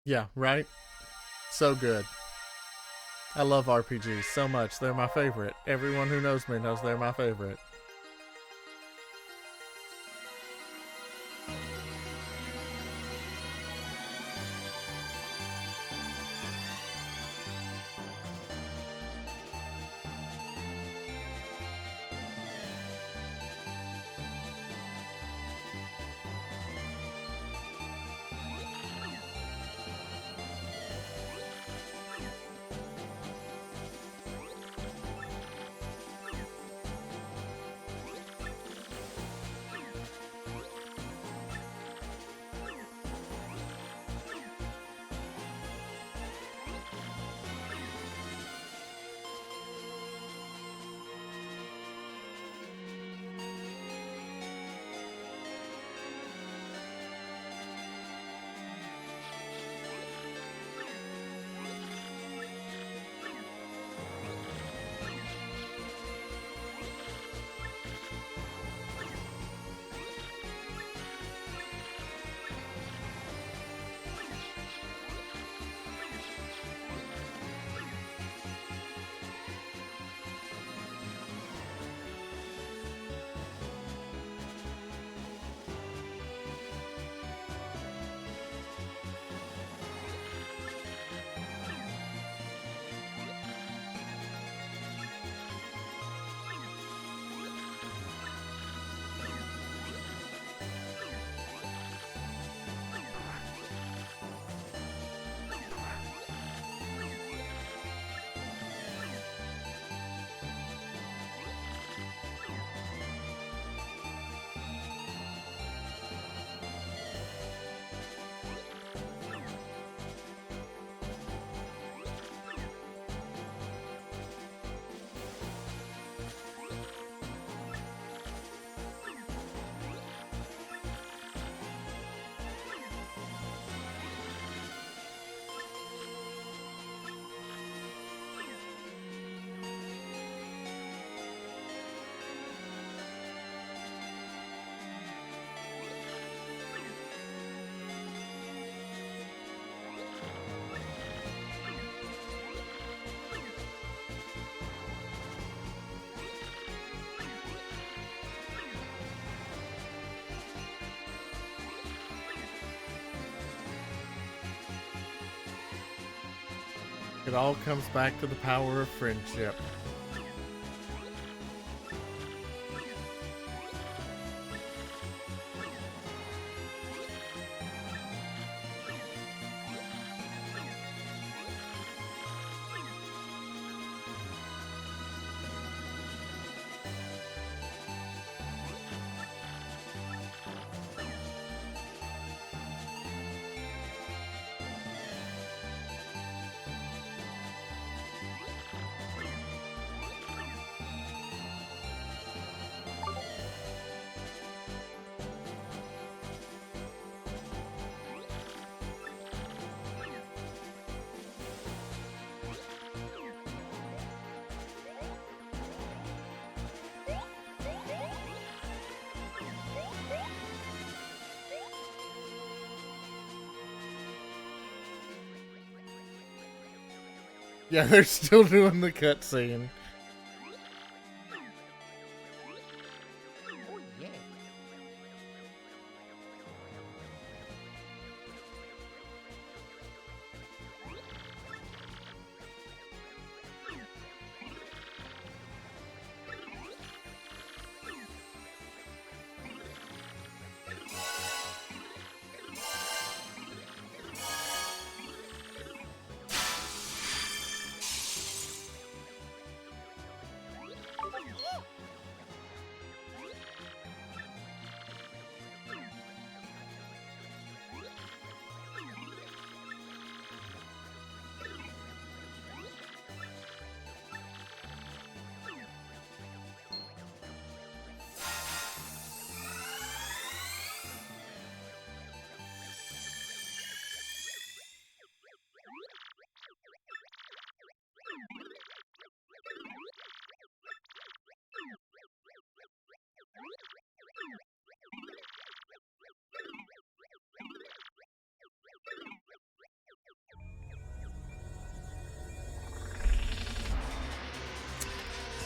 Yeah, right? So good. I love RPGs so much. They're my favorite. Everyone who knows me knows they're my favorite. It all comes back to the power of friendship. Yeah, they're still doing the cutscene. Oh yeah.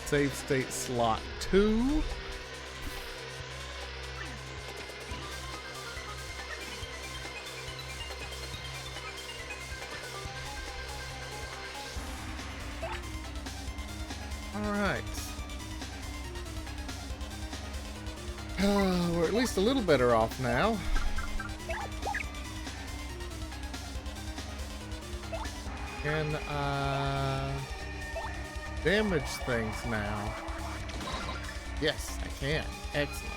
Save state slot 2. Alright. We're at least a little better off now. Can damage things now? Yes, I can. Excellent.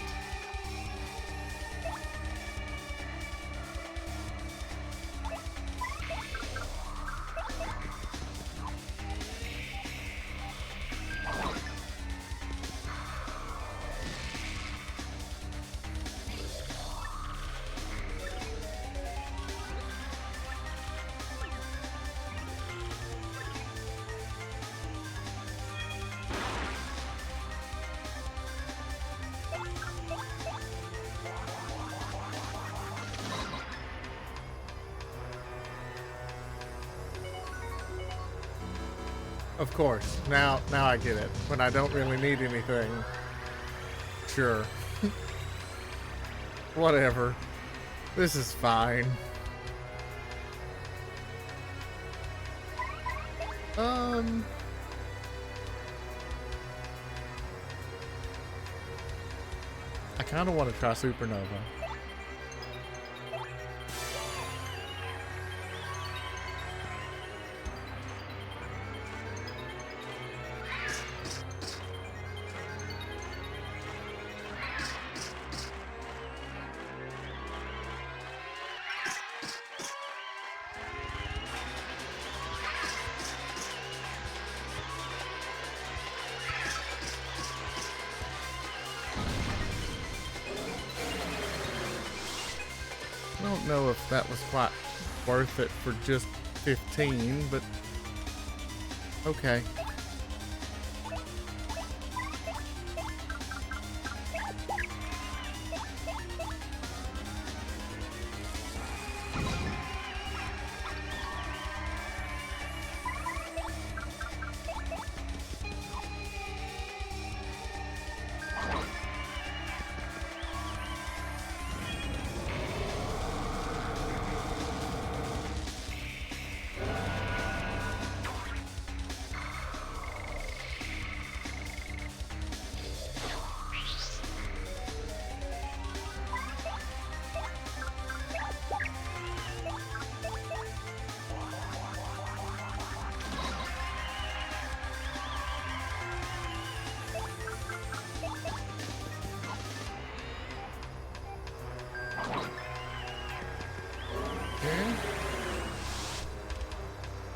Of course. Now I get it. When I don't really need anything. Sure. Whatever. This is fine. I kind of want to try Supernova. I don't know if that was quite worth it for just 15, but okay.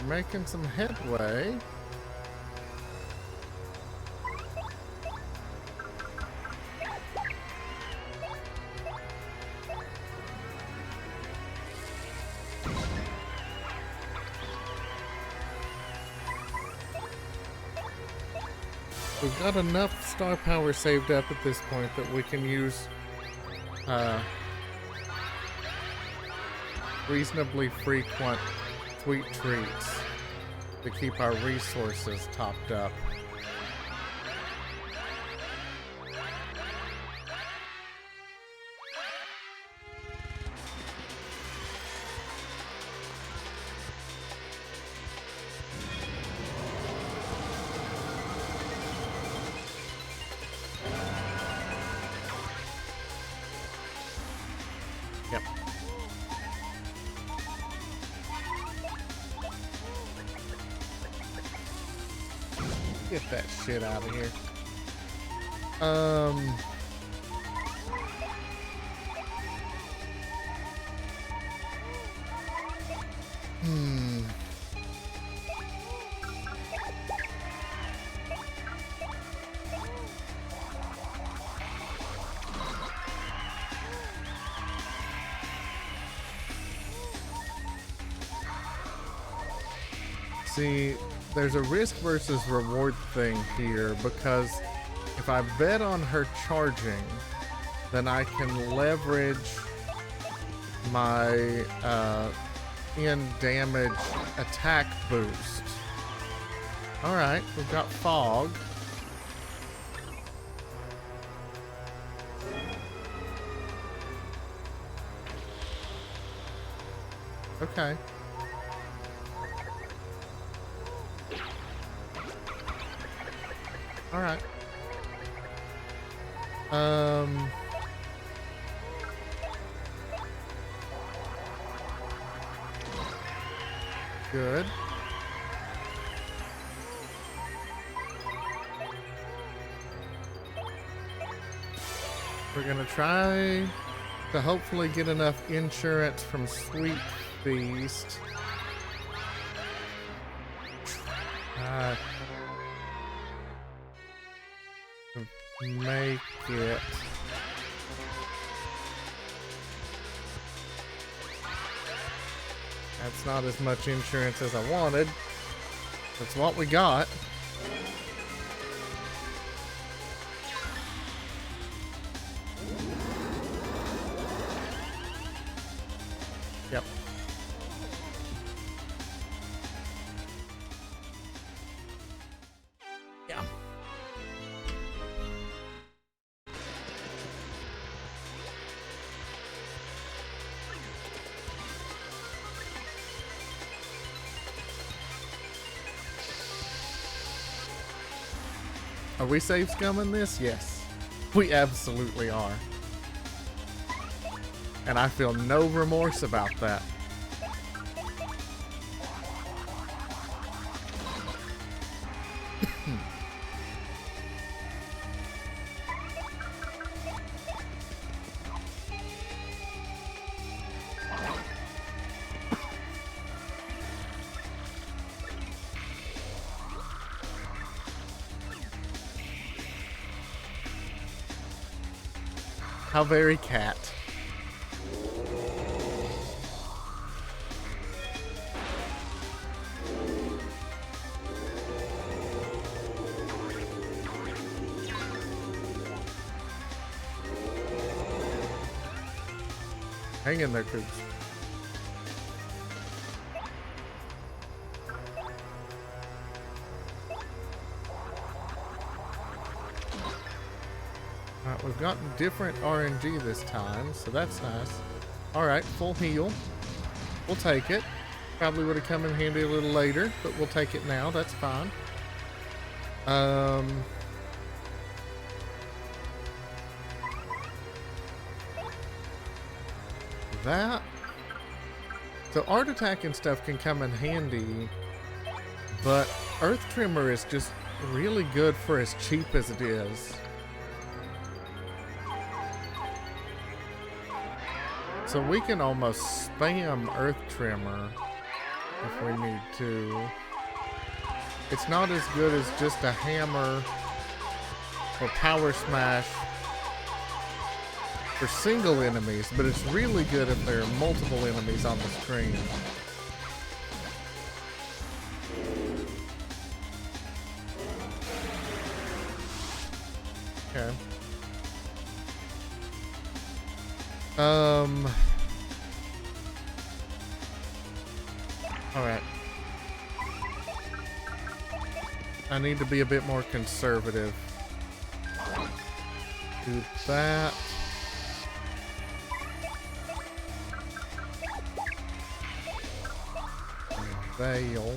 making some headway. We've got enough star power saved up at this point that we can use reasonably frequent sweet treats to keep our resources topped up. Yep. Get that shit out of here. See, there's a risk versus reward thing here, because if I bet on her charging, then I can leverage my in damage attack boost. Alright, we've got fog. Okay. All right. Good. We're gonna try to hopefully get enough insurance from Sweet Feast. Make it. That's not as much insurance as I wanted. That's what we got. Yep. Yeah. Are we safe scumming this? Yes. We absolutely are. And I feel no remorse about that. How very cat. Hang in there, Coops. Alright, we've got different RNG this time, so that's nice. Alright, full heal. We'll take it. Probably would have come in handy a little later, but we'll take it now. That's fine. That. So art attack and stuff can come in handy, but Earth Trimmer is just really good for as cheap as it is. So we can almost spam Earth Trimmer if we need to. It's not as good as just a hammer or power smash for single enemies, but it's really good if there are multiple enemies on the screen. Okay. Alright. I need to be a bit more conservative. Do that. Veil.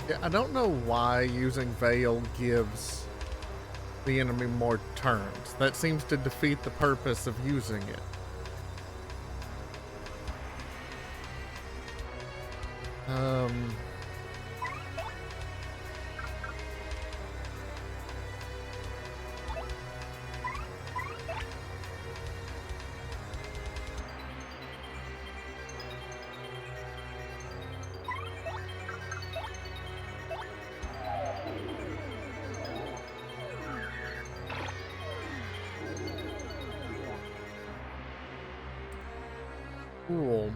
Yeah, I don't know why using Veil gives the enemy more turns. That seems to defeat the purpose of using it. Cool.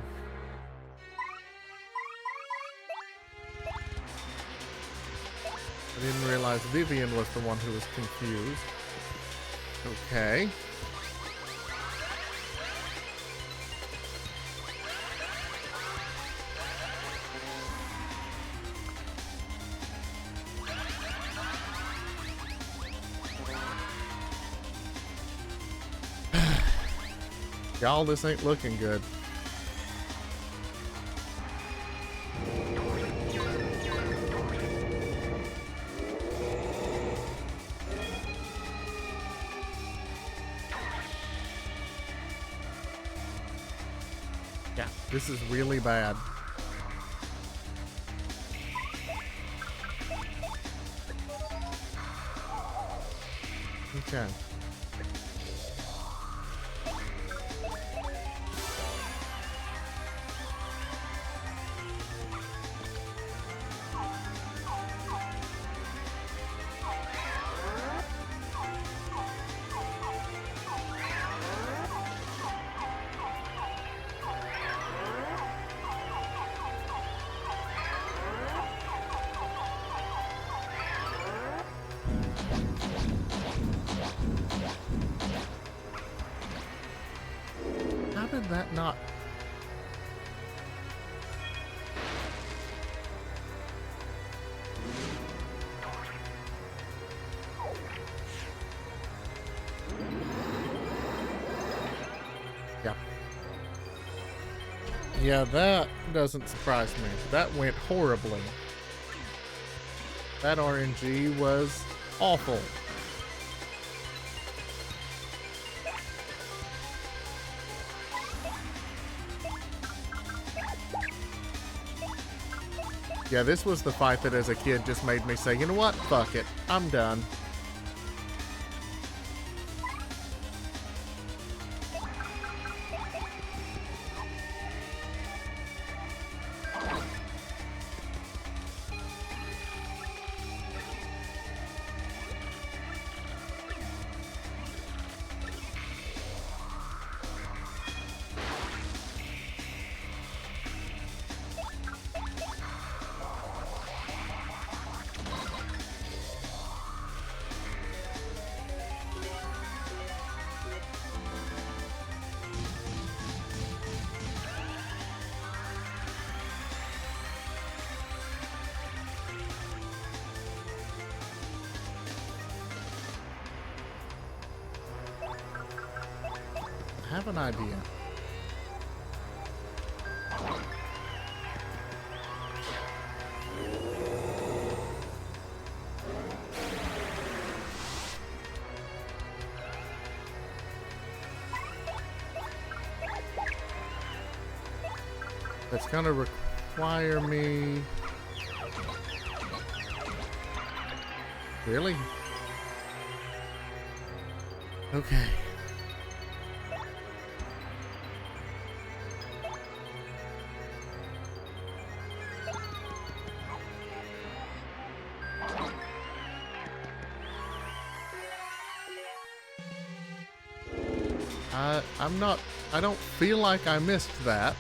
I didn't realize Vivian was the one who was confused. Okay. Y'all, this ain't looking good. Yeah, this is really bad. Okay. How did that not? Yeah. Yeah, that doesn't surprise me. That went horribly. That RNG was awful. Yeah, this was the fight that as a kid just made me say, you know what? Fuck it. I'm done. I have an idea. That's gonna require me... Really? Okay. I don't feel like I missed that.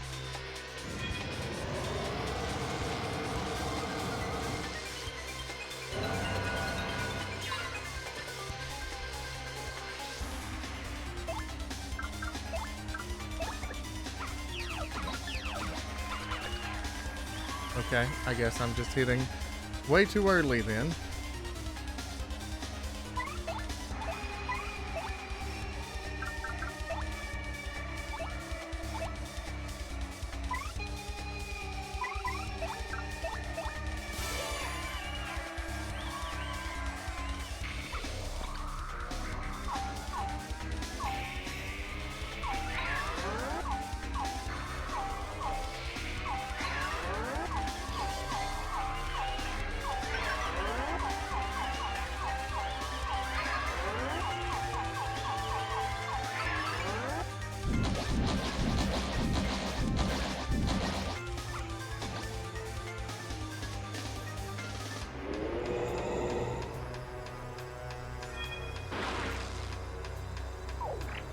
Okay, I guess I'm just hitting way too early then.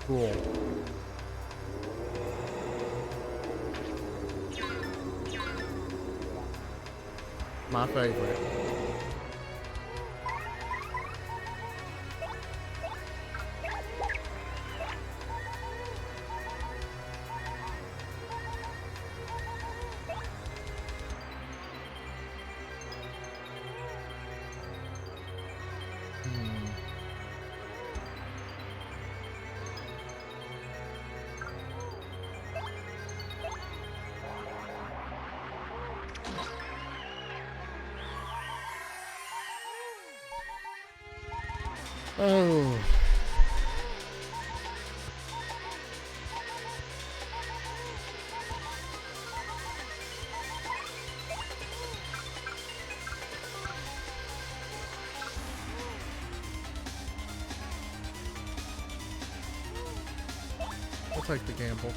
Cool. My favorite. Oh. I'll take the gamble.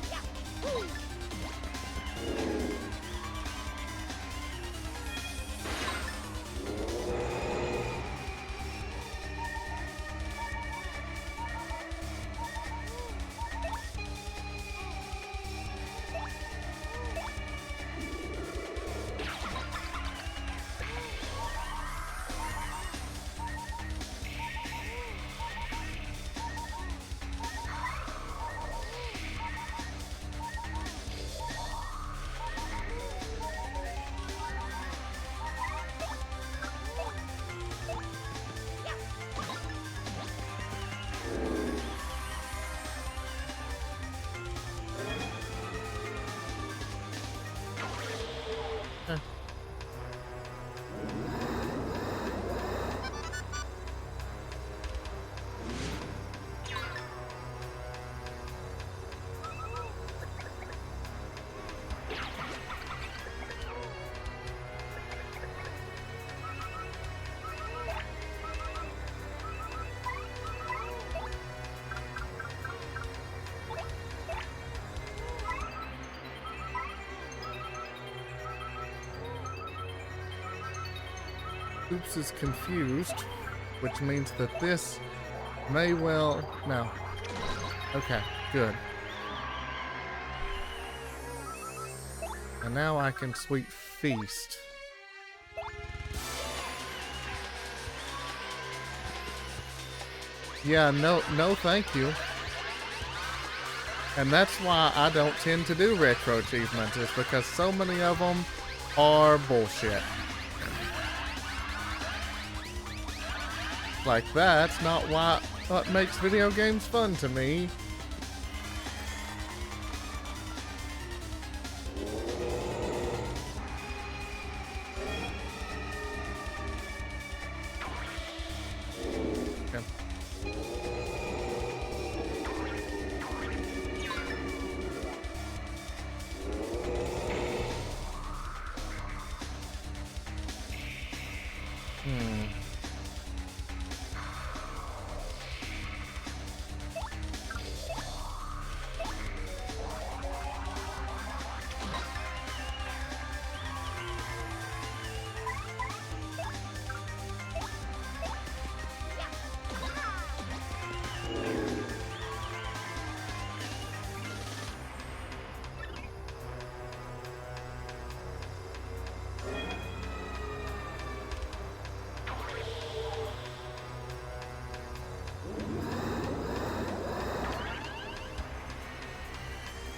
Oops is confused, which means that this may well... No. Okay, good. And now I can sweet feast. Yeah, no thank you. And that's why I don't tend to do retro achievements, is because so many of them are bullshit. Like, that's not what makes video games fun to me. Okay.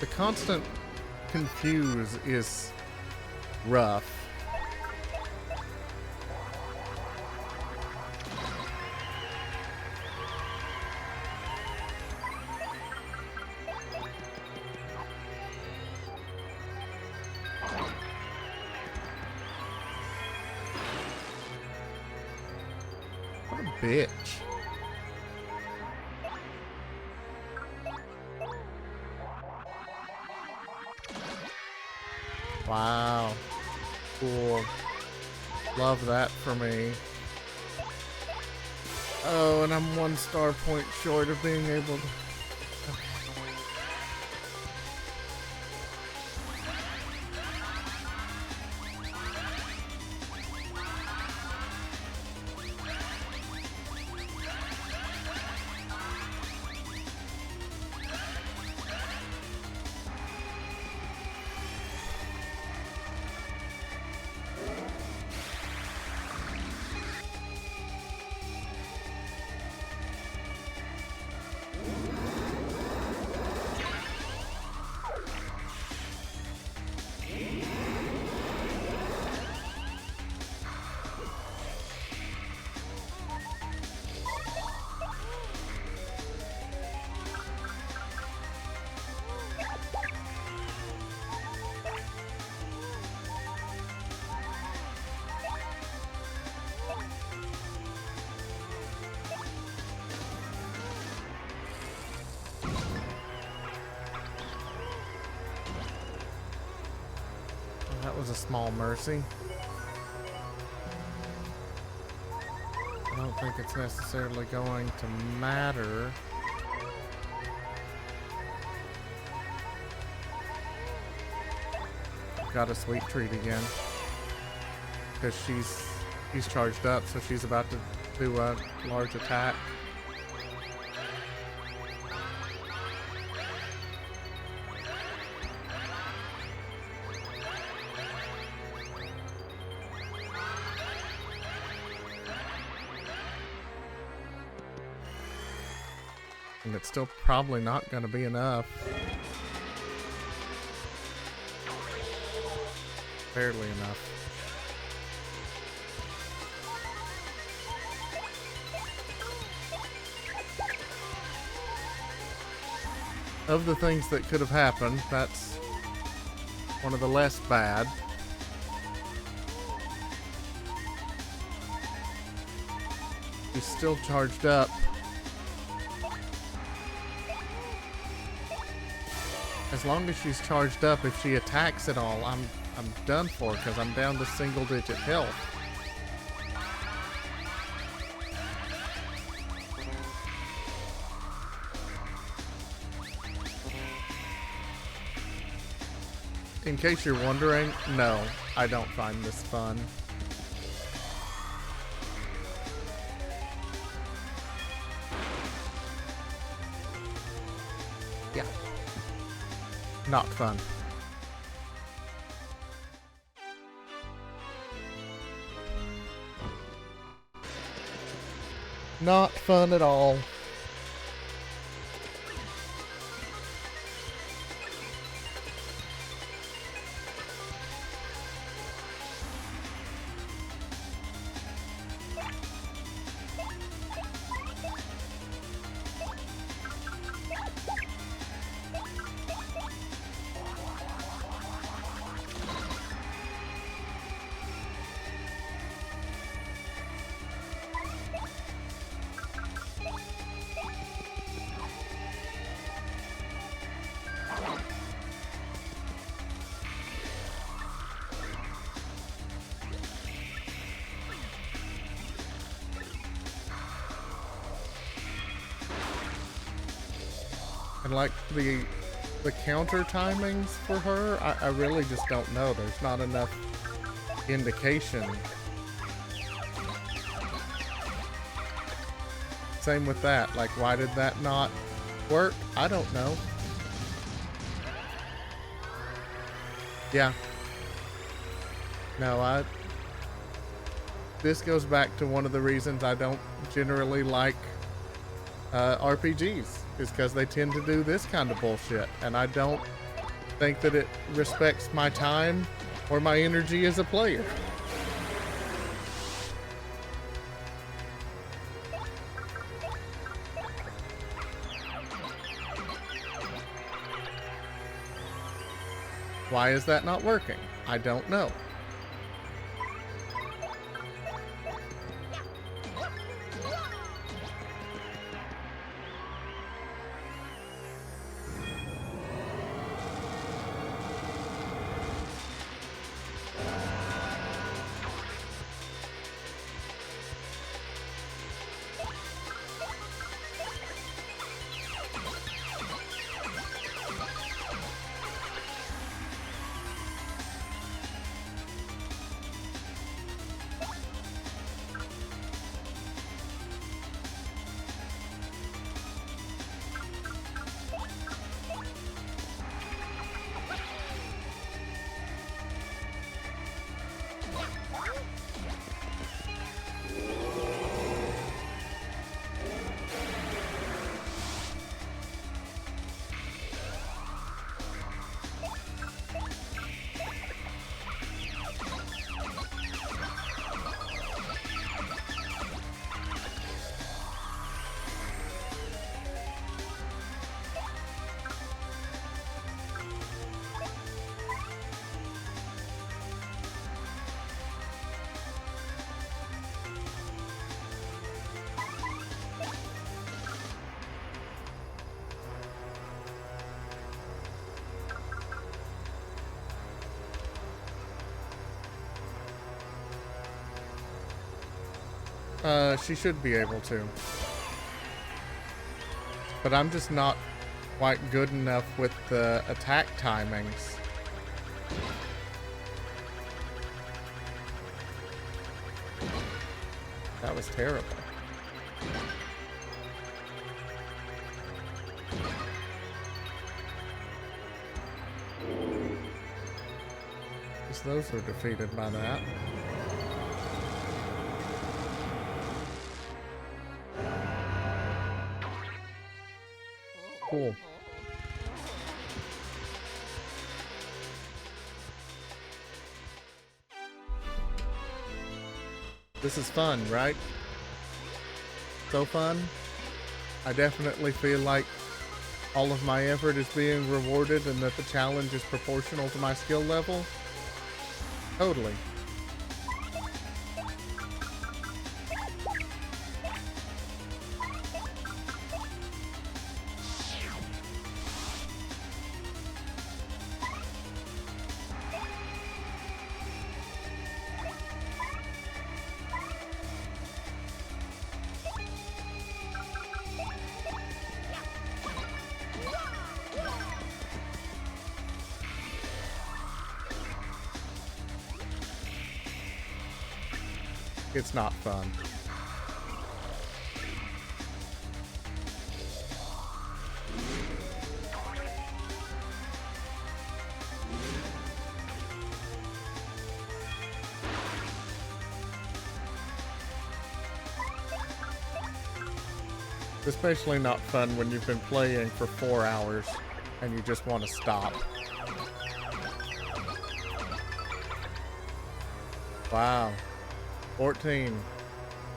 The constant confuse is rough. What a bitch. Wow. Cool. Love that for me. Oh, and I'm 1 star point short of being able to... That was a small mercy. I don't think it's necessarily going to matter. Got a sweet treat again. Because she's charged up, so she's about to do a large attack. And it's still probably not going to be enough. Barely enough. Of the things that could have happened, that's one of the less bad. She's still charged up. As long as she's charged up, if she attacks at all, I'm done for because I'm down to single-digit health. In case you're wondering, no, I don't find this fun. Yeah. Not fun. Not fun at all. And like the counter timings for her, I really just don't know. There's not enough indication. Same with that. Like, why did that not work? I don't know. Yeah. No, this goes back to one of the reasons I don't generally like RPGs, is because they tend to do this kind of bullshit, and I don't think that it respects my time or my energy as a player. Why is that not working? I don't know. She should be able to. But I'm just not quite good enough with the attack timings. That was terrible. Just those were defeated by that. Cool. This is fun, right? So fun. I definitely feel like all of my effort is being rewarded and that the challenge is proportional to my skill level. Totally. It's not fun. Especially not fun when you've been playing for 4 hours and you just want to stop. Wow. 14.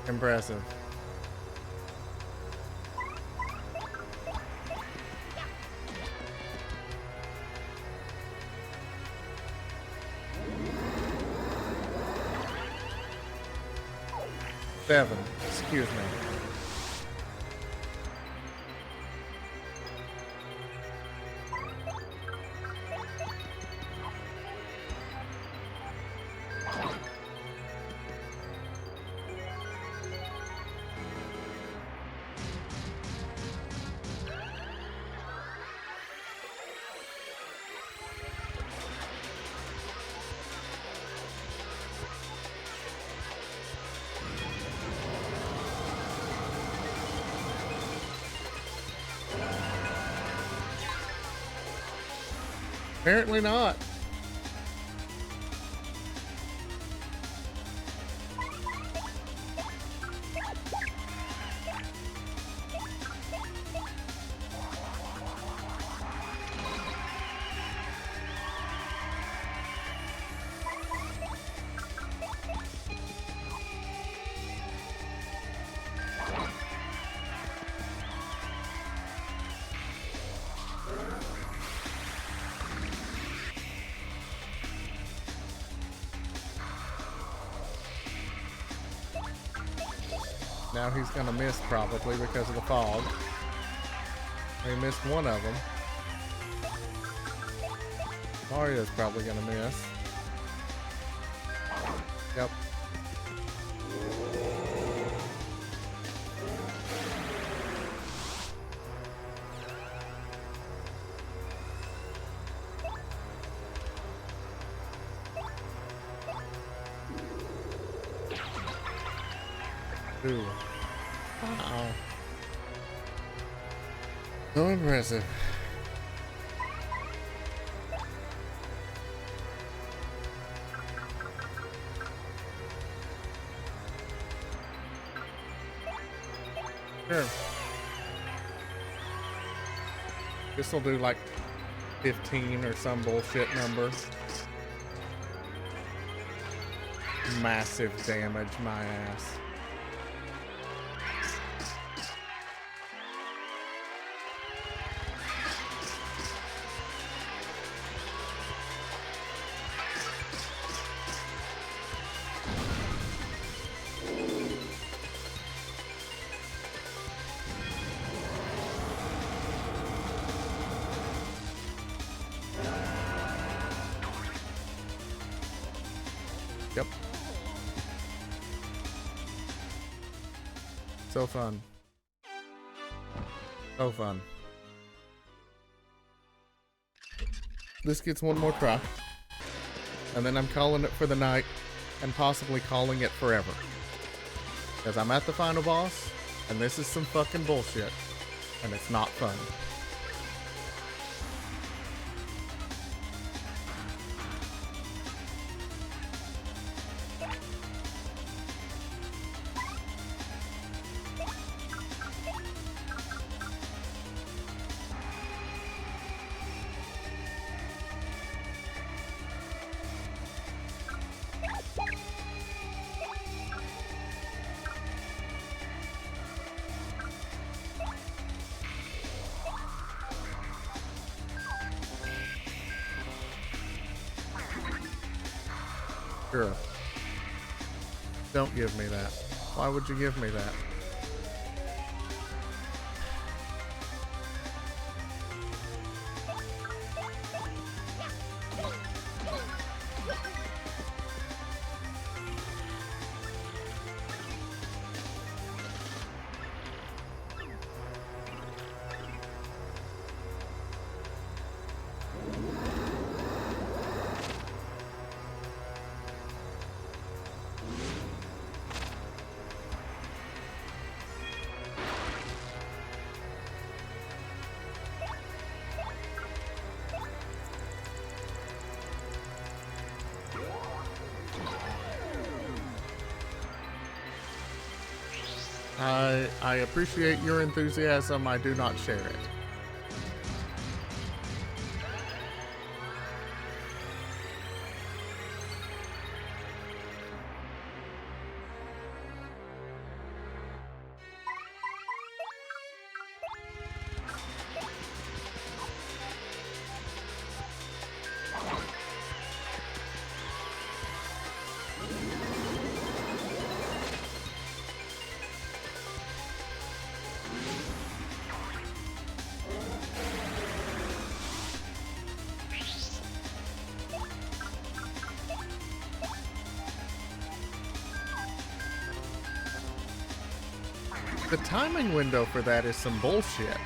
Impressive. Seven. Excuse me. Apparently not. Now he's gonna miss probably because of the fog. He missed one of them. Mario's probably gonna miss. Yep. Ooh. Wow. So impressive. Sure. This will do like 15 or some bullshit number. Massive damage, my ass. Yep. So fun. So fun. This gets one more try. And then I'm calling it for the night and possibly calling it forever. Because I'm at the final boss and this is some fucking bullshit. And it's not fun. Sure. Don't give me that. Why would you give me that? I appreciate your enthusiasm. I do not share it. The timing window for that is some bullshit.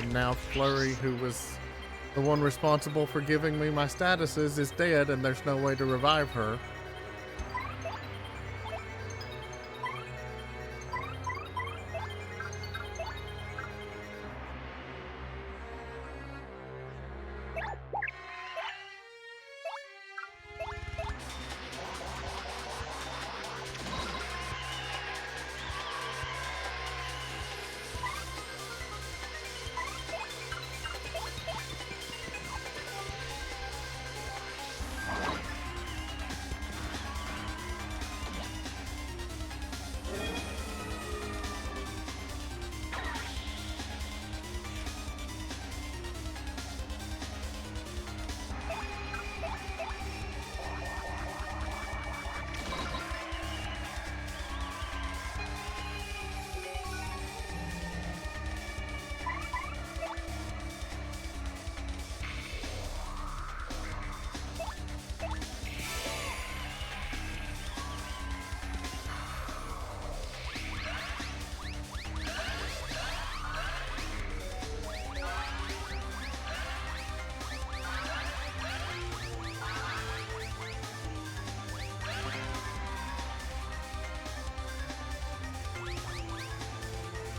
and now Flurry, who was the one responsible for giving me my statuses, is dead, and there's no way to revive her.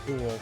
Cool.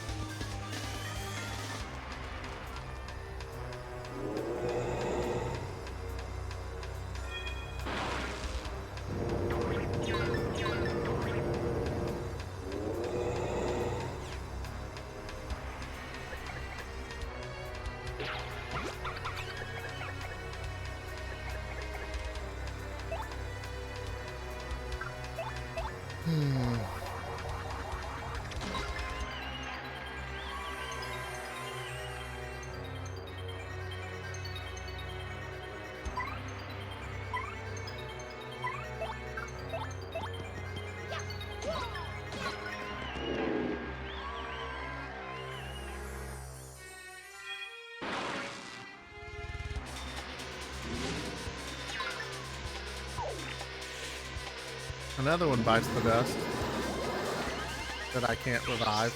Another one bites the dust that I can't revive.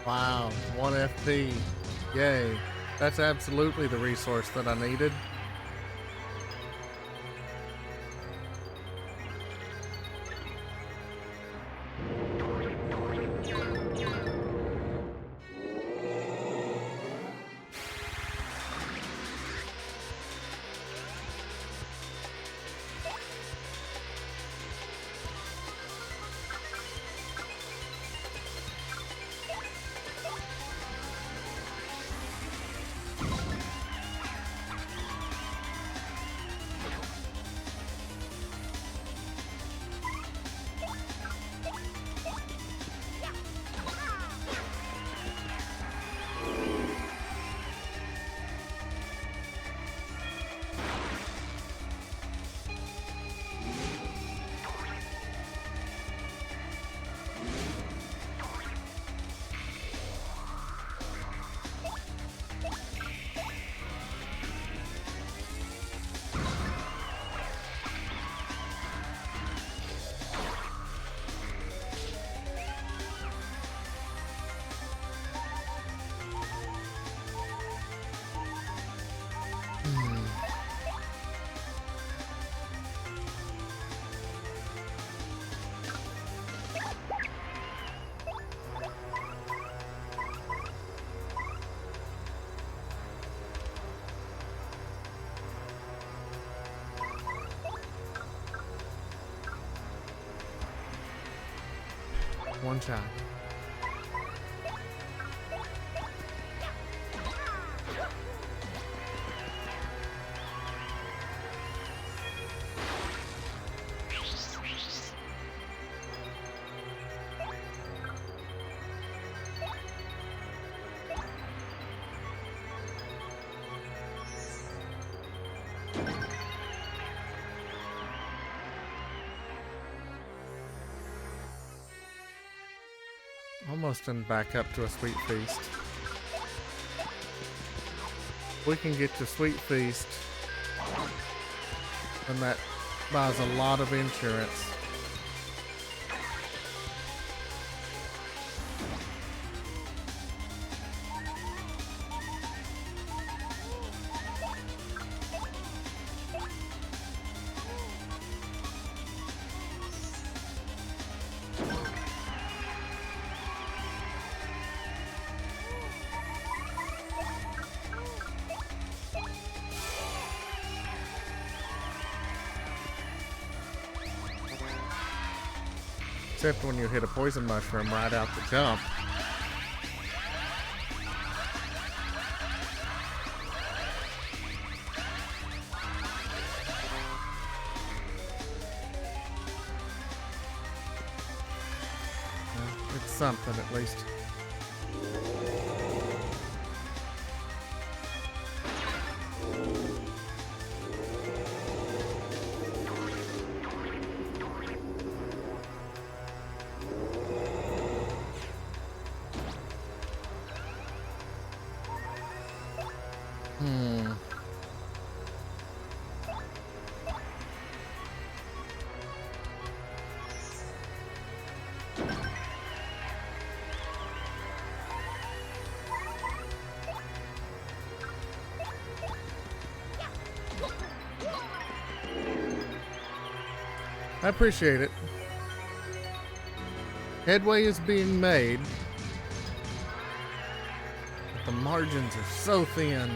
Wow, 1 FP. Yay. That's absolutely the resource that I needed. one shot. Almost and back up to a sweet feast. We can get to sweet feast, and that buys a lot of insurance. Except when you hit a poison mushroom right out the jump. Well, it's something at least. I appreciate it. Headway is being made, but the margins are so thin.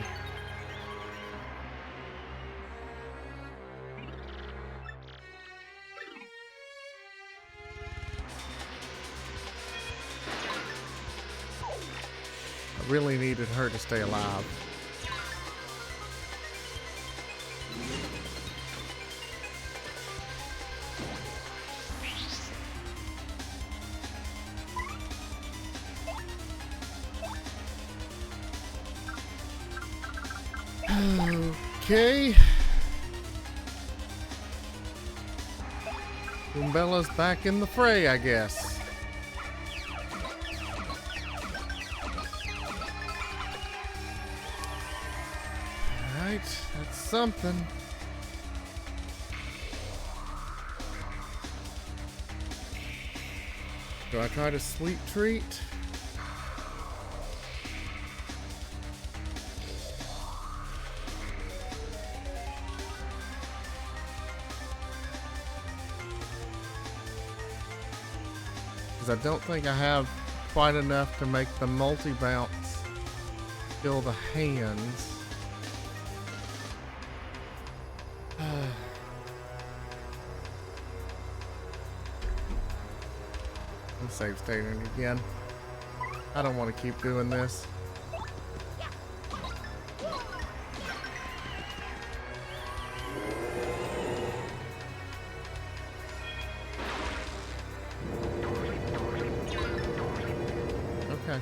I really needed her to stay alive. Okay. Bella's back in the fray, I guess. Alright, that's something. Do I try to sweet treat? I don't think I have quite enough to make the multi-bounce kill the hands. I'm save stating again. I don't want to keep doing this. Okay.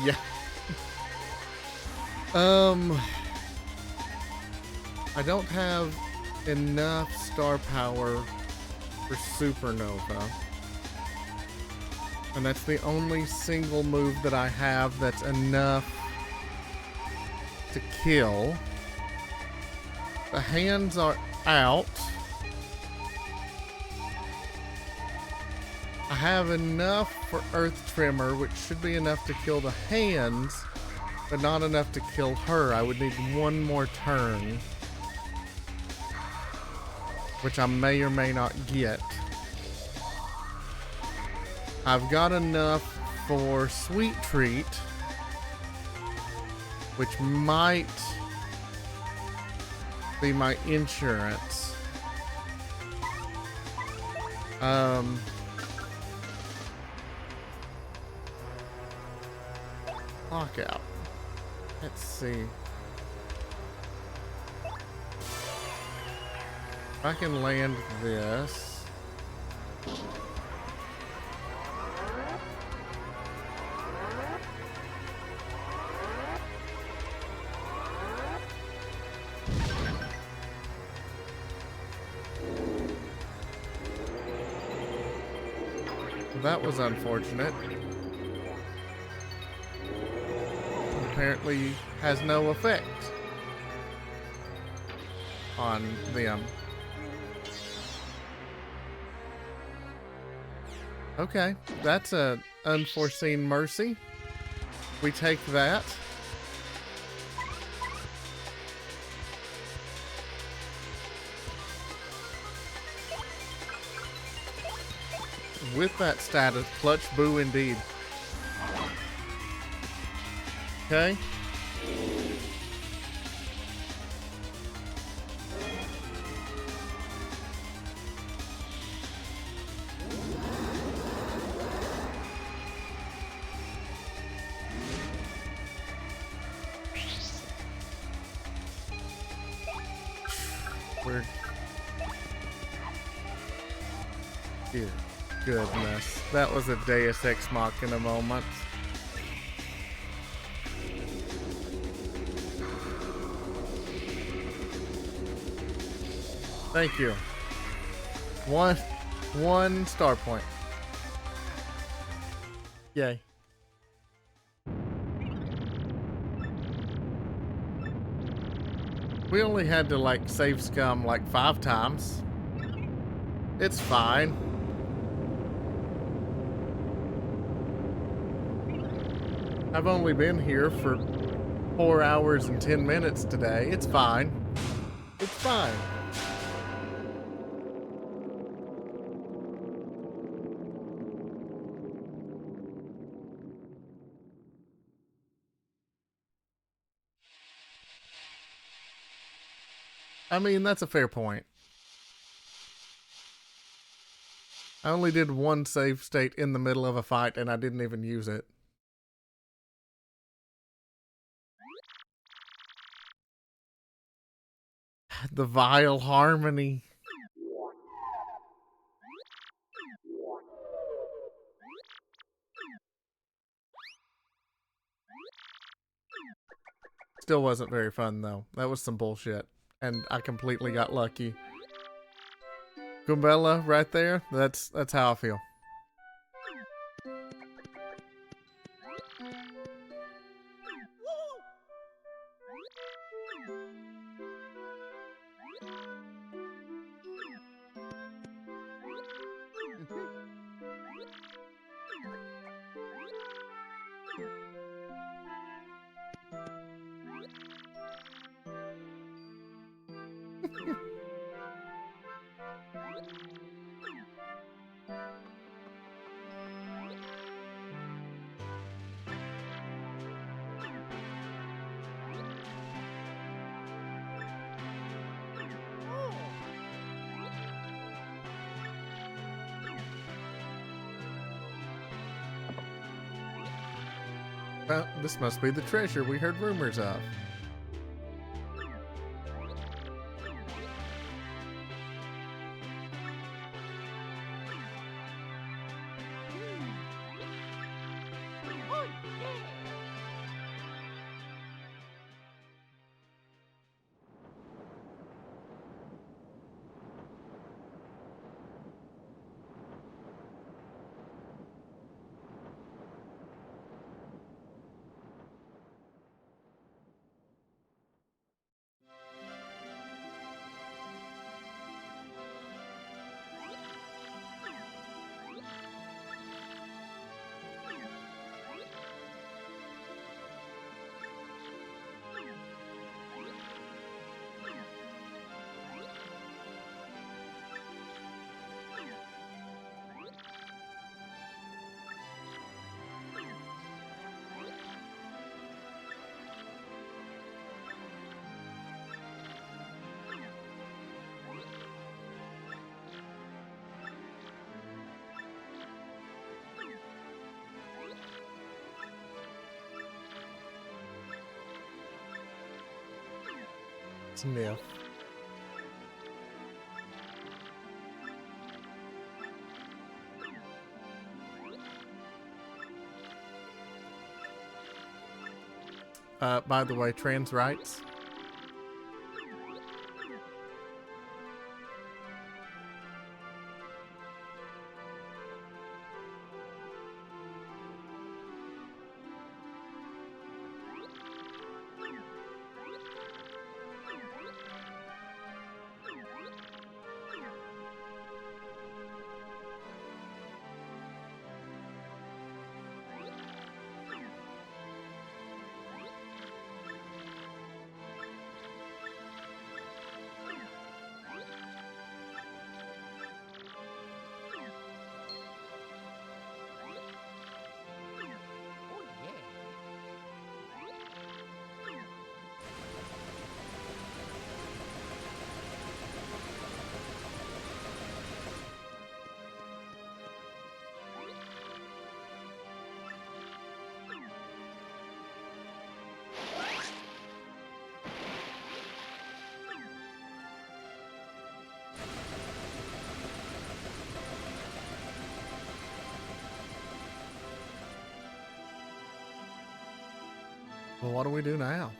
Yeah. I don't have enough star power for Supernova. And that's the only single move that I have that's enough to kill. The hands are out. I have enough for Earth Tremor, which should be enough to kill the hands, but not enough to kill her. I would need one more turn, which I may or may not get. I've got enough for Sweet Treat, which might be my insurance. Lockout. Let's see. If I can land this. That was unfortunate. Apparently has no effect on them. Okay, that's a unforeseen mercy. We take that. With that status, clutch boo indeed. Okay. Weird. Dear goodness. That was a Deus Ex Machina moment. Thank you. One star point. Yay. We only had to like save scum like 5 times. It's fine. I've only been here for 4 hours and 10 minutes today. It's fine. It's fine. I mean, that's a fair point. I only did one save state in the middle of a fight and I didn't even use it. The vile harmony. Still wasn't very fun though. That was some bullshit. And I completely got lucky. Gumbella right there. That's how I feel. Well, this must be the treasure we heard rumors of. Sniff. By the way, trans rights. Well, what do we do now?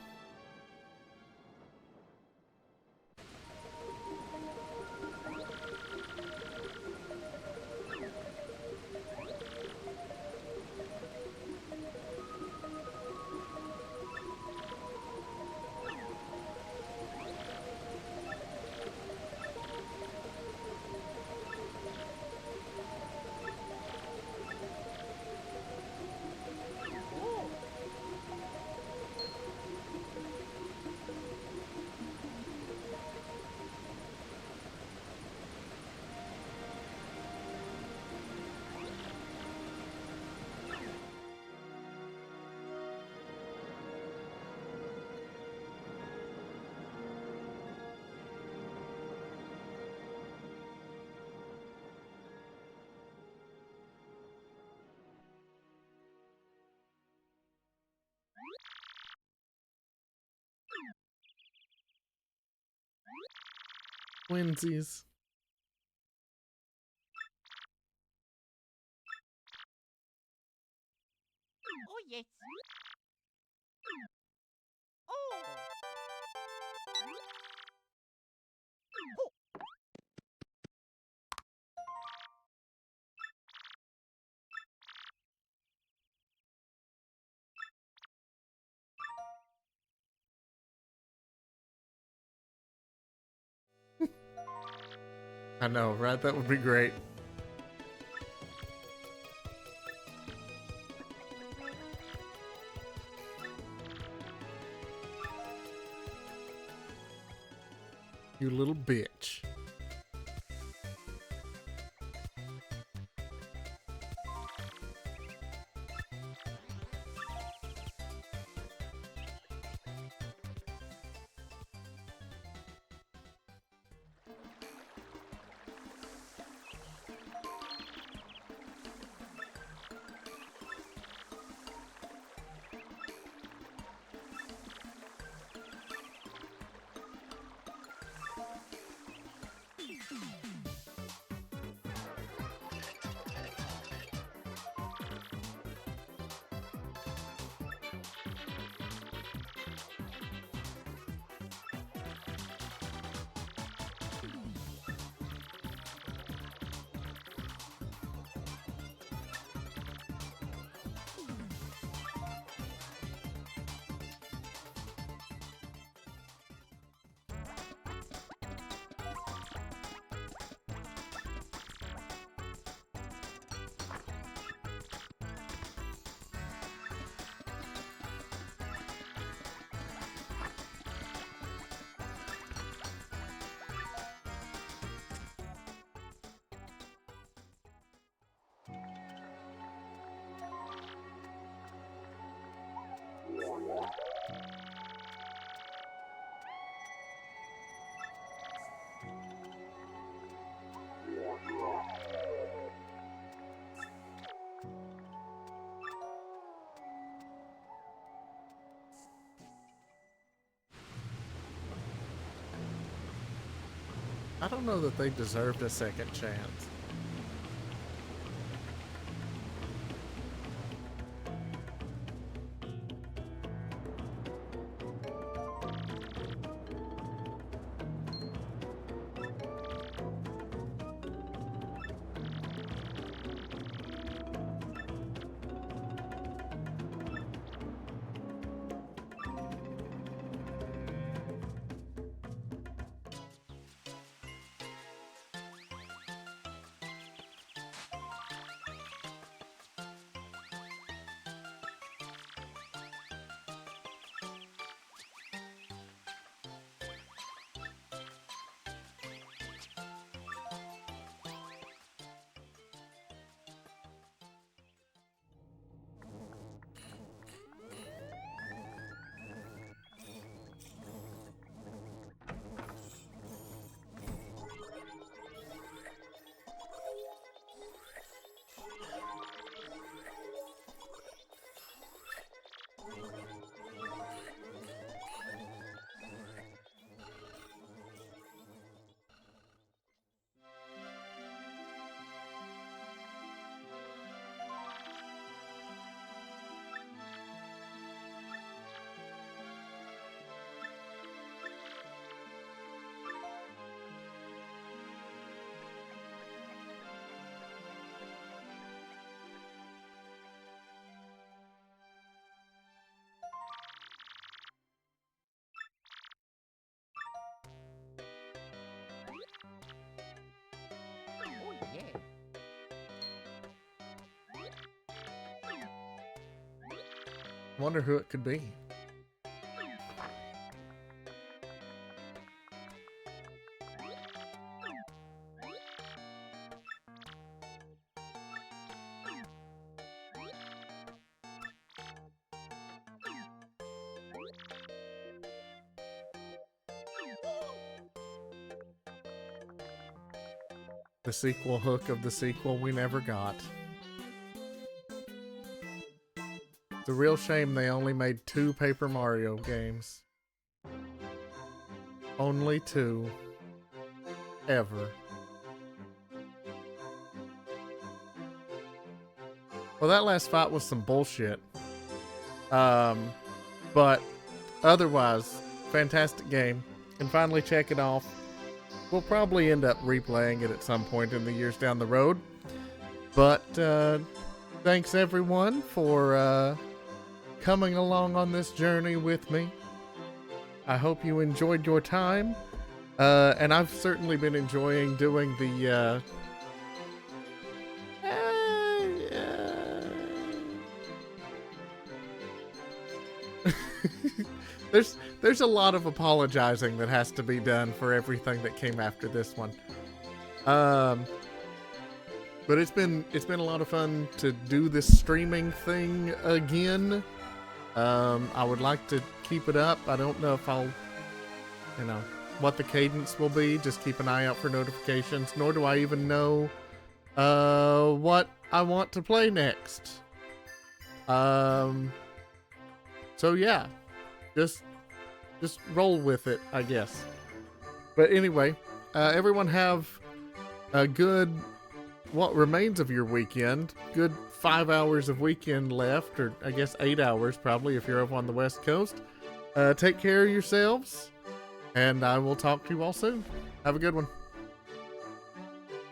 Twinsies. Oh, yes. Oh. I know, right? That would be great. You little bitch. I don't know that they deserved a second chance. Oh, yeah. Wonder who it could be. The sequel hook of the sequel we never got. It's a real shame they only made 2 Paper Mario games. Only 2. Ever. Well, that last fight was some bullshit. But otherwise, fantastic game. And finally check it off. We'll probably end up replaying it at some point in the years down the road. But thanks everyone for coming along on this journey with me. I hope you enjoyed your time. And I've certainly been enjoying doing the There's a lot of apologizing that has to be done for everything that came after this one. But it's been a lot of fun to do this streaming thing again. I would like to keep it up. I don't know if I'll, what the cadence will be. Just keep an eye out for notifications. Nor do I even know what I want to play next. So yeah, just roll with it, I guess. But anyway, everyone have a good, what remains of your weekend. Good 5 hours of weekend left, or I guess 8 hours probably if you're over on the West Coast. Take care of yourselves, and I will talk to you all soon. Have a good one.